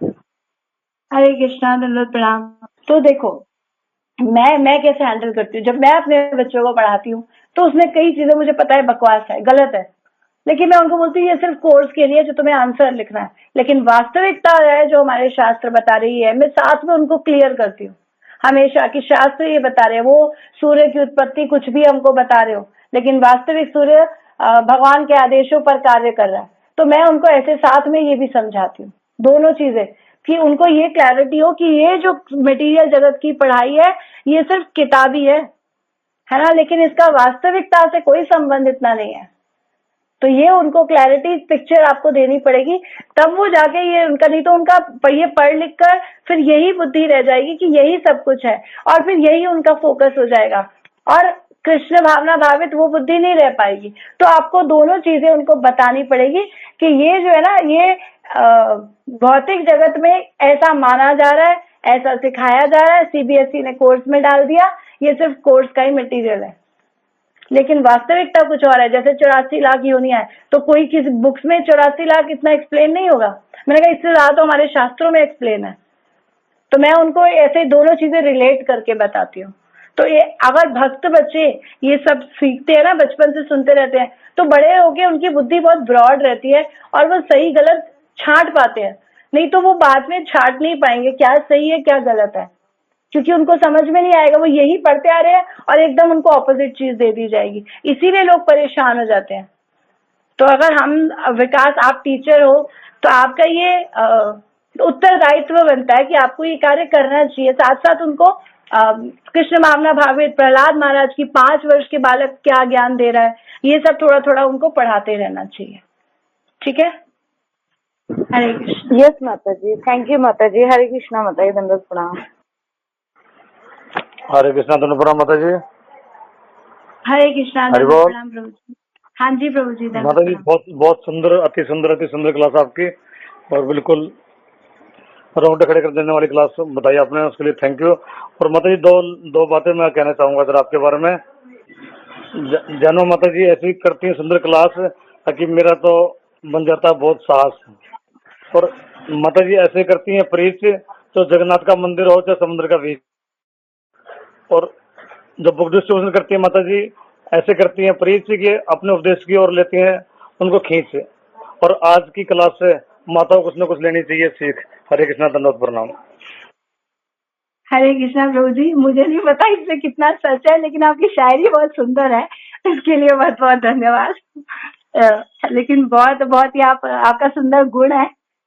हरे कृष्णा, दंडवत प्रणाम। तो देखो, मैं कैसे हैंडल करती हूँ, जब मैं अपने बच्चों को पढ़ाती हूँ तो उसमें कई चीजें मुझे पता है बकवास है, गलत है, लेकिन मैं उनको बोलती हूँ ये सिर्फ कोर्स के लिए जो तुम्हें आंसर लिखना है, लेकिन वास्तविकता है जो हमारे शास्त्र बता रही है, मैं साथ में उनको क्लियर करती हूँ हमेशा कि शास्त्र ये बता रहे हैं। वो सूर्य की उत्पत्ति कुछ भी हमको बता रहे हो, लेकिन वास्तविक सूर्य भगवान के आदेशों पर कार्य कर रहा है। तो मैं उनको ऐसे साथ में ये भी समझाती हूँ, दोनों चीजें, कि उनको ये क्लैरिटी हो कि ये जो मटेरियल जगत की पढ़ाई है ये सिर्फ किताबी है ना, लेकिन इसका वास्तविकता से कोई संबंध इतना नहीं है। तो ये उनको क्लैरिटी पिक्चर आपको देनी पड़ेगी, तब वो जाके ये उनका, नहीं तो उनका ये पढ़ लिख कर फिर यही बुद्धि रह जाएगी कि यही सब कुछ है, और फिर यही उनका फोकस हो जाएगा, और कृष्ण भावना भावित वो बुद्धि नहीं रह पाएगी। तो आपको दोनों चीजें उनको बतानी पड़ेगी कि ये जो है ना, ये भौतिक जगत में ऐसा माना जा रहा है, ऐसा सिखाया जा रहा है, सीबीएसई ने कोर्स में डाल दिया, ये सिर्फ कोर्स का ही मटेरियल है, लेकिन वास्तविकता कुछ और है। जैसे 84 लाख योनियां है, तो कोई किसी बुक्स में 84 लाख इतना एक्सप्लेन नहीं होगा। मैंने कहा इससे ज्यादा तो हमारे शास्त्रों में एक्सप्लेन है। तो मैं उनको ऐसे दोनों चीजें रिलेट करके बताती हूँ। तो ये अगर भक्त बच्चे ये सब सीखते हैं ना, बचपन से सुनते रहते हैं, तो बड़े होके उनकी बुद्धि बहुत ब्रॉड रहती है और वो सही गलत छांट पाते हैं। नहीं तो वो बाद में छांट नहीं पाएंगे क्या सही है क्या गलत है, क्योंकि उनको समझ में नहीं आएगा, वो यही पढ़ते आ रहे हैं और एकदम उनको ऑपोजिट चीज दे दी जाएगी, इसीलिए लोग परेशान हो जाते हैं। तो अगर हम विकास, आप टीचर हो तो आपका ये उत्तरदायित्व बनता है कि आपको ये कार्य करना चाहिए। साथ साथ उनको कृष्ण भावना भावित प्रहलाद महाराज की 5 वर्ष के बालक क्या ज्ञान दे रहा है, ये सब थोड़ा थोड़ा उनको पढ़ाते रहना चाहिए। ठीक है। हरे कृष्ण। यस माता जी, थैंक यू माता जी। हरे कृष्णा माता जी, धन्यवाद प्रणाम। हरे कृष्णा, धन्यवाद प्रणाम माता जी। हरे कृष्णा, हरि धन्यवाद बोल। प्रणाम प्रभु जी। हाँ जी प्रभु जी, धन्यवाद माता जी प्रणाम। बहुत बहुत सुंदर, अति सुंदर क्लास आपकी, और बिल्कुल रोंगटे खड़े कर देने वाली क्लास बताई आपने, उसके लिए थैंक यू। और माता जी दो बातें मैं कहना चाहूंगा सर आपके बारे में। जानो माता जी ऐसी करती है सुंदर क्लास ताकि मेरा तो बन जाता है बहुत साहस। और माता जी ऐसे करती हैं प्रीच, तो जगन्नाथ का मंदिर हो चाहे समुद्र का बीच। और जब बुक डिस्ट्रीब्यूशन करती है माता जी ऐसे करती हैं प्रीच कि अपने उपदेश की ओर लेती हैं उनको खींच। और आज की क्लास से माता को कुछ न कुछ लेनी चाहिए सीख। हरे कृष्णा, धन्यवाद, प्रणाम। हरे कृष्णा प्रभु जी, मुझे नहीं पता इसमें कितना सच है, लेकिन आपकी शायरी बहुत सुंदर है, इसके लिए बहुत बहुत धन्यवाद। लेकिन बहुत बहुत ही आपका सुंदर गुण है।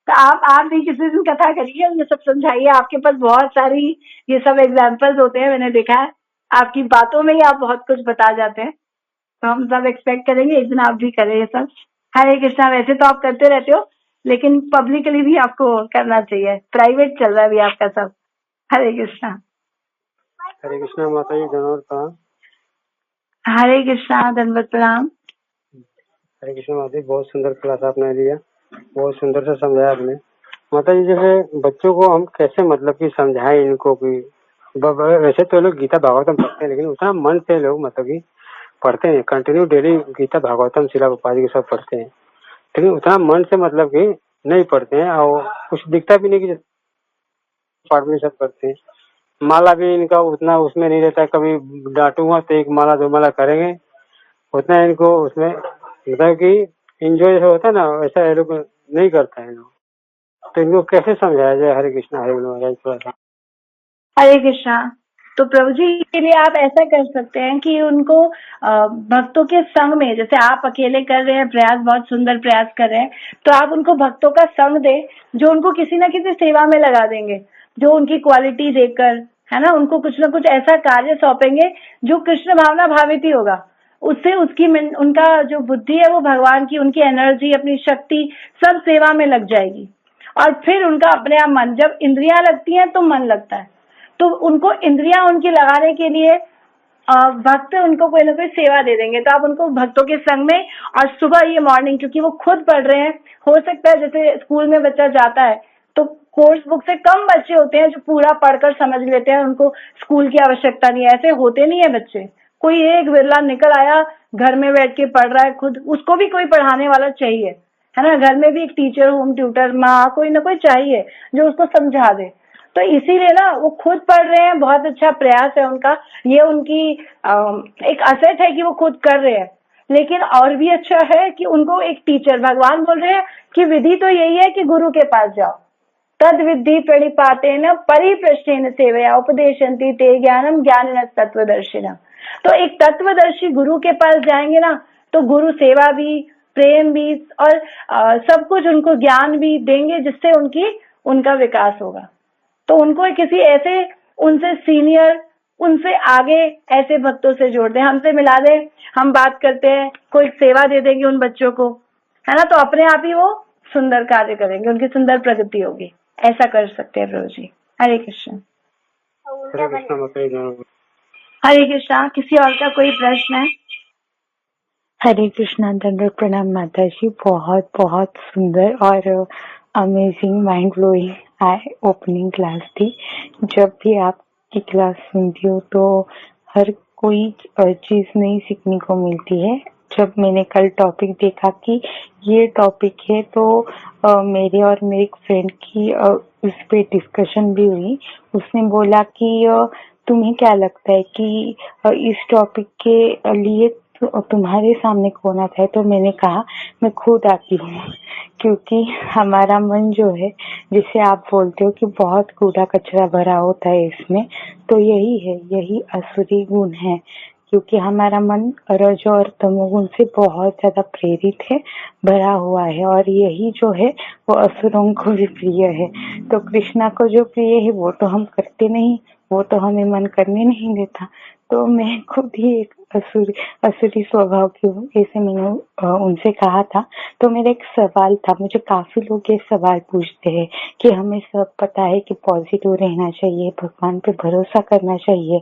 तो आप भी किसी दिन कथा करिए, ये सब समझाइए। आपके पास बहुत सारी ये सब एग्जाम्पल्स होते हैं, मैंने देखा है आपकी बातों में ही आप बहुत कुछ बता जाते हैं। तो हम सब एक्सपेक्ट करेंगे एक दिन आप भी करें ये सब। हरे कृष्णा। वैसे तो आप करते रहते हो, लेकिन पब्लिकली भी आपको करना चाहिए, प्राइवेट चल रहा है अभी आपका सब। हरे कृष्णा। हरे कृष्णा माता जी, धन्यवाद प्रणाम। हरे कृष्णा, दंडवत प्रणाम। हरे कृष्णा माता जी, बहुत सुंदर क्लास आपने लिया, बहुत सुंदर से समझाया आपने। माता जी, जैसे बच्चों को हम कैसे मतलब कि समझाएं इनको कि वैसे तो लोग गीता भागवतम पढ़ते हैं, लेकिन उतना मन से लोग मतलब कि पढ़ते हैं, कंटिन्यू डेली गीता भागवतम शिला गोपाल जी सब पढ़ते हैं, लेकिन उतना मन से मतलब कि नहीं पढ़ते हैं, और कुछ दिखता भी नहीं कि पाठ में सब करते हैं। माला भी इनका उतना उसमें नहीं रहता है, कभी डांटूंगा तो एक माला दो माला करेंगे, उतना इनको उसमें मतलब कि इंजॉय जैसा होता है ना, वैसा ये लोग नहीं करता है लोग। तो इनको कैसे समझाया जाए? हरे कृष्णा, हरे कृष्णा, थोड़ा सा। हरे कृष्णा। तो प्रभु जी के लिए आप ऐसा कर सकते हैं कि उनको भक्तों के संग में, जैसे आप अकेले कर रहे हैं प्रयास, बहुत सुंदर प्रयास कर रहे हैं, तो आप उनको भक्तों का संग दें जो उनको किसी न किसी सेवा में लगा देंगे, जो उनकी क्वालिटी देखकर, है ना, उनको कुछ न कुछ ऐसा कार्य सौंपेंगे जो कृष्ण भावना भावित ही होगा। उससे उनका जो बुद्धि है वो भगवान की, उनकी एनर्जी, अपनी शक्ति सब सेवा में लग जाएगी। और फिर उनका अपने आप मन, जब इंद्रियां लगती हैं तो मन लगता है, तो उनको इंद्रियां उनकी लगाने के लिए भक्त उनको कोई ना कोई सेवा दे देंगे। तो आप उनको भक्तों के संग में, और सुबह ये मॉर्निंग, क्योंकि वो खुद पढ़ रहे हैं, हो सकता है जैसे स्कूल में बच्चा जाता है तो कोर्स बुक से कम बच्चे होते हैं जो पूरा पढ़कर समझ लेते हैं, उनको स्कूल की आवश्यकता नहीं है, ऐसे होते नहीं है बच्चे। कोई एक बिरला निकल आया, घर में बैठ के पढ़ रहा है खुद, उसको भी कोई पढ़ाने वाला चाहिए, है ना। घर में भी एक टीचर, होम ट्यूटर, माँ, कोई ना कोई चाहिए जो उसको समझा दे। तो इसीलिए ना वो खुद पढ़ रहे हैं, बहुत अच्छा प्रयास है उनका, ये उनकी एक असेट है कि वो खुद कर रहे हैं। लेकिन और भी अच्छा है कि उनको एक टीचर, भगवान बोल रहे हैं कि विधि तो यही है कि गुरु के पास जाओ, तद विद्धि प्रणिपातेन परिपृष्ठेन सेवया उपदेशन्ति ते ज्ञानम ज्ञानिनः तत्वदर्शिनः। तो एक तत्वदर्शी गुरु के पास जाएंगे ना, तो गुरु सेवा भी, प्रेम भी, और सब कुछ उनको ज्ञान भी देंगे, जिससे उनका विकास होगा। तो उनको किसी ऐसे, उनसे सीनियर, उनसे आगे ऐसे भक्तों से जोड़ दें, हमसे मिला दें, हम बात करते हैं, कोई सेवा दे देंगे उन बच्चों को, है ना। तो अपने आप ही वो सुंदर कार्य करेंगे, उनकी सुंदर प्रगति होगी। ऐसा कर सकते हैं प्रभु जी। हरे कृष्ण। हरे कृष्णा माता जी, धन्यवाद। हरे कृष्णा। किसी और का कोई प्रश्न है? हरे कृष्णा, दंडवत प्रणाम माता जी। बहुत बहुत सुंदर और अमेजिंग, माइंड ब्लोइंग, आई ओपनिंग क्लास थी। जब भी आपकी क्लास सुनती हूँ तो हर कोई चीज नई सीखने को मिलती है। जब मैंने कल टॉपिक देखा कि ये टॉपिक है, तो मेरे और मेरे एक फ्रेंड की उस पे डिस्कशन भी हुई। उसने बोला कि तुम्हें क्या लगता है कि इस टॉपिक के लिए तो तुम्हारे सामने कौन आता है? तो मैंने कहा मैं खुद आती हूँ, क्योंकि हमारा मन जो है, जिसे आप बोलते हो कि बहुत कूड़ा कचरा भरा होता है इसमें, तो यही है, यही असुरी गुण है, क्योंकि हमारा मन रज और तमोगुण से बहुत ज्यादा प्रेरित है, भरा हुआ है, और यही जो है वो असुरों को भी प्रिय है। तो कृष्णा को जो प्रिय है वो तो हम करते नहीं, वो तो हमें मन करने नहीं देता। तो मैं खुद ही एक असुरी स्वभाव की हूँ, ऐसे मैंने उनसे कहा था। तो मेरा एक सवाल था, मुझे काफी लोग ये सवाल पूछते हैं कि हमें सब पता है कि पॉजिटिव रहना चाहिए, भगवान पे भरोसा करना चाहिए,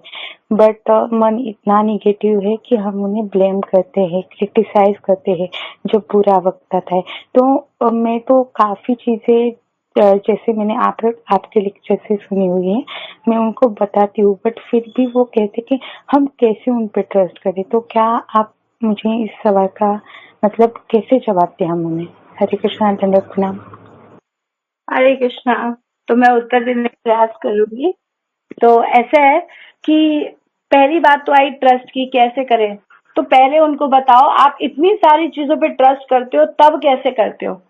बट मन इतना निगेटिव है कि हम उन्हें ब्लेम करते हैं, क्रिटिसाइज करते हैं जो बुरा वक्त आता है। तो मैं तो काफी चीजें जैसे मैंने आपके लेक्चर से सुनी हुई है, मैं उनको बताती हूँ, बट फिर भी वो कहते कि हम कैसे उन पे ट्रस्ट करें। तो क्या आप मुझे इस सवाल का मतलब कैसे जवाब दें हम उन्हें? हरे कृष्णा, दंडवत प्रणाम। हरे कृष्णा। तो मैं उत्तर देने का प्रयास करूंगी। तो ऐसा है कि पहली बात तो आई ट्रस्ट की, कैसे करें। तो पहले उनको बताओ आप इतनी सारी चीजों पे ट्रस्ट करते हो तब कैसे करते हो।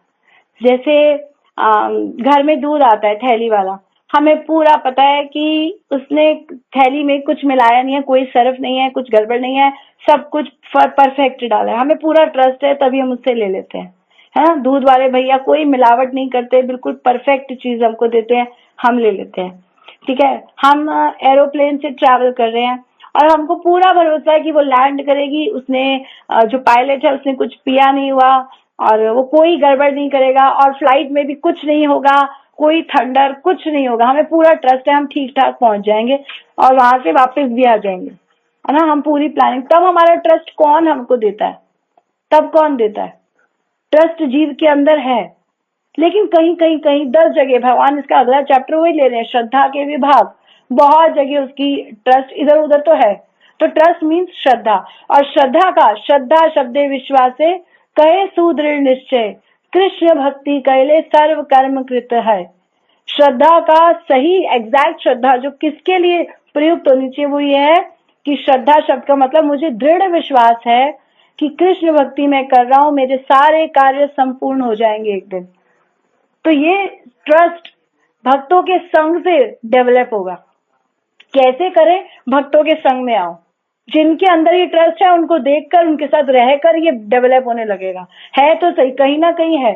जैसे घर में दूध आता है थैली वाला, हमें पूरा पता है कि उसने थैली में कुछ मिलाया नहीं है, कोई सरफ नहीं है, कुछ गड़बड़ नहीं है, सब कुछ परफेक्ट डाला है, हमें पूरा ट्रस्ट है तभी हम उससे ले लेते हैं, है ना। दूध वाले भैया कोई मिलावट नहीं करते, बिल्कुल परफेक्ट चीज हमको देते हैं, हम ले लेते हैं। ठीक है, हम एरोप्लेन से ट्रैवल कर रहे हैं और हमको पूरा भरोसा है कि वो लैंड करेगी, उसने जो पायलट है उसने कुछ पिया नहीं हुआ और वो कोई गड़बड़ नहीं करेगा और फ्लाइट में भी कुछ नहीं होगा, कोई थंडर कुछ नहीं होगा, हमें पूरा ट्रस्ट है, हम ठीक ठाक पहुंच जाएंगे और वहां से वापस भी आ जाएंगे, है ना। हम पूरी प्लानिंग, तब हमारा ट्रस्ट कौन हमको देता है, तब कौन देता है? ट्रस्ट जीव के अंदर है, लेकिन कहीं कहीं कहीं 10 जगह भगवान इसका अगला चैप्टर वही ले रहे हैं, श्रद्धा के विभाग, बहुत जगह उसकी ट्रस्ट इधर उधर तो है। तो ट्रस्ट मीन्स श्रद्धा, और श्रद्धा का श्रद्धा शब्द विश्वास से कहे सुदृढ़ निश्चय, कृष्ण भक्ति कैले सर्व कर्म कृत है। श्रद्धा का सही एग्जैक्ट श्रद्धा जो किसके लिए प्रयुक्त होनी चाहिए वो ये है कि श्रद्धा शब्द का मतलब मुझे दृढ़ विश्वास है कि कृष्ण भक्ति मैं कर रहा हूं, मेरे सारे कार्य संपूर्ण हो जाएंगे एक दिन। तो ये ट्रस्ट भक्तों के संग से डेवलप होगा। कैसे करें? भक्तों के संग में आओ, जिनके अंदर ये ट्रस्ट है उनको देखकर उनके साथ रहकर ये डेवलप होने लगेगा। है तो सही, कहीं ना कहीं है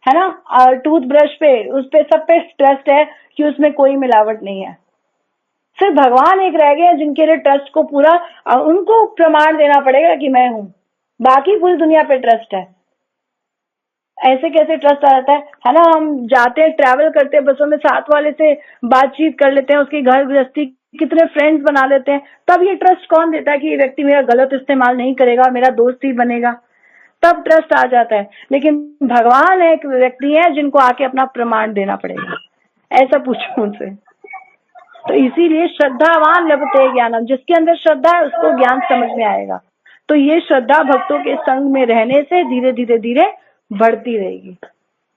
ना। और टूथब्रश पे उस पे सब पे ट्रस्ट है कि उसमें कोई मिलावट नहीं है। सिर्फ भगवान एक रह गए जिनके लिए ट्रस्ट को पूरा उनको प्रमाण देना पड़ेगा कि मैं हूं, बाकी पूरी दुनिया पे ट्रस्ट है। ऐसे कैसे ट्रस्ट आ जाता है ना। हम जाते हैं, ट्रैवल करते हैं बसों में, साथ वाले से बातचीत कर लेते हैं, उसकी घर गृहस्थी कितने फ्रेंड्स बना लेते हैं, तब ये ट्रस्ट कौन देता है कि ये व्यक्ति मेरा गलत इस्तेमाल नहीं करेगा, मेरा दोस्त ही बनेगा, तब ट्रस्ट आ जाता है। लेकिन भगवान एक व्यक्ति है जिनको आके अपना प्रमाण देना पड़ेगा, ऐसा पूछो उनसे। तो इसीलिए श्रद्धावान लभते ज्ञानम, जिसके अंदर श्रद्धा है उसको ज्ञान समझ में आएगा। तो ये श्रद्धा भक्तों के संग में रहने से धीरे धीरे धीरे बढ़ती रहेगी।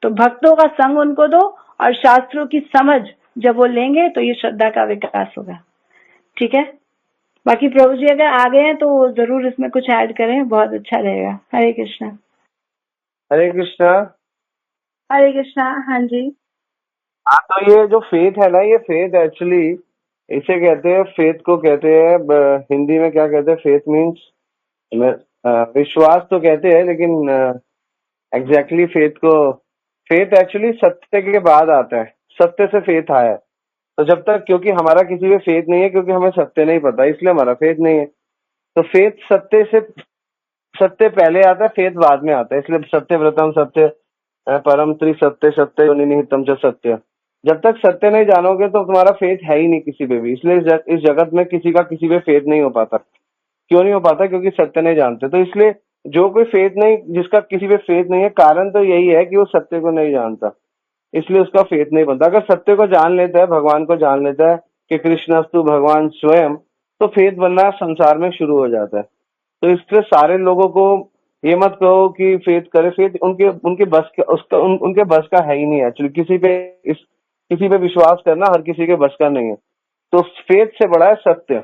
तो भक्तों का संग उनको दो और शास्त्रों की समझ जब वो लेंगे तो ये श्रद्धा का विकास होगा। ठीक है, बाकी प्रभु जी अगर आ गए हैं तो जरूर इसमें कुछ ऐड करें, बहुत अच्छा रहेगा। हरे कृष्णा। हरे कृष्णा। हरे कृष्णा। हाँ जी। हाँ, तो ये जो फेथ है ना, ये फेथ एक्चुअली इसे कहते हैं, फेथ को कहते हैं हिंदी में क्या कहते हैं, फेथ मीन्स विश्वास तो कहते हैं, लेकिन एग्जैक्टली फेथ एक्चुअली सत्य के बाद आता है, सत्य से फेथ आया है। तो जब तक, क्योंकि हमारा किसी पे फेथ नहीं है, क्योंकि हमें सत्य नहीं पता, इसलिए हमारा फेथ नहीं है। तो फेथ सत्य पहले आता है, फेथ बाद में आता है, इसलिए सत्य व्रतम सत्य परम त्रिसत्य सत्य निहितम च सत्य। जब तक सत्य नहीं जानोगे तो तुम्हारा फेथ है ही नहीं किसी पे भी, इसलिए इस जगत में किसी का किसी पे फेथ नहीं हो पाता। क्यों नहीं हो पाता? क्योंकि सत्य नहीं जानते। तो इसलिए जो कोई फेथ नहीं, जिसका किसी पे फेथ नहीं है, कारण तो यही है कि वो सत्य को नहीं जानता, इसलिए उसका फेथ नहीं बनता। अगर सत्य को जान लेता है, भगवान को जान लेता है कि कृष्णस्तु भगवान स्वयं, तो फेथ बनना संसार में शुरू हो जाता है। तो इसलिए सारे लोगों को ये मत कहो कि फेथ करे, फेथ उनके बस का, उनके बस का है ही नहीं एक्चुअली। किसी पे विश्वास करना हर किसी के बस का नहीं है। तो फेथ से बड़ा है सत्य,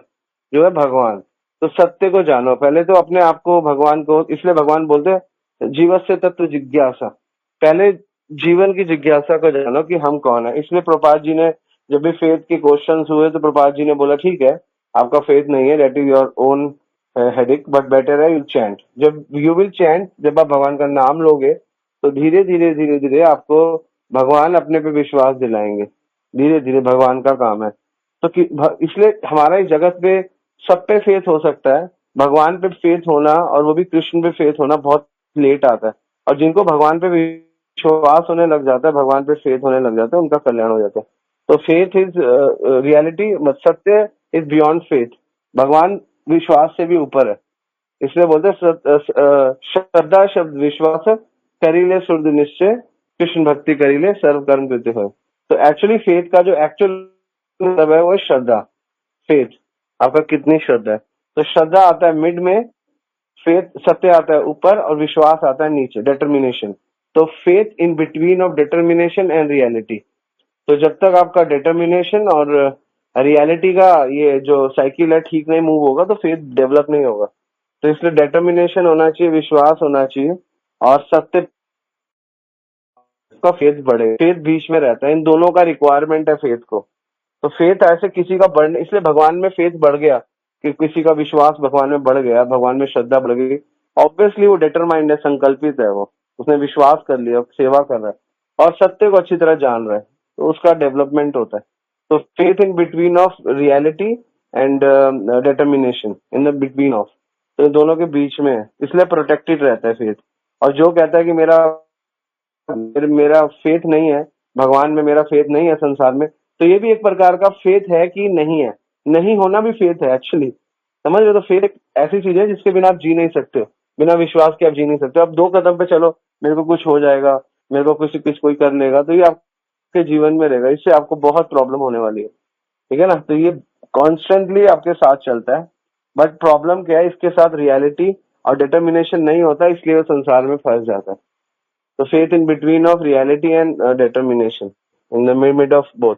जो है भगवान। तो सत्य को जानो पहले, तो अपने आप को, भगवान को। इसलिए भगवान बोलते हैं जीवस्य तत्व जिज्ञासा, पहले जीवन की जिज्ञासा को जानो कि हम कौन है। इसलिए प्रभुपाद जी ने जब भी फेथ के क्वेश्चंस हुए तो प्रभुपाद जी ने बोला ठीक है, आपका फेथ नहीं है, that is your own headache, but better है यू चैंट। जब यू विल चैंट, जब आप भगवान का नाम लोगे तो धीरे धीरे धीरे धीरे आपको भगवान अपने पे विश्वास दिलाएंगे। धीरे धीरे भगवान का काम है। तो इसलिए हमारा इस जगत पे सब पे फेथ हो सकता है, भगवान पे फेथ होना, और वो भी कृष्ण पे फेथ होना बहुत लेट आता है। और जिनको भगवान पे विश्वास होने लग जाता है, भगवान पे फेथ होने लग जाता है, उनका कल्याण हो जाता है। तो फेथ इज रियलिटी, सत्य इज बियॉन्ड फेथ। भगवान विश्वास से भी ऊपर है, इसलिए बोलते श्रद्धा शब्द विश्वास करीले सुरद निश्चय, कृष्ण भक्ति करीले सर्व कर्म कृत्य हो। तो एक्चुअली फेथ का जो एक्चुअल मतलब है वो श्रद्धा। फेथ आपका कितनी श्रद्धा है। तो श्रद्धा आता है मिड में, फेथ सत्य आता है ऊपर, और विश्वास आता है नीचे, डिटर्मिनेशन। तो faith in between of determination and reality. तो जब तक आपका डिटर्मिनेशन और रियलिटी का ये जो साइकिल है ठीक नहीं मूव होगा, तो फेथ डेवलप नहीं होगा। तो इसलिए डिटर्मिनेशन होना चाहिए, विश्वास होना चाहिए और सत्य का फेथ बढ़े, फेथ बीच में रहता है, इन दोनों का रिक्वायरमेंट है फेथ को। तो फेथ ऐसे किसी का बढ़, इसलिए भगवान में फेथ बढ़ गया कि किसी का विश्वास भगवान में बढ़ गया, भगवान में श्रद्धा बढ़ गई, ऑब्वियसली वो डिटरमाइंड है, संकल्पित है, वो उसने विश्वास कर लिया, सेवा कर रहा है और सत्य को अच्छी तरह जान रहा है, तो उसका डेवलपमेंट होता है। तो faith in between of reality and determination, in the between of, तो दोनों के बीच में है, इसलिए प्रोटेक्टेड रहता है फेथ। और जो कहता है कि मेरा फेथ नहीं है भगवान में, मेरा फेथ नहीं है संसार में, तो ये भी एक प्रकार का फेथ है कि नहीं है, नहीं होना भी फेथ है एक्चुअली, समझ रहे हो। तो फेथ एक ऐसी चीज है जिसके बिना आप जी नहीं सकते हो, बिना विश्वास के आप जी नहीं सकते हो। आप 2 कदम पे चलो, मेरे को कुछ हो जाएगा, मेरे को कुछ कोई कर लेगा, तो ये आपके जीवन में रहेगा, इससे आपको बहुत प्रॉब्लम होने वाली है, ठीक है ना। तो ये कॉन्स्टेंटली आपके साथ चलता है, बट प्रॉब्लम क्या है, इसके साथ रियलिटी और डिटर्मिनेशन नहीं होता, इसलिए वो संसार में फंस जाता है। तो faith in between of reality and determination, in the mid of both.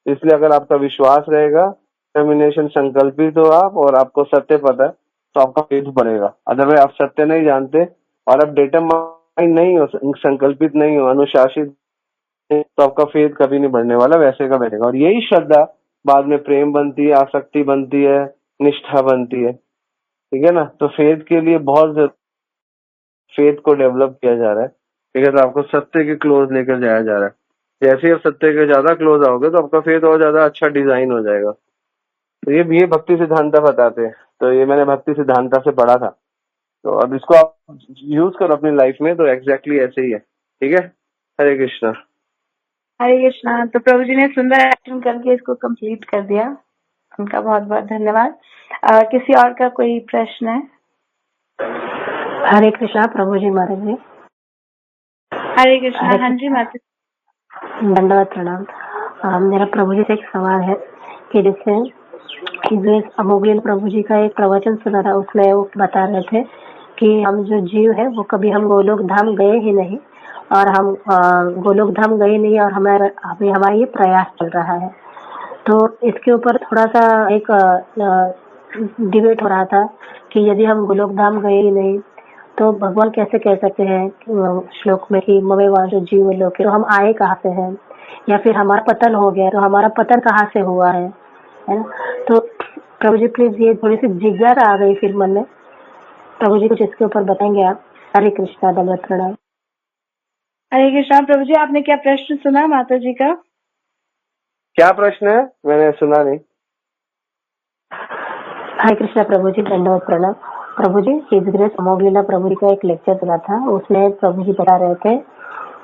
इसलिए अगर आपका विश्वास रहेगा, डिटर्मिनेशन, संकल्पित हो आप और आपको सत्य पता है, तो आपका फेथ बढ़ेगा। अदरवाइज आप सत्य नहीं जानते और आप डिटरमाइंड नहीं हो, संकल्पित नहीं हो, अनुशासित, तो आपका फेथ कभी नहीं बढ़ने वाला, वैसे का बढ़ेगा। और यही श्रद्धा बाद में प्रेम बनती है, आसक्ति बनती है, निष्ठा बनती है, ठीक है ना। तो फेथ के लिए बहुत फेथ को डेवलप किया जा रहा है, ठीक है। तो आपको सत्य के क्लोज लेकर जाया जा रहा है। जैसे ही आप सत्य के ज्यादा क्लोज आओगे तो आपका फेथ और ज्यादा अच्छा डिजाइन हो जाएगा। तो ये भक्ति सिद्धांता बताते हैं, तो ये मैंने भक्ति सिद्धांता से पढ़ा था, तो अब इसको आप यूज करो अपनी लाइफ में, तो एग्जैक्टली ऐसे ही है, ठीक है। हरे कृष्णा। हरे कृष्णा। तो प्रभु जी ने सुंदर एक्टिंग करके इसको कंप्लीट कर दिया, उनका बहुत बहुत धन्यवाद। किसी और का कोई प्रश्न है? हरे कृष्णा प्रभु जी महाराज जी। हरे कृष्णा। हाँ जी माता। दंडवत प्रणाम। मेरा प्रभु जी से एक सवाल है कि जैसे जो अमोघेल प्रभु जी का एक प्रवचन सुना था, उसमें वो बता रहे थे कि हम जो जीव है वो कभी हम गोलोक धाम गए ही नहीं, और हम गोलोक धाम गए नहीं, और हमारा ये प्रयास चल रहा है। तो इसके ऊपर थोड़ा सा एक डिबेट हो रहा था कि यदि हम गोलोक धाम गए ही नहीं तो भगवान कैसे कह सकते हैं श्लोक में कि ममे वांचो जीव लोके, तो हम आए कहाँ से हैं, या फिर हमारा पतन हो गया तो हमारा पतन कहाँ से हुआ है ना। तो प्रभु जी प्लीज, ये थोड़ी सी जिज्ञासा आ गई फिर मन में, प्रभु जी कुछ इसके ऊपर बताएंगे आप? हरे कृष्णा, दंडवत प्रणाम। हरे कृष्णा। प्रभु जी आपने क्या प्रश्न सुना माता जी का? क्या प्रश्न है, मैंने सुना नहीं। हरे कृष्णा प्रभु जी, दंडवत प्रणाम। प्रभु जी, हिज ग्रेस अमोघ प्रभु जी का एक लेक्चर सुना था, उसमें प्रभु जी बता रहे थे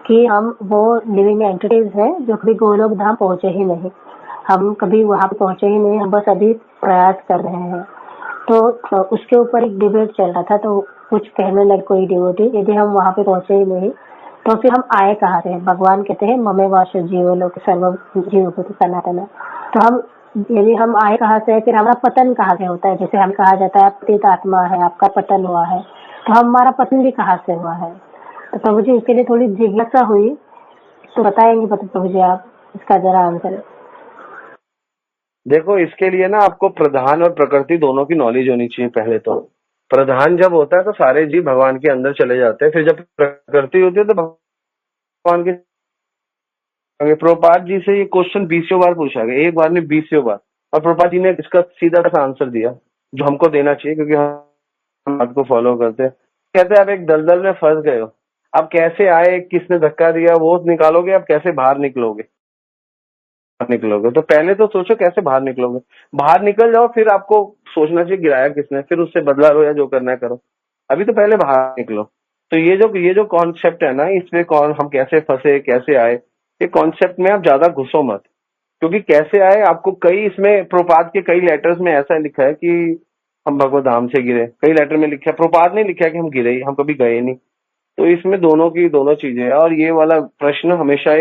कि हम वो लिविंग एंटिटीज है जो कभी गोलोक धाम पहुंचे ही नहीं, हम कभी वहां पहुंचे ही नहीं, हम बस अभी प्रयास कर रहे हैं। तो उसके ऊपर एक डिबेट चल रहा था, तो कुछ कहने लगे कोई डिवोटी, यदि हम वहां पे पहुंचे ही नहीं तो फिर हम आए कहाँ से? भगवान कहते हैं ममे वाश जीव लोक सर्व जीव सनातन। तो हम यदि हम आए कहाँ से, फिर हमारा पतन कहाँ से होता है? जैसे हम कहा जाता है पतित आत्मा है, आपका पतन हुआ है, तो हमारा पतन भी कहाँ से हुआ है? तो प्रभु जी इसके लिए थोड़ी जिज्ञासा हुई, तो बताएंगे प्रभु जी आप इसका जरा आंसर? देखो, इसके लिए ना आपको प्रधान और प्रकृति दोनों की नॉलेज होनी चाहिए। पहले तो प्रधान जब होता है तो सारे जीव भगवान के अंदर चले जाते हैं, फिर जब प्रकृति होती है तो भगवान के। प्रभुपाद जी से ये क्वेश्चन 20 बार पूछा गया, एक बार में 20 बार, और प्रभुपाद जी ने इसका सीधा सा आंसर दिया जो हमको देना चाहिए, क्योंकि हम बात को फॉलो करते हैं। कहते हैं आप एक दलदल में फंस गए हो, आप कैसे आए, किसने धक्का दिया, वो निकालोगे, आप कैसे बाहर निकलोगे। तो पहले तो सोचो कैसे बाहर निकलोगे, बाहर निकल जाओ, फिर आपको सोचना चाहिए गिराया किसने, फिर उससे बदला लो या जो करना है करो। अभी तो पहले बाहर निकलो। तो ये जो कॉन्सेप्ट है ना, इसमें कौन हम कैसे फंसे, कैसे आए, ये कॉन्सेप्ट में आप ज्यादा घुसो मत, क्योंकि कैसे आए आपको कई, इसमें प्रोपाद के कई लेटर्स में ऐसा लिखा है कि हम भगवत धाम से गिरे, कई लेटर में लिखा है, प्रोपाद ने लिखा है कि हम गिरे ही, हम कभी गए नहीं। तो इसमें दोनों चीजें है, और ये वाला प्रश्न हमेशा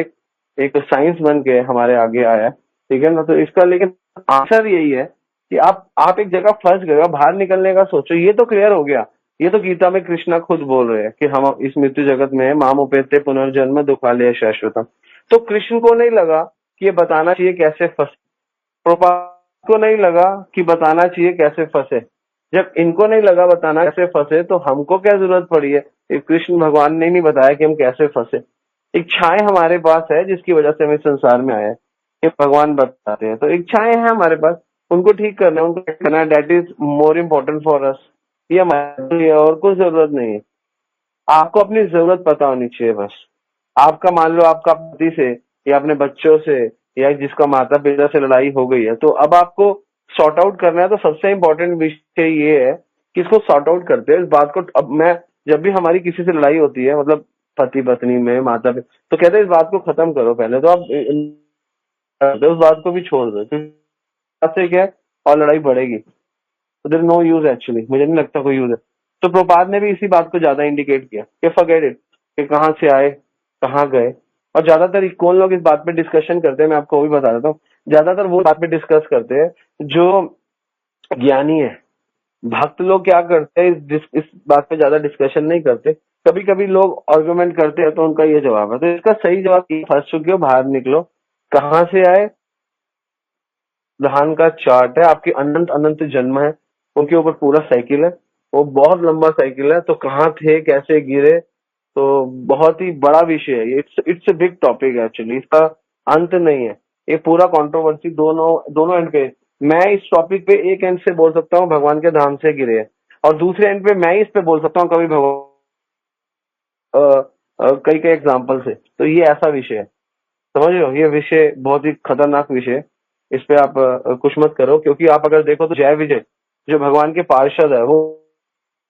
एक साइंस बन के हमारे आगे आया, ठीक है ना। तो इसका लेकिन आंसर यही है कि आप एक जगह फंस गए हो, बाहर निकलने का सोचो, ये तो क्लियर हो गया। ये तो गीता में कृष्णा खुद बोल रहे हैं कि हम इस मृत्यु जगत में माम उपेते पुनर्जन्म दुखालय शाश्वतम। तो कृष्ण को नहीं लगा कि ये बताना चाहिए कैसे फंसे, प्रभुपाद को नहीं लगा कि बताना चाहिए कैसे फंसे, जब इनको नहीं लगा बताना कैसे फंसे, तो हमको क्या जरूरत पड़ी है? ये कृष्ण भगवान ने नहीं बताया कि हम कैसे फंसे। इच्छाएं हमारे पास है जिसकी वजह से हम इस संसार में आए हैं, ये भगवान बताते हैं। तो इच्छाएं हैं हमारे पास, उनको ठीक करना है, उनको ठीक करना है। That is more important for us. ये हमारे लिए और कुछ जरूरत नहीं है। आपको अपनी जरूरत पता होनी चाहिए बस। आपका मान लो आपका पति से या अपने बच्चों से या जिसका माता पिता से लड़ाई हो गई है, तो अब आपको सॉर्ट आउट करना है। तो सबसे इम्पोर्टेंट विषय ये है कि इसको सॉर्ट आउट करते हैं इस बात को। अब मैं जब भी हमारी किसी से लड़ाई होती है, मतलब पति पत्नी में, माता पिता, तो कहते हैं इस बात को खत्म करो पहले। तो आप उस बात को भी छोड़ दो, क्योंकि क्या है, और लड़ाई बढ़ेगी। तो देयर नो यूज एक्चुअली, मुझे नहीं लगता कोई यूज है। तो प्रभुपाद ने भी इसी बात को ज्यादा इंडिकेट किया कि फॉरगेट इट, कि कहाँ से आए कहाँ गए। और ज्यादातर कौन लोग इस बात पे डिस्कशन करते हैं, मैं आपको वो भी बता देता हूँ। ज्यादातर वो बात पे डिस्कस करते हैं जो ज्ञानी है। भक्त लोग क्या करते हैं, इस बात पे ज्यादा डिस्कशन नहीं करते। कभी कभी लोग आर्गुमेंट करते हैं, तो उनका ये जवाब है। तो इसका सही जवाब, फंस चुके हो बाहर निकलो। कहाँ से आए? धान का चार्ट है, आपके अनंत अनंत जन्म है, उनके ऊपर पूरा साइकिल है, वो बहुत लंबा साइकिल है। तो कहाँ थे, कैसे गिरे, तो बहुत ही बड़ा विषय है। It's a big topic actually, इसका अंत नहीं है। ये पूरा कंट्रोवर्सी दोनों एंड पे। मैं इस टॉपिक पे एक एंड से बोल सकता हूँ भगवान के धाम से गिरे हैं, और दूसरे एंड पे मैं इस पे बोल सकता हूँ कभी भगवान कई कई एग्जाम्पल से। तो ये ऐसा विषय है, समझ रहे हो? ये विषय बहुत ही खतरनाक विषय है। इस पे आप कुछ मत करो, क्योंकि आप अगर देखो तो जय विजय जो भगवान के पार्षद है, वो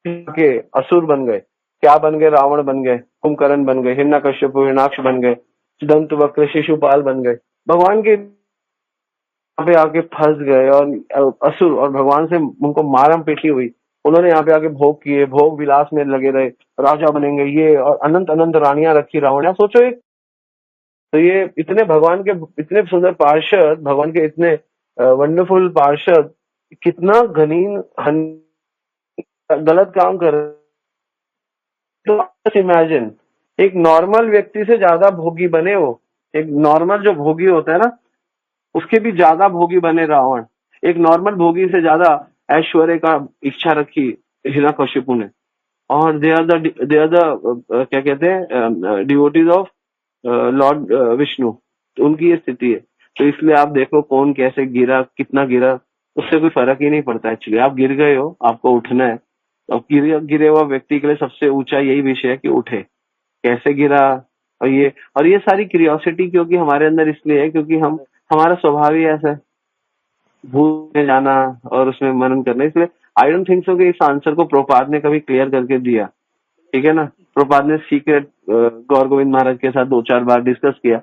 के असुर बन गए। क्या बन गए? रावण बन गए, कुंभकर्ण बन गए, हिरण्यकश्यप हिरणाक्ष बन गए, दंतवक्र शिशुपाल बन गए। भगवान के यहाँ पे आके फंस गए, और असुर, और भगवान से उनको मारम पीटी हुई। उन्होंने यहाँ पे आके भोग किए, भोग विलास में लगे रहे, राजा बनेंगे ये, और अनंत अनंत रानियां रखी रावण ने। सोचो एक, तो ये इतने भगवान के इतने सुंदर पार्षद, भगवान के इतने वंडरफुल पार्षद, कितना घनीन गलत काम कर रहे। तो इमेजिन, एक नॉर्मल व्यक्ति से ज्यादा भोगी बने वो। एक नॉर्मल जो भोगी होता है ना, उसके भी ज्यादा भोगी बने रावण। एक नॉर्मल भोगी से ज्यादा ऐश्वर्य का इच्छा रखी हिरण्यकशिपु ने। और दे आर द क्या कहते हैं, डिवोटीज ऑफ लॉर्ड विष्णु। तो उनकी ये स्थिति है। तो इसलिए आप देखो कौन कैसे गिरा, कितना गिरा, उससे कोई फर्क ही नहीं पड़ता एक्चुअली। आप गिर गए हो, आपको उठना है। अब गिरे हुआ व्यक्ति के लिए सबसे ऊंचा यही विषय है कि उठे, कैसे गिरा। और ये सारी क्यूरियोसिटी क्योंकि हमारे अंदर इसलिए है क्योंकि हमारा स्वभाव ही ऐसा है, भूल में जाना और उसमें मनन करना। इसलिए आई डोंट थिंक सो कि इस आंसर को प्रभुपाद ने कभी क्लियर करके दिया, ठीक है ना। प्रभुपाद ने सीक्रेट गौर गोविंद महाराज के साथ 2-4 बार डिस्कस किया,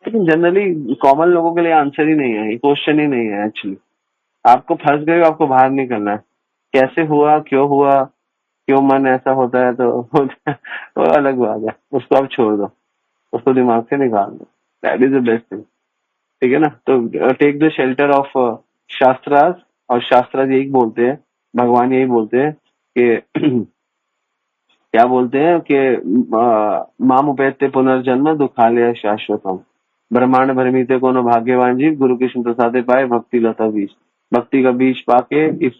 लेकिन जनरली कॉमन लोगों के लिए आंसर ही नहीं है, क्वेश्चन ही नहीं है एक्चुअली। आपको फंस गए, आपको बाहर निकलना है। कैसे हुआ, क्यों मन ऐसा होता है, तो वो अलग बात है, उसको आप छोड़ दो, उसको दिमाग से निकाल दो। That is the best thing, ठीक है ना। तो take the shelter of shastras, और शास्त्रास यही बोलते हैं, भगवान यही बोलते हैं कि क्या बोलते हैं कि माम उपैते पुनर्जन्म दुखालय शाश्वतम, ब्रह्मांड भरमीते कोनो भाग्यवान जीव, गुरु कृष्ण प्रसादे पाए भक्ति लता बीज। भक्ति का बीज पाके इस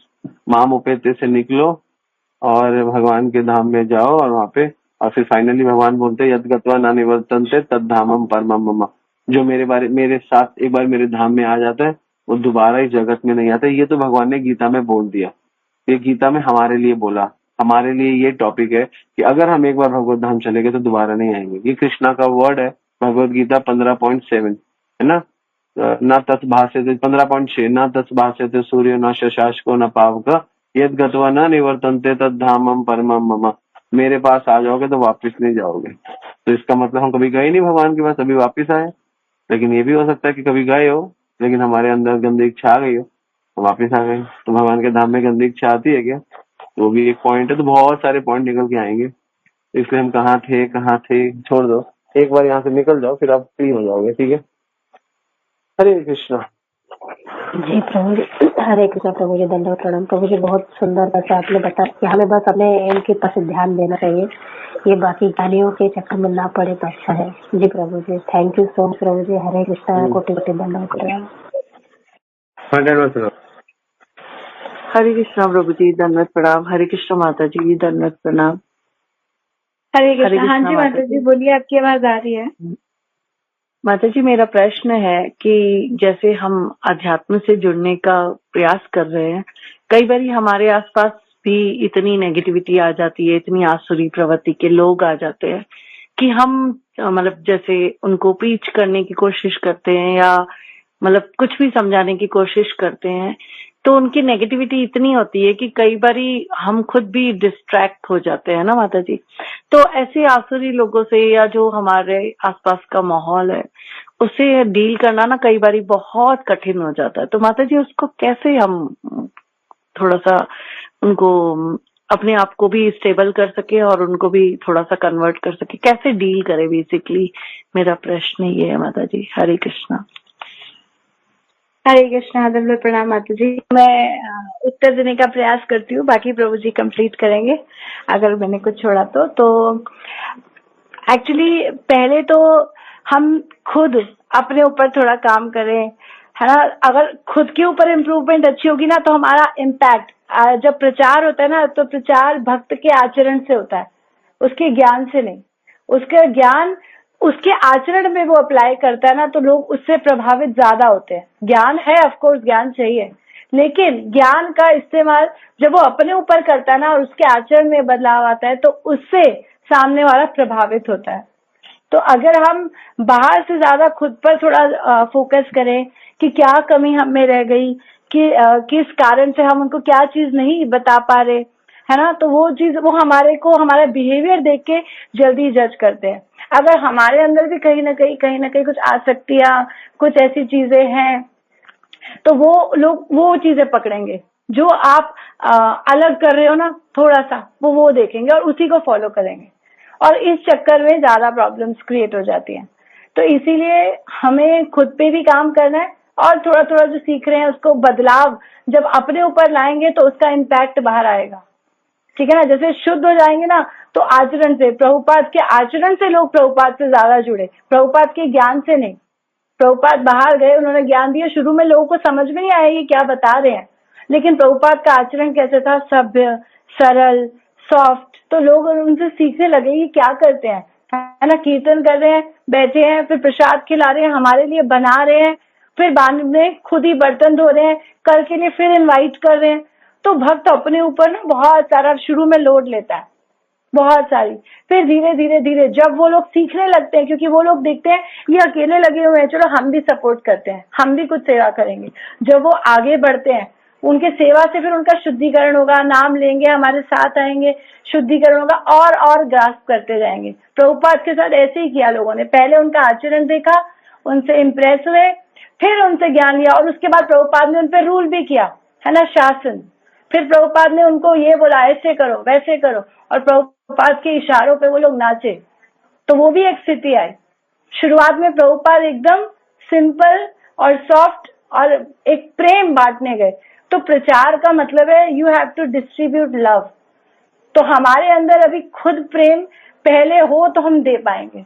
माम उपैते से निकलो और भगवान के धाम में जाओ, और वहां पे, और फिर फाइनली भगवान बोलते हैं यद गत्वा न निवर्तन्ते तद धामम परमम मम। जो मेरे साथ एक बार मेरे धाम में आ जाता है, वो दोबारा इस जगत में नहीं आता। ये तो भगवान ने गीता में बोल दिया, ये गीता में हमारे लिए बोला। हमारे लिए ये टॉपिक है कि अगर हम एक बार भगवत धाम चले गए तो दोबारा नहीं आएंगे। ये कृष्णा का वर्ड है, भगवत गीता 15.7 है ना। न तत्भाष्यते 15.6, न तत्भाष्यते सूर्य न शशांको न पावक, यद गत्वा न निवर्तन्ते तद धामम परमम मम। मेरे पास आ जाओगे तो वापस नहीं जाओगे। तो इसका मतलब हम कभी गए नहीं भगवान के पास, अभी वापिस आए। लेकिन ये भी हो सकता है कि कभी गए हो, लेकिन हमारे अंदर गंदी इच्छा आ गई हो, तो वापिस आ गए। तो भगवान के धाम में गंदी इच्छा आती है क्या? वो भी एक पॉइंट है। तो बहुत सारे पॉइंट निकल के आएंगे, इसलिए हम कहाँ थे छोड़ दो। एक बार यहाँ से निकल जाओ, फिर आप फ्री हो जाओगे, ठीक है। हरे कृष्णा। जी प्रभु जी, हरे कृष्णा। प्रभु जी दंडवत प्रणाम। प्रभु जी बहुत सुंदर से आपने बताया कि हमें बस अपने एम के पास ध्यान देना चाहिए, ये बाकी गालियों के चक्कर में ना पड़े तो अच्छा है। जी प्रभु जी, थैंक यू सो मच प्रभु जी। हरे कृष्णा, कोटि कोटि दंडवत प्रणाम। हाँ, धन्यवाद। हरे कृष्णा प्रभु जी, दंडवत प्रणाम। हरे कृष्णा माता जी, दंडवत प्रणाम। हरे हरे कृष्णा। हाँ कृष्णा जी माता माता जी, जी। बोलिए, आपकी आवाज आ रही है। माता जी, मेरा प्रश्न है कि जैसे हम अध्यात्म से जुड़ने का प्रयास कर रहे हैं, कई बार हमारे आसपास भी इतनी नेगेटिविटी आ जाती है, इतनी आसुरी प्रवृत्ति के लोग आ जाते हैं कि हम मतलब जैसे उनको पीछ करने की कोशिश करते हैं या मतलब कुछ भी समझाने की कोशिश करते हैं, तो उनकी नेगेटिविटी इतनी होती है कि कई बारी हम खुद भी डिस्ट्रैक्ट हो जाते हैं ना माता जी। तो ऐसे आसुरी लोगों से या जो हमारे आसपास का माहौल है, उससे डील करना ना कई बारी बहुत कठिन हो जाता है। तो माता जी, उसको कैसे हम थोड़ा सा उनको अपने आप को भी स्टेबल कर सके और उनको भी थोड़ा सा कन्वर्ट कर सके, कैसे डील करें, बेसिकली मेरा प्रश्न ये है माता जी। हरे कृष्णा। हरे कृष्णा, दंडवत प्रणाम माता जी। मैं उत्तर देने का प्रयास करती हूँ, बाकी प्रभु जी कंप्लीट करेंगे अगर मैंने कुछ छोड़ा तो एक्चुअली पहले तो हम खुद अपने ऊपर थोड़ा काम करें, है ना। अगर खुद के ऊपर इम्प्रूवमेंट अच्छी होगी ना, तो हमारा इम्पैक्ट, जब प्रचार होता है ना, तो प्रचार भक्त के आचरण से होता है, उसके ज्ञान से नहीं। उसका ज्ञान उसके आचरण में वो अप्लाई करता है ना, तो लोग उससे प्रभावित ज्यादा होते हैं। ज्ञान है, ऑफ कोर्स ज्ञान चाहिए, लेकिन ज्ञान का इस्तेमाल जब वो अपने ऊपर करता है ना और उसके आचरण में बदलाव आता है, तो उससे सामने वाला प्रभावित होता है। तो अगर हम बाहर से ज्यादा खुद पर थोड़ा फोकस करें कि क्या कमी हम में रह गई, कि किस कारण से हम उनको क्या चीज नहीं बता पा रहे, है ना, तो वो चीज वो हमारे को हमारा बिहेवियर देख के जल्दी जज करते हैं। अगर हमारे अंदर भी कहीं ना कहीं कुछ आसक्तियां, कुछ ऐसी चीजें हैं, तो वो लोग वो चीजें पकड़ेंगे जो आप अलग कर रहे हो ना, थोड़ा सा वो देखेंगे और उसी को फॉलो करेंगे, और इस चक्कर में ज्यादा प्रॉब्लम्स क्रिएट हो जाती हैं। तो इसीलिए हमें खुद पे भी काम करना है, और थोड़ा थोड़ा जो सीख रहे हैं उसको बदलाव जब अपने ऊपर लाएंगे तो उसका इम्पैक्ट बाहर आएगा। ठीक है ना। जैसे शुद्ध हो जाएंगे ना, तो आचरण से, प्रभुपाद के आचरण से लोग प्रभुपाद से ज्यादा जुड़े, प्रभुपाद के ज्ञान से नहीं। प्रभुपाद बाहर गए, उन्होंने ज्ञान दिया, शुरू में लोगों को समझ में नहीं आया ये क्या बता रहे हैं, लेकिन प्रभुपाद का आचरण कैसे था, सभ्य, सरल, सॉफ्ट, तो लोग उनसे सीखने लगे ये क्या करते हैं, है ना। कीर्तन कर रहे हैं, बैठे हैं, फिर प्रसाद खिला रहे हैं, हमारे लिए बना रहे हैं, फिर बाद में खुद ही बर्तन धो रहे हैं, कल के लिए फिर इनवाइट कर रहे हैं। तो भक्त अपने ऊपर ना बहुत सारा शुरू में लोड लेता है, बहुत सारी, फिर धीरे धीरे धीरे जब वो लोग सीखने लगते हैं, क्योंकि वो लोग देखते हैं ये अकेले लगे हुए हैं, चलो हम भी सपोर्ट करते हैं, हम भी कुछ सेवा करेंगे। जब वो आगे बढ़ते हैं, उनके सेवा से फिर उनका शुद्धिकरण होगा, नाम लेंगे, हमारे साथ आएंगे, शुद्धिकरण होगा, और ग्रास्प करते जाएंगे। प्रभुपाद के साथ ऐसे ही किया लोगों ने, पहले उनका आचरण देखा, उनसे इम्प्रेस हुए, फिर उनसे ज्ञान लिया, और उसके बाद प्रभुपाद ने उन पर रूल भी किया, है ना, शासन। फिर प्रभुपाद ने उनको ये बोला ऐसे करो वैसे करो, और प्रभुपाद के इशारों पे वो लोग नाचे, तो वो भी एक स्थिति आई। शुरुआत में प्रभुपाद एकदम सिंपल और सॉफ्ट और एक प्रेम बांटने गए। तो प्रचार का मतलब है you have to distribute love. तो हमारे अंदर अभी खुद प्रेम पहले हो तो हम दे पाएंगे।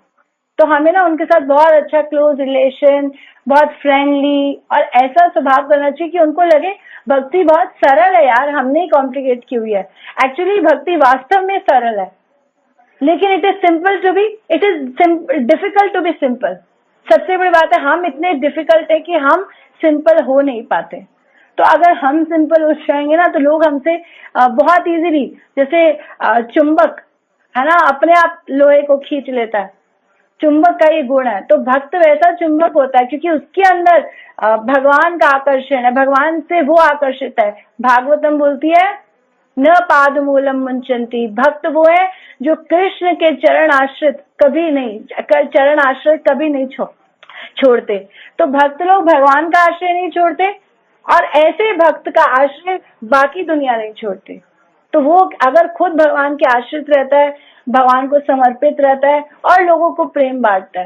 तो हमें ना उनके साथ बहुत अच्छा क्लोज रिलेशन, बहुत फ्रेंडली और ऐसा स्वभाव करना चाहिए कि उनको लगे भक्ति बहुत सरल है यार, हमने ही कॉम्प्लिकेट की हुई है। एक्चुअली भक्ति वास्तव में सरल है, लेकिन it is simple to be, it is difficult to be simple. सबसे बड़ी बात है हम इतने डिफिकल्ट है कि हम सिंपल हो नहीं पाते। तो अगर हम सिंपल हो जाएंगे ना, तो लोग हमसे बहुत इजीली, जैसे चुंबक है ना, अपने आप लोहे को खींच लेता है, चुंबक का ये गुण है। तो भक्त वैसा चुंबक होता है, क्योंकि उसके अंदर भगवान का आकर्षण है, भगवान से वो आकर्षित है। भागवतम बोलती है न पाद मूलम मुंचंती, भक्त वो है जो कृष्ण के चरण आश्रित कभी नहीं, चरण आश्रित कभी नहीं छोड़ते। तो भक्त लोग भगवान का आश्रय नहीं छोड़ते, और ऐसे भक्त का आश्रय बाकी दुनिया नहीं छोड़ते। तो वो अगर खुद भगवान के आश्रित रहता है, भगवान को समर्पित रहता है और लोगों को प्रेम बांटता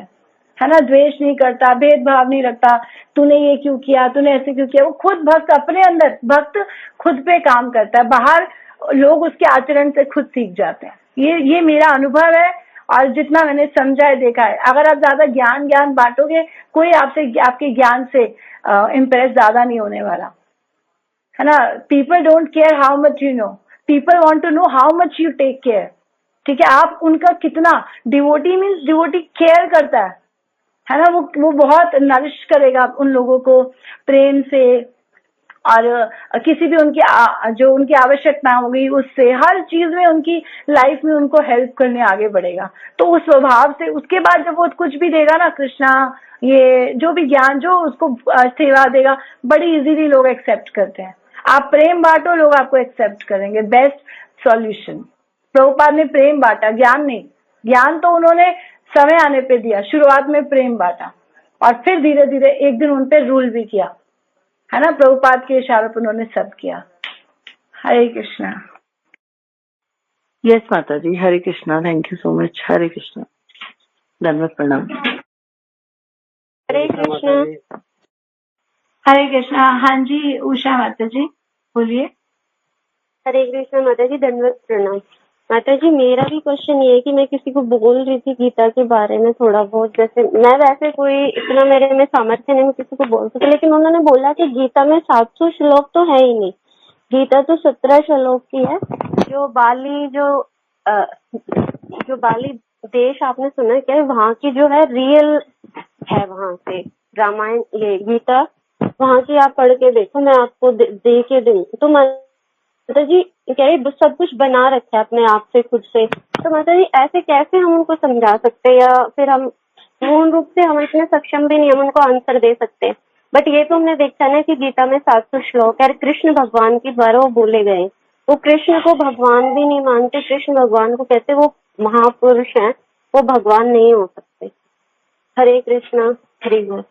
है ना, द्वेष नहीं करता, भेदभाव नहीं रखता, तूने ये क्यों किया, तूने ऐसे क्यों किया, वो खुद भक्त अपने अंदर, भक्त खुद पे काम करता है, बाहर लोग उसके आचरण से खुद सीख जाते हैं। ये मेरा अनुभव है, और जितना मैंने समझा है, देखा है। अगर आप ज्यादा ज्ञान बांटोगे, कोई आपसे आपके ज्ञान से इम्प्रेस ज्यादा नहीं होने वाला। है ना। People don't care how much you know, people want to know how much you take care. ठीक है, आप उनका कितना, डिवोटी मीन्स डिवोटी केयर करता है ना। वो बहुत नरिश करेगा उन लोगों को प्रेम से, और किसी भी उनकी जो उनकी आवश्यकता होगी उससे, हर चीज में उनकी लाइफ में उनको हेल्प करने आगे बढ़ेगा। तो उस स्वभाव से उसके बाद जब वो कुछ भी देगा ना, कृष्णा ये जो भी ज्ञान जो उसको सेवा देगा, बड़ी इजीली लोग एक्सेप्ट करते हैं। आप प्रेम बांटो, लोग आपको एक्सेप्ट करेंगे। Best solution. प्रभुपाद ने प्रेम बांटा, ज्ञान नहीं। ज्ञान तो उन्होंने समय आने पे दिया, शुरुआत में प्रेम बांटा और फिर धीरे धीरे एक दिन उन पे रूल भी किया, है ना। प्रभुपाद के इशारों पर उन्होंने सब किया। हरे कृष्णा। यस माता जी, Hare Krishna, thank you so much. Hare Krishna, धन्यवाद, प्रणाम। हरे कृष्णा। हरे कृष्णा। हाँ जी उषा माता जी बोलिए। हरे कृष्णा माता जी, धन्यवाद, प्रणाम। माता जी मेरा भी क्वेश्चन ये है कि मैं किसी को बोल रही थी गीता के बारे में थोड़ा बहुत, जैसे मैं वैसे कोई इतना मेरे में सामर्थ्य नहीं मैं किसी को बोल सकती, लेकिन उन्होंने बोला कि गीता में 700 श्लोक तो है ही नहीं, गीता तो 17 श्लोक की है। जो बाली देश आपने सुना है क्या, वहाँ की जो है रियल है, वहाँ से रामायण ये गीता वहाँ की आप पढ़ के देखो, मैं आपको दे के दूँ। तो माता जी कह रही सब कुछ बना रखा है अपने आप से खुद से, तो माता जी ऐसे कैसे हम उनको समझा सकते हैं, या फिर हम पूर्ण रूप से हम इतने सक्षम भी नहीं हम उनको आंसर दे सकते। बट ये तो हमने देखा ना कि गीता में 700 श्लोक है, कृष्ण भगवान के द्वारा वो बोले गए। वो कृष्ण को भगवान भी नहीं मानते, कृष्ण भगवान को कहते वो महापुरुष हैं, वो भगवान नहीं हो सकते। हरे कृष्णा, हरि बोल।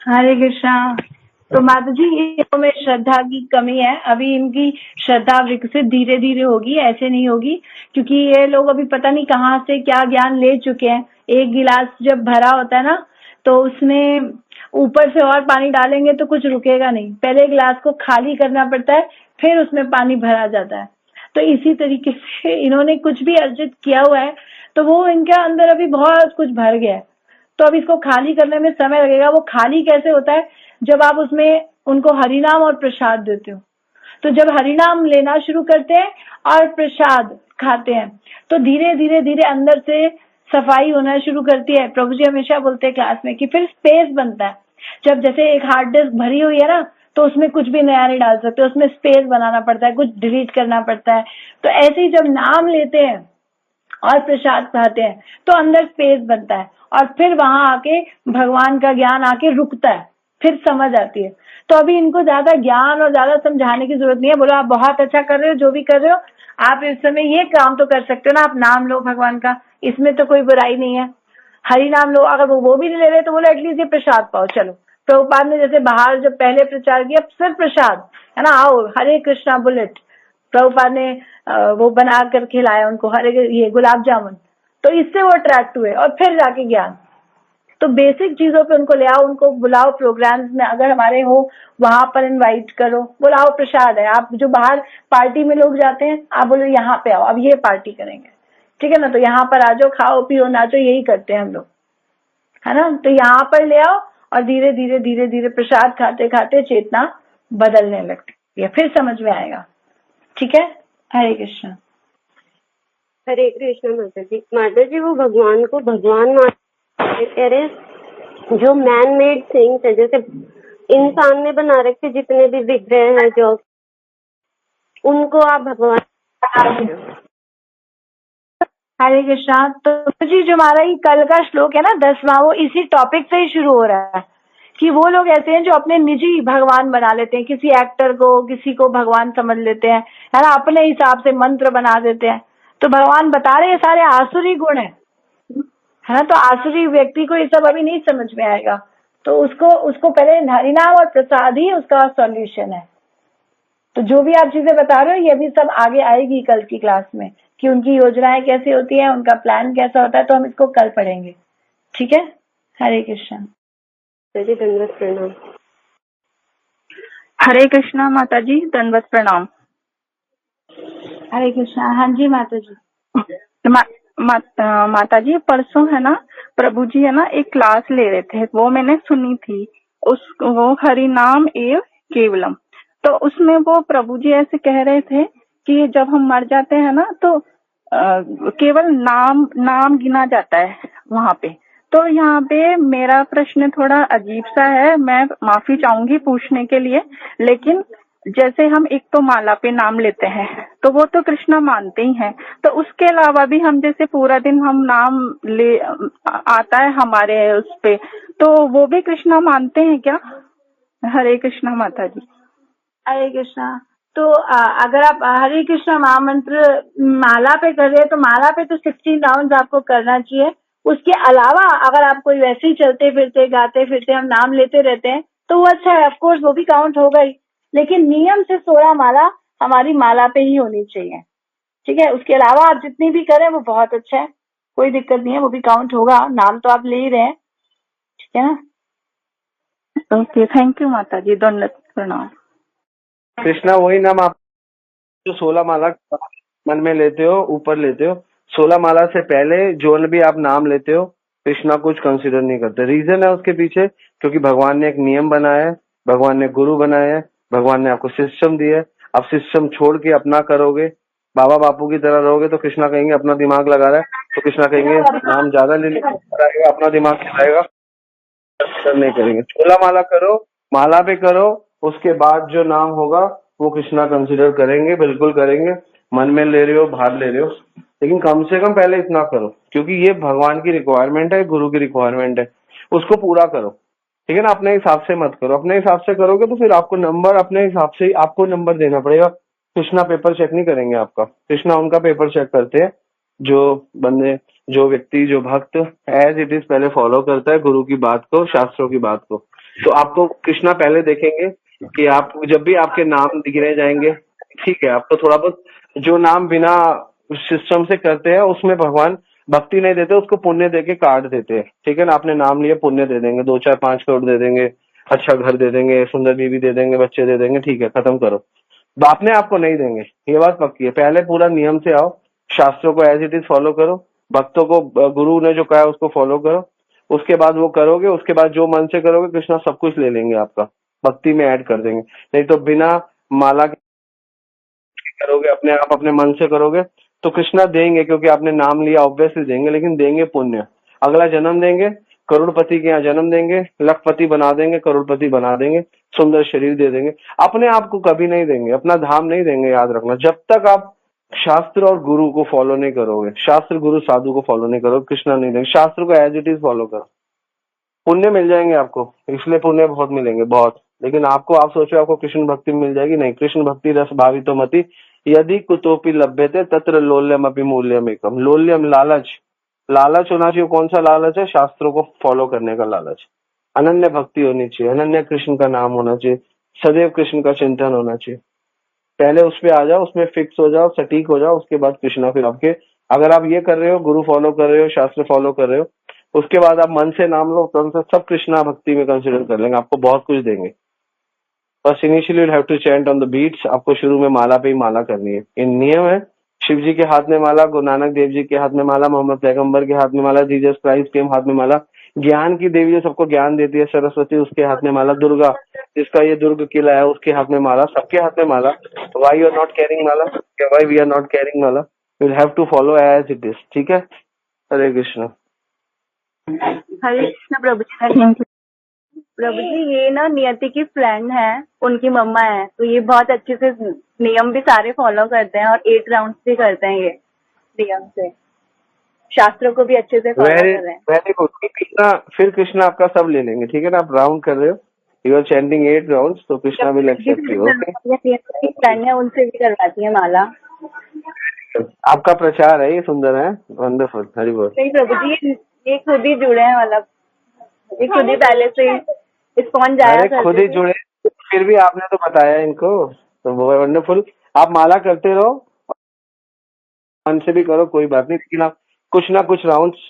हरे कृष्णा। तो माता जी ये में श्रद्धा की कमी है, अभी इनकी श्रद्धा विकसित धीरे धीरे होगी, ऐसे नहीं होगी, क्योंकि ये लोग अभी पता नहीं कहाँ से क्या ज्ञान ले चुके हैं। एक गिलास जब भरा होता है ना, तो उसमें ऊपर से और पानी डालेंगे तो कुछ रुकेगा नहीं, पहले गिलास को खाली करना पड़ता है, फिर उसमें पानी भरा जाता है। तो इसी तरीके से इन्होंने कुछ भी अर्जित किया हुआ है, तो वो इनके अंदर अभी बहुत कुछ भर गया है, तो अब इसको खाली करने में समय लगेगा। वो खाली कैसे होता है, जब आप उसमें उनको हरिनाम और प्रसाद देते हो। तो जब हरिनाम लेना शुरू करते हैं और प्रसाद खाते हैं, तो धीरे धीरे धीरे अंदर से सफाई होना शुरू करती है। प्रभु जी हमेशा बोलते हैं क्लास में कि फिर स्पेस बनता है। जब जैसे एक हार्ड डिस्क भरी हुई है ना, तो उसमें कुछ भी नया नहीं डाल सकते, उसमें स्पेस बनाना पड़ता है, कुछ डिलीट करना पड़ता है। तो ऐसे ही जब नाम लेते हैं और प्रसाद खाते हैं तो अंदर स्पेस बनता है, और फिर वहां आके भगवान का ज्ञान आके रुकता है, फिर समझ आती है। तो अभी इनको ज्यादा ज्ञान और ज्यादा समझाने की जरूरत नहीं है। बोलो आप बहुत अच्छा कर रहे हो, जो भी कर रहे हो, आप इस समय ये काम तो कर सकते हो ना, आप नाम लो भगवान का, इसमें तो कोई बुराई नहीं है। हरि नाम लो, अगर वो भी नहीं ले रहे तो बोलो एटलीस्ट ये प्रसाद पाओ। चलो प्रभुपाद ने जैसे बाहर जब पहले प्रचार किया, सिर्फ प्रसाद है ना, आओ हरे कृष्णा बुलेट, प्रभुपाद ने वो बना कर खिलाया उनको, हरे ये गुलाब जामुन, तो इससे वो अट्रैक्ट हुए और फिर जाके ज्ञान। तो बेसिक चीजों पे उनको ले आओ, उनको बुलाओ प्रोग्राम्स में, अगर हमारे हो वहां पर इनवाइट करो, बुलाओ, प्रसाद है। आप जो बाहर पार्टी में लोग जाते हैं, आप बोलो यहाँ पे आओ, अब ये पार्टी करेंगे, ठीक है ना, तो यहाँ पर आ जाओ, खाओ पियो नाचो, यही करते हैं हम लोग, है ना। तो यहाँ पर ले आओ और धीरे धीरे धीरे धीरे प्रसाद खाते खाते चेतना बदलने लगती है, फिर समझ में आएगा। ठीक है, हरे कृष्ण। हरे कृष्ण माता जी वो भगवान को भगवान कह रहे जो मैन मेड थिंग्स है, जैसे इंसान ने बना रखे जितने भी विग्रह हैं जो, उनको आप भगवान। हरे कृष्णा। तो जी जो हमारा ये कल का श्लोक है ना 10वां, वो इसी टॉपिक से ही शुरू हो रहा है कि वो लोग ऐसे हैं जो अपने निजी भगवान बना लेते हैं, किसी एक्टर को किसी को भगवान समझ लेते हैं, है ना, अपने हिसाब से मंत्र बना देते हैं। तो भगवान बता रहे हैं सारे आसुरी गुण है ना, तो आसुरी व्यक्ति को ये सब अभी नहीं समझ में आएगा, तो उसको पहले हरिनाम और प्रसाद ही उसका सॉल्यूशन है। तो जो भी आप चीजें बता रहे हो ये भी सब आगे आएगी कल की क्लास में, कि उनकी योजनाएं कैसी होती है, उनका प्लान कैसा होता है, तो हम इसको कल पढ़ेंगे। ठीक है, हरे कृष्ण। दंडवत प्रणाम। हरे कृष्णा माता जी, दंडवत प्रणाम। हरे कृष्णा। हाँ जी माता जी। माता जी परसों है ना प्रभु जी है ना एक क्लास ले रहे थे, वो मैंने सुनी थी, वो हरि नाम एवं केवलम। तो उसमें वो प्रभु जी ऐसे कह रहे थे कि जब हम मर जाते हैं ना तो केवल नाम नाम गिना जाता है वहां पे। तो यहाँ पे मेरा प्रश्न थोड़ा अजीब सा है, मैं माफी चाहूंगी पूछने के लिए, लेकिन जैसे हम एक तो माला पे नाम लेते हैं तो वो तो कृष्णा मानते ही हैं, तो उसके अलावा भी हम जैसे पूरा दिन हम नाम ले आता है हमारे उस पे, तो वो भी कृष्णा मानते हैं क्या? हरे कृष्णा माता जी। हरे कृष्णा। तो अगर आप हरे कृष्णा महामंत्र माला पे कर रहे हैं तो माला पे तो 16 राउंड आपको करना चाहिए। उसके अलावा अगर आप कोई वैसे ही चलते फिरते गाते फिरते हम नाम लेते रहते हैं तो वो अच्छा है, ऑफकोर्स वो भी काउंट होगा ही, लेकिन नियम से 16 माला हमारी माला पे ही होनी चाहिए। ठीक है, उसके अलावा आप जितनी भी करें वो बहुत अच्छा है, कोई दिक्कत नहीं है, वो भी काउंट होगा, नाम तो आप ले ही रहे हैं। ठीक है ना। ओके, थैंक यू माता जी, दंडवत प्रणाम। कृष्णा वही नाम आप जो 16 माला मन में लेते हो, ऊपर लेते हो, 16 माला से पहले जो भी आप नाम लेते हो कृष्णा कुछ कंसीडर नहीं करते। रीजन है उसके पीछे, क्योंकि भगवान ने एक नियम बनाया है, भगवान ने गुरु बनाया है, भगवान ने आपको सिस्टम दिया है। आप सिस्टम छोड़ के अपना करोगे, बाबा बापू की तरह रहोगे तो कृष्णा कहेंगे अपना दिमाग लगा रहा है, तो कृष्णा कहेंगे नाम ज्यादा ले लेगा, अपना दिमाग चलाएगा, नहीं करेंगे। 16 माला करो, माला पे करो, उसके बाद जो नाम होगा वो कृष्णा कंसीडर करेंगे, बिल्कुल करेंगे। मन में ले रहे हो, बाहर ले रहे हो, लेकिन कम से कम पहले इतना करो, क्योंकि ये भगवान की रिक्वायरमेंट है, गुरु की रिक्वायरमेंट है, उसको पूरा करो। ठीक है ना, अपने हिसाब से मत करो। अपने हिसाब से करोगे तो फिर आपको नंबर अपने हिसाब से आपको नंबर देना पड़ेगा। कृष्णा पेपर चेक नहीं करेंगे आपका, कृष्णा उनका पेपर चेक करते हैं जो बंदे, जो व्यक्ति, जो भक्त एज इट इज पहले फॉलो करता है गुरु की बात को, शास्त्रों की बात को। तो आपको कृष्णा पहले देखेंगे कि आप जब भी आपके नाम गिने जाएंगे, ठीक है, आपको थोड़ा बहुत जो नाम बिना सिस्टम से करते हैं उसमें भगवान भक्ति नहीं देते, उसको पुण्य देके काट देते हैं। ठीक है ना, आपने नाम लिए पुण्य दे देंगे, 2 4 5 करोड़ दे देंगे, अच्छा घर दे देंगे, सुंदर बीवी दे देंगे, बच्चे दे देंगे, ठीक है, खत्म करो। अपने आपको नहीं देंगे, ये बात पक्की है। पहले पूरा नियम से आओ, शास्त्रों को एज इट इज फॉलो करो, भक्तों को गुरु ने जो कहा है उसको फॉलो करो, उसके बाद वो करोगे, उसके बाद जो मन से करोगे कृष्णा सब कुछ ले लेंगे, आपका भक्ति में ऐड कर देंगे। नहीं तो बिना माला के करोगे, अपने आप अपने मन से करोगे तो कृष्णा देंगे, क्योंकि आपने नाम लिया, ऑब्वियसली देंगे, लेकिन देंगे पुण्य। अगला जन्म देंगे, करोड़पति के यहाँ जन्म देंगे, लखपति बना देंगे, करोड़पति बना देंगे, सुंदर शरीर दे देंगे। अपने आप को कभी नहीं देंगे, अपना धाम नहीं देंगे, याद रखना। जब तक आप शास्त्र और गुरु को फॉलो नहीं करोगे, शास्त्र गुरु साधु को फॉलो नहीं करोगे, कृष्णा नहीं देंगे। शास्त्र को एज इट इज फॉलो करो, पुण्य मिल जाएंगे आपको, इसलिए पुण्य बहुत मिलेंगे, बहुत। लेकिन आपको, आप सोचो आपको कृष्ण भक्ति मिल जाएगी, नहीं। कृष्ण भक्ति रस भावितो मति यदि कुतोपि लभ्यते तत्र लोल्यम अपि मूल्यम एकम। लोल्यम लालच, लालच होना चाहिए। कौन सा लालच है? शास्त्रों को फॉलो करने का लालच। अनन्य भक्ति होनी चाहिए, अनन्य कृष्ण का नाम होना चाहिए, सदैव कृष्ण का चिंतन होना चाहिए। पहले उस पे आ जाओ, उसमें फिक्स हो जाओ, सटीक हो जाओ, उसके बाद कृष्णा फिर आपके। अगर आप ये कर रहे हो, गुरु फॉलो कर रहे हो, शास्त्र फॉलो कर रहे हो, उसके बाद आप मन से नाम लो, तो सब कृष्णा भक्ति में कंसिडर कर लेंगे, आपको बहुत कुछ देंगे। बस initially you have to chant on the beats. आपको शुरू में माला पे ही माला करनी है, ये नियम है। शिव जी के हाथ में माला, गुरु नानक देव जी के हाथ में माला, मोहम्मद पैगंबर के हाथ में माला, जीसस क्राइस्ट के हाथ में माला, ज्ञान की देवी जो सबको ज्ञान देती है, सरस्वती, उसके हाथ में माला, दुर्गा जिसका ये दुर्ग किला है उसके हाथ में माला, सबके हाथ में माला। Why you are not carrying mala? Why we are not carrying mala? You will have to follow as it is. ठीक है, हरे कृष्ण। हरे कृष्ण प्रभु जी। प्रभु जी, ये ना नियति की फ्रेंड है, उनकी मम्मा है, तो ये बहुत अच्छे से नियम भी सारे फॉलो करते हैं और 8 राउंड्स भी करते हैं, ये नियम से शास्त्रों को भी अच्छे से फॉलो कर रहे हैं। Very good. कृष्णा, फिर कृष्णा आपका सब ले लेंगे। ठीक है ना, आप राउंड कर रहे हो, यू आर चैंटिंग 8 राउंड्स, तो Krishna will accept you. Okay, friend है, उनसे भी करवाती है माला। आपका प्रचार है, ये सुंदर है, वंडरफुल, हरि बोल। नहीं प्रभु जी, ये खुद ही जुड़े हैं, मतलब ये खुद ही पहले से इस्कॉन जाया करते थे। खुद ही जुड़े, फिर भी आपने तो बताया इनको, तो वो वंडरफुल। आप माला करते रहो, मन से भी करो, कोई बात नहीं, लेकिन आप कुछ ना कुछ राउंड्स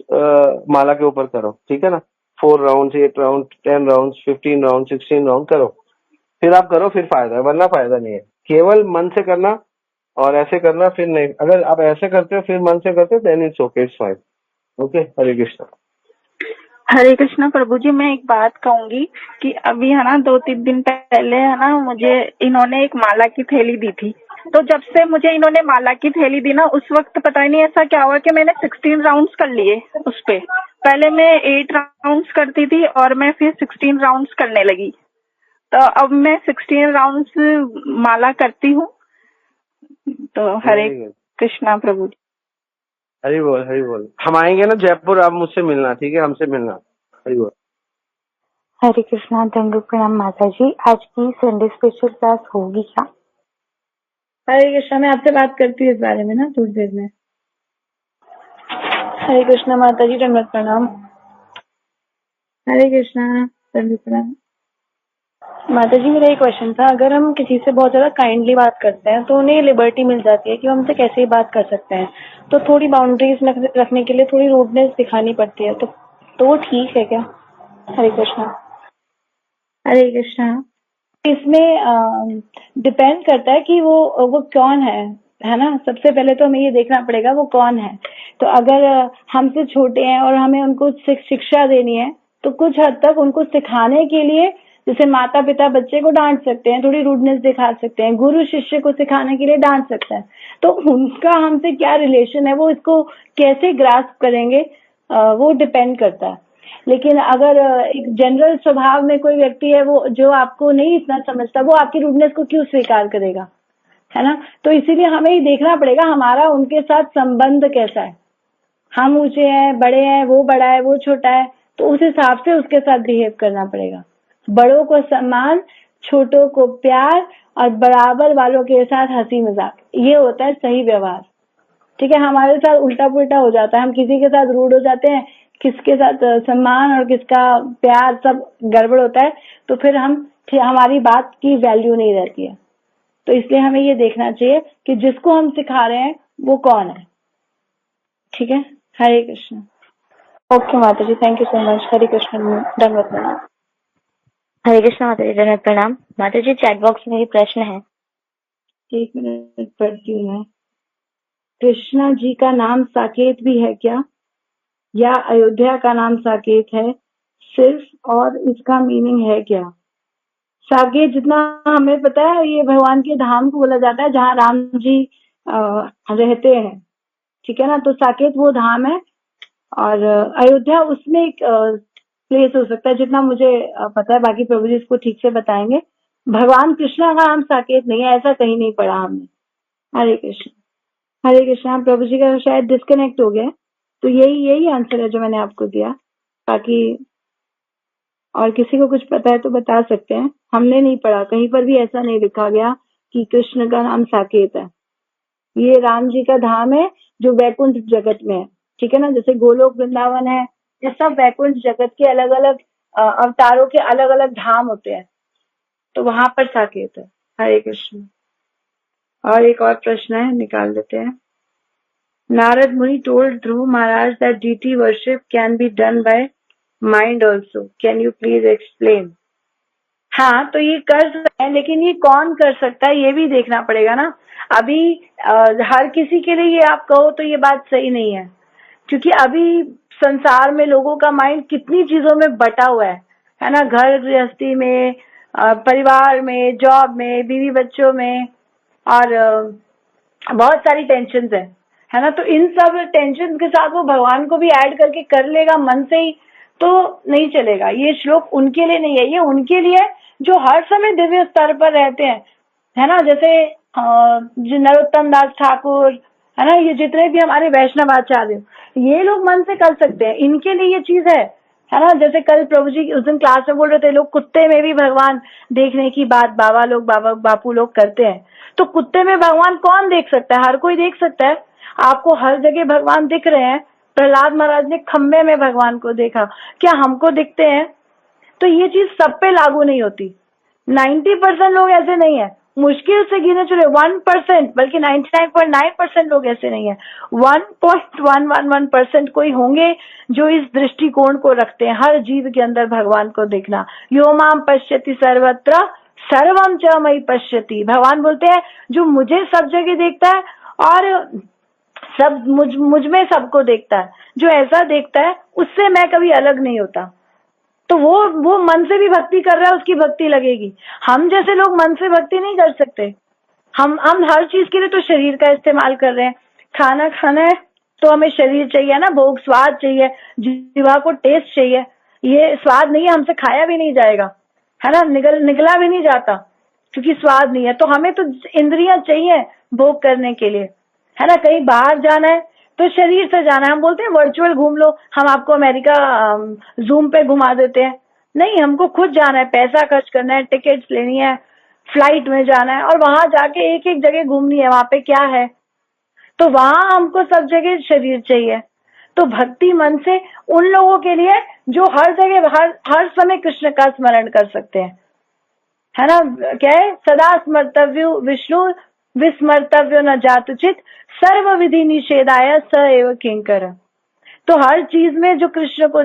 माला के ऊपर करो। ठीक है ना, 4 round, 8 round, 10 round, 15 round, 16 round करो, फिर आप करो, फिर फायदा है, वरना फायदा नहीं है। केवल मन से करना और ऐसे करना, फिर नहीं। अगर आप ऐसे करते हो फिर मन से करते हो, then it's okay, it's fine. Okay, Hare Krishna. Hare Krishna प्रभु जी, मैं एक बात कहूंगी कि अभी है ना 2-3 दिन पहले है ना मुझे इन्होंने एक माला की थैली दी थी। तो जब से मुझे इन्होंने माला की थैली दी ना, उस वक्त पता ही नहीं ऐसा क्या हुआ कि मैंने 16 राउंड्स कर लिए उस पे। पहले मैं 8 राउंड्स करती थी और मैं फिर 16 राउंड्स करने लगी। तो अब मैं 16 राउंड्स माला करती हूँ। तो हरे वेरी गुड। कृष्णा प्रभु जी। हरी बोल, हरी बोल। हम आएंगे ना जयपुर, आप मुझसे मिलना, ठीक है? हमसे मिलना। हरी बोल। हरे कृष्णा दंडवत प्रणाम माता जी। आज की संडे स्पेशल क्लास होगी क्या? हरे कृष्णा, मैं आपसे बात करती हूँ इस बारे में ना थोड़ी देर में। हरे कृष्णा माता जी, दंडवत प्रणाम। हरे कृष्णा, दंडवत प्रणाम। माता जी, मेरा एक क्वेश्चन था, अगर हम किसी से बहुत ज्यादा काइंडली बात करते हैं तो उन्हें लिबर्टी मिल जाती है कि वो हमसे कैसे ही बात कर सकते हैं, तो थोड़ी बाउंड्रीज रखने के लिए थोड़ी रूडनेस दिखानी पड़ती है, तो वो ठीक है क्या? हरे कृष्णा। हरे कृष्णा। इसमें डिपेंड करता है कि वो कौन है ना। सबसे पहले तो हमें ये देखना पड़ेगा वो कौन है। तो अगर हमसे छोटे हैं और हमें उनको शिक्षा देनी है, तो कुछ हद तक उनको सिखाने के लिए, जैसे माता पिता बच्चे को डांट सकते हैं, थोड़ी रूडनेस दिखा सकते हैं, गुरु शिष्य को सिखाने के लिए डांट सकता है। तो उनका हमसे क्या रिलेशन है, वो इसको कैसे ग्रास्प करेंगे, वो डिपेंड करता है। लेकिन अगर एक जनरल स्वभाव में कोई व्यक्ति है वो जो आपको नहीं इतना समझता, वो आपकी रूडनेस को क्यों स्वीकार करेगा, है ना। तो इसीलिए हमें ही देखना पड़ेगा हमारा उनके साथ संबंध कैसा है। हम ऊंचे हैं, बड़े हैं, वो बड़ा है, वो छोटा है, तो उस हिसाब से उसके साथ बिहेव करना पड़ेगा। बड़ों को सम्मान, छोटों को प्यार और बराबर वालों के साथ हंसी मजाक, ये होता है सही व्यवहार। ठीक है, हमारे साथ उल्टा पुल्टा हो जाता है, हम किसी के साथ रूड हो जाते हैं, किसके साथ सम्मान और किसका प्यार सब गड़बड़ होता है, तो फिर हमारी बात की वैल्यू नहीं रहती है। तो इसलिए हमें ये देखना चाहिए कि जिसको हम सिखा रहे हैं वो कौन है। ठीक है, हरे कृष्ण। ओके माता जी, थैंक यू सो मच। हरे कृष्ण, दंडवत प्रणाम। हरे कृष्ण माता जी, दंडवत प्रणाम। माता जी, चैट बॉक्स में भी प्रश्न है। 1 मिनट पढ़ती हूँ मैं। कृष्णा जी का नाम साकेत भी है क्या, या अयोध्या का नाम साकेत है सिर्फ, और इसका मीनिंग है क्या? साकेत जितना हमें पता है ये भगवान के धाम को बोला जाता है जहाँ राम जी रहते हैं। ठीक है ना, तो साकेत वो धाम है, और अयोध्या उसमें एक प्लेस हो सकता है जितना मुझे पता है। बाकी प्रभु जी इसको ठीक से बताएंगे। भगवान कृष्णा का नाम साकेत नहीं है, ऐसा कहीं नहीं पढ़ा हमने। हरे कृष्ण। हरे कृष्णा। प्रभु जी का शायद डिस्कनेक्ट हो गया, तो यही आंसर है जो मैंने आपको दिया। बाकी और किसी को कुछ पता है तो बता सकते हैं। हमने नहीं पढ़ा, कहीं पर भी ऐसा नहीं लिखा गया कि कृष्ण का नाम साकेत है। ये राम जी का धाम है जो वैकुंठ जगत में है। ठीक है ना, जैसे गोलोक वृंदावन है, ये सब वैकुंठ जगत के अलग अलग अवतारों के अलग अलग धाम होते हैं, तो वहां पर साकेत है। हरे कृष्ण। और एक और प्रश्न है, निकाल देते हैं। नारद मुनि told Dhruv Maharaj that deity worship can be done by mind also. Can you please explain? हाँ, तो ये कर सकते हैं, लेकिन ये कौन कर सकता है ये भी देखना पड़ेगा ना। अभी हर किसी के लिए ये आप कहो तो ये बात सही नहीं है, क्योंकि अभी संसार में लोगों का माइंड कितनी चीजों में बटा हुआ है ना। घर गृहस्थी में, परिवार में, जॉब में, बीवी बच्चों में, और बहुत सारी टेंशन है ना। तो इन सब टेंशन के साथ वो भगवान को भी ऐड करके कर लेगा मन से ही, तो नहीं चलेगा। ये श्लोक उनके लिए नहीं है, ये उनके लिए जो हर समय दिव्य स्तर पर रहते हैं, है ना। जैसे जो नरोत्तम दास ठाकुर, है ना, ये जितने भी हमारे वैष्णव आचार्य, ये लोग मन से कर सकते हैं, इनके लिए ये चीज है ना। जैसे कल प्रभु जी उस दिन क्लास में बोल रहे थे, लोग कुत्ते में भी भगवान देखने की बात बाबा बापू लोग करते हैं। तो कुत्ते में भगवान कौन देख सकता है? हर कोई देख सकता है। आपको हर जगह भगवान दिख रहे हैं। प्रहलाद महाराज ने खम्बे में भगवान को देखा, क्या हमको दिखते हैं? तो ये चीज सब पे लागू नहीं होती। 90% लोग ऐसे नहीं है, मुश्किल से गिने चुने 1%, बल्कि 99.9% लोग ऐसे नहीं है। 1.111% कोई होंगे जो इस दृष्टिकोण को रखते हैं, हर जीव के अंदर भगवान को देखना। यो माम पश्यति सर्वत्र सर्वम च मयि पश्यति। भगवान बोलते हैं जो मुझे सब जगह देखता है और सब मुझ में सबको देखता है। जो ऐसा देखता है उससे मैं कभी अलग नहीं होता। तो वो मन से भी भक्ति कर रहा है, उसकी भक्ति लगेगी। हम जैसे लोग मन से भक्ति नहीं कर सकते। हम हर चीज के लिए तो शरीर का इस्तेमाल कर रहे हैं। खाना खाना है तो हमें शरीर चाहिए ना, भोग स्वाद चाहिए, जीवा को टेस्ट चाहिए। ये स्वाद नहीं है, हमसे खाया भी नहीं जाएगा, है ना, निकला भी नहीं जाता क्योंकि स्वाद नहीं है। तो हमें तो इंद्रियां चाहिए भोग करने के लिए, है ना। कहीं बाहर जाना है तो शरीर से जाना है। हम बोलते हैं वर्चुअल घूम लो, हम आपको अमेरिका जूम पे घुमा देते हैं। नहीं, हमको खुद जाना है, पैसा खर्च करना है, टिकट्स लेनी है, फ्लाइट में जाना है और वहां जाके एक एक जगह घूमनी है, वहां पे क्या है। तो वहां हमको सब जगह शरीर चाहिए। तो भक्ति मन से उन लोगों के लिए जो हर जगह हर समय कृष्ण का स्मरण कर सकते हैं, है ना। क्या है, सदा स्मर्तव्यो विष्णु विस्मर्तव्यो न जातुचित सर्व विधि निषेधाय स एव किंकर। तो हर चीज में जो कृष्ण को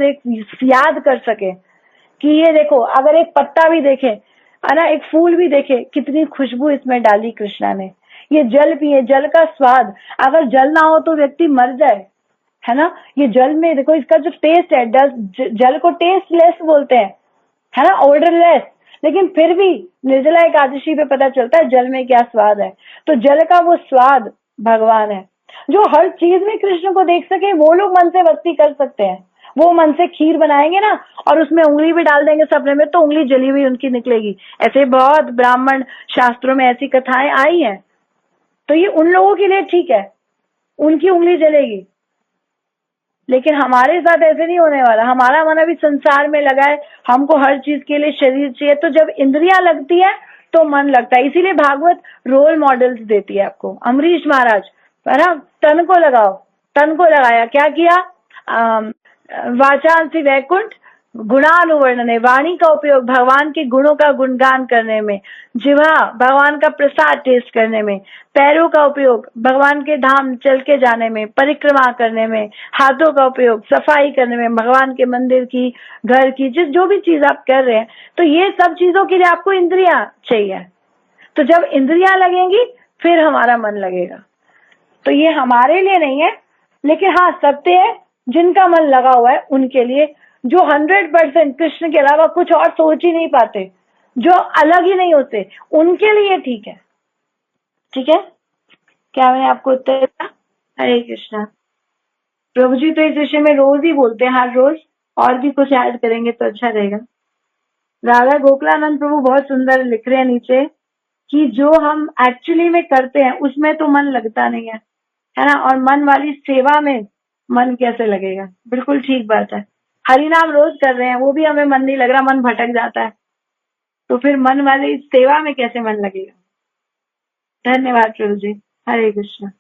याद कर सके कि ये देखो, अगर एक पत्ता भी देखे, है ना, एक फूल भी देखे, कितनी खुशबू इसमें डाली कृष्णा ने। ये जल पिए, जल का स्वाद, अगर जल ना हो तो व्यक्ति मर जाए, है ना। ये जल में देखो, इसका जो टेस्ट है, जल को टेस्टलेस बोलते हैं, है ना, ऑर्डरलेस। लेकिन फिर भी निर्जला एकादशी पे पता चलता है जल में क्या स्वाद है। तो जल का वो स्वाद भगवान है। जो हर चीज में कृष्ण को देख सके वो लोग मन से भक्ति कर सकते हैं। वो मन से खीर बनाएंगे ना और उसमें उंगली भी डाल देंगे सपने में, तो उंगली जली हुई उनकी निकलेगी। ऐसे बहुत ब्राह्मण शास्त्रों में ऐसी कथाएं आई हैं। तो ये उन लोगों के लिए ठीक है, उनकी उंगली जलेगी, लेकिन हमारे साथ ऐसे नहीं होने वाला। हमारा मन अभी संसार में लगा है, हमको हर चीज के लिए शरीर चाहिए। तो जब इंद्रियां लगती है तो मन लगता है। इसीलिए भागवत रोल मॉडल्स देती है आपको। अमरीश महाराज, है ना, तन को लगाओ, तन को लगाया, क्या किया, वाचांसी वैकुंठ गुणानुवर्णने, वाणी का उपयोग भगवान के गुणों का गुणगान करने में, जिह्वा भगवान का प्रसाद टेस्ट करने में, पैरों का उपयोग भगवान के धाम चल के जाने में, परिक्रमा करने में, हाथों का उपयोग सफाई करने में, भगवान के मंदिर की, घर की, जो भी चीज आप कर रहे हैं। तो ये सब चीजों के लिए आपको इंद्रियां चाहिए। तो जब इंद्रियां लगेंगी फिर हमारा मन लगेगा। तो ये हमारे लिए नहीं है, लेकिन हाँ सत्य है, जिनका मन लगा हुआ है उनके लिए, जो 100% कृष्ण के अलावा कुछ और सोच ही नहीं पाते, जो अलग ही नहीं होते, उनके लिए ठीक है। ठीक है, क्या मैंने आपको उत्तर दिया? हरे कृष्णा। प्रभु जी तो इस विषय में रोज ही बोलते हैं, हर रोज, और भी कुछ ऐड करेंगे तो अच्छा रहेगा। राधा गोकुलानंद प्रभु बहुत सुंदर लिख रहे हैं नीचे कि जो हम एक्चुअली में करते हैं उसमें तो मन लगता नहीं है, है ना, और मन वाली सेवा में मन कैसे लगेगा। बिल्कुल ठीक बात है। हरि नाम रोज कर रहे हैं, वो भी हमें मन नहीं लग रहा, मन भटक जाता है, तो फिर मन वाली सेवा में कैसे मन लगेगा। धन्यवाद प्रभु जी। हरे कृष्णा।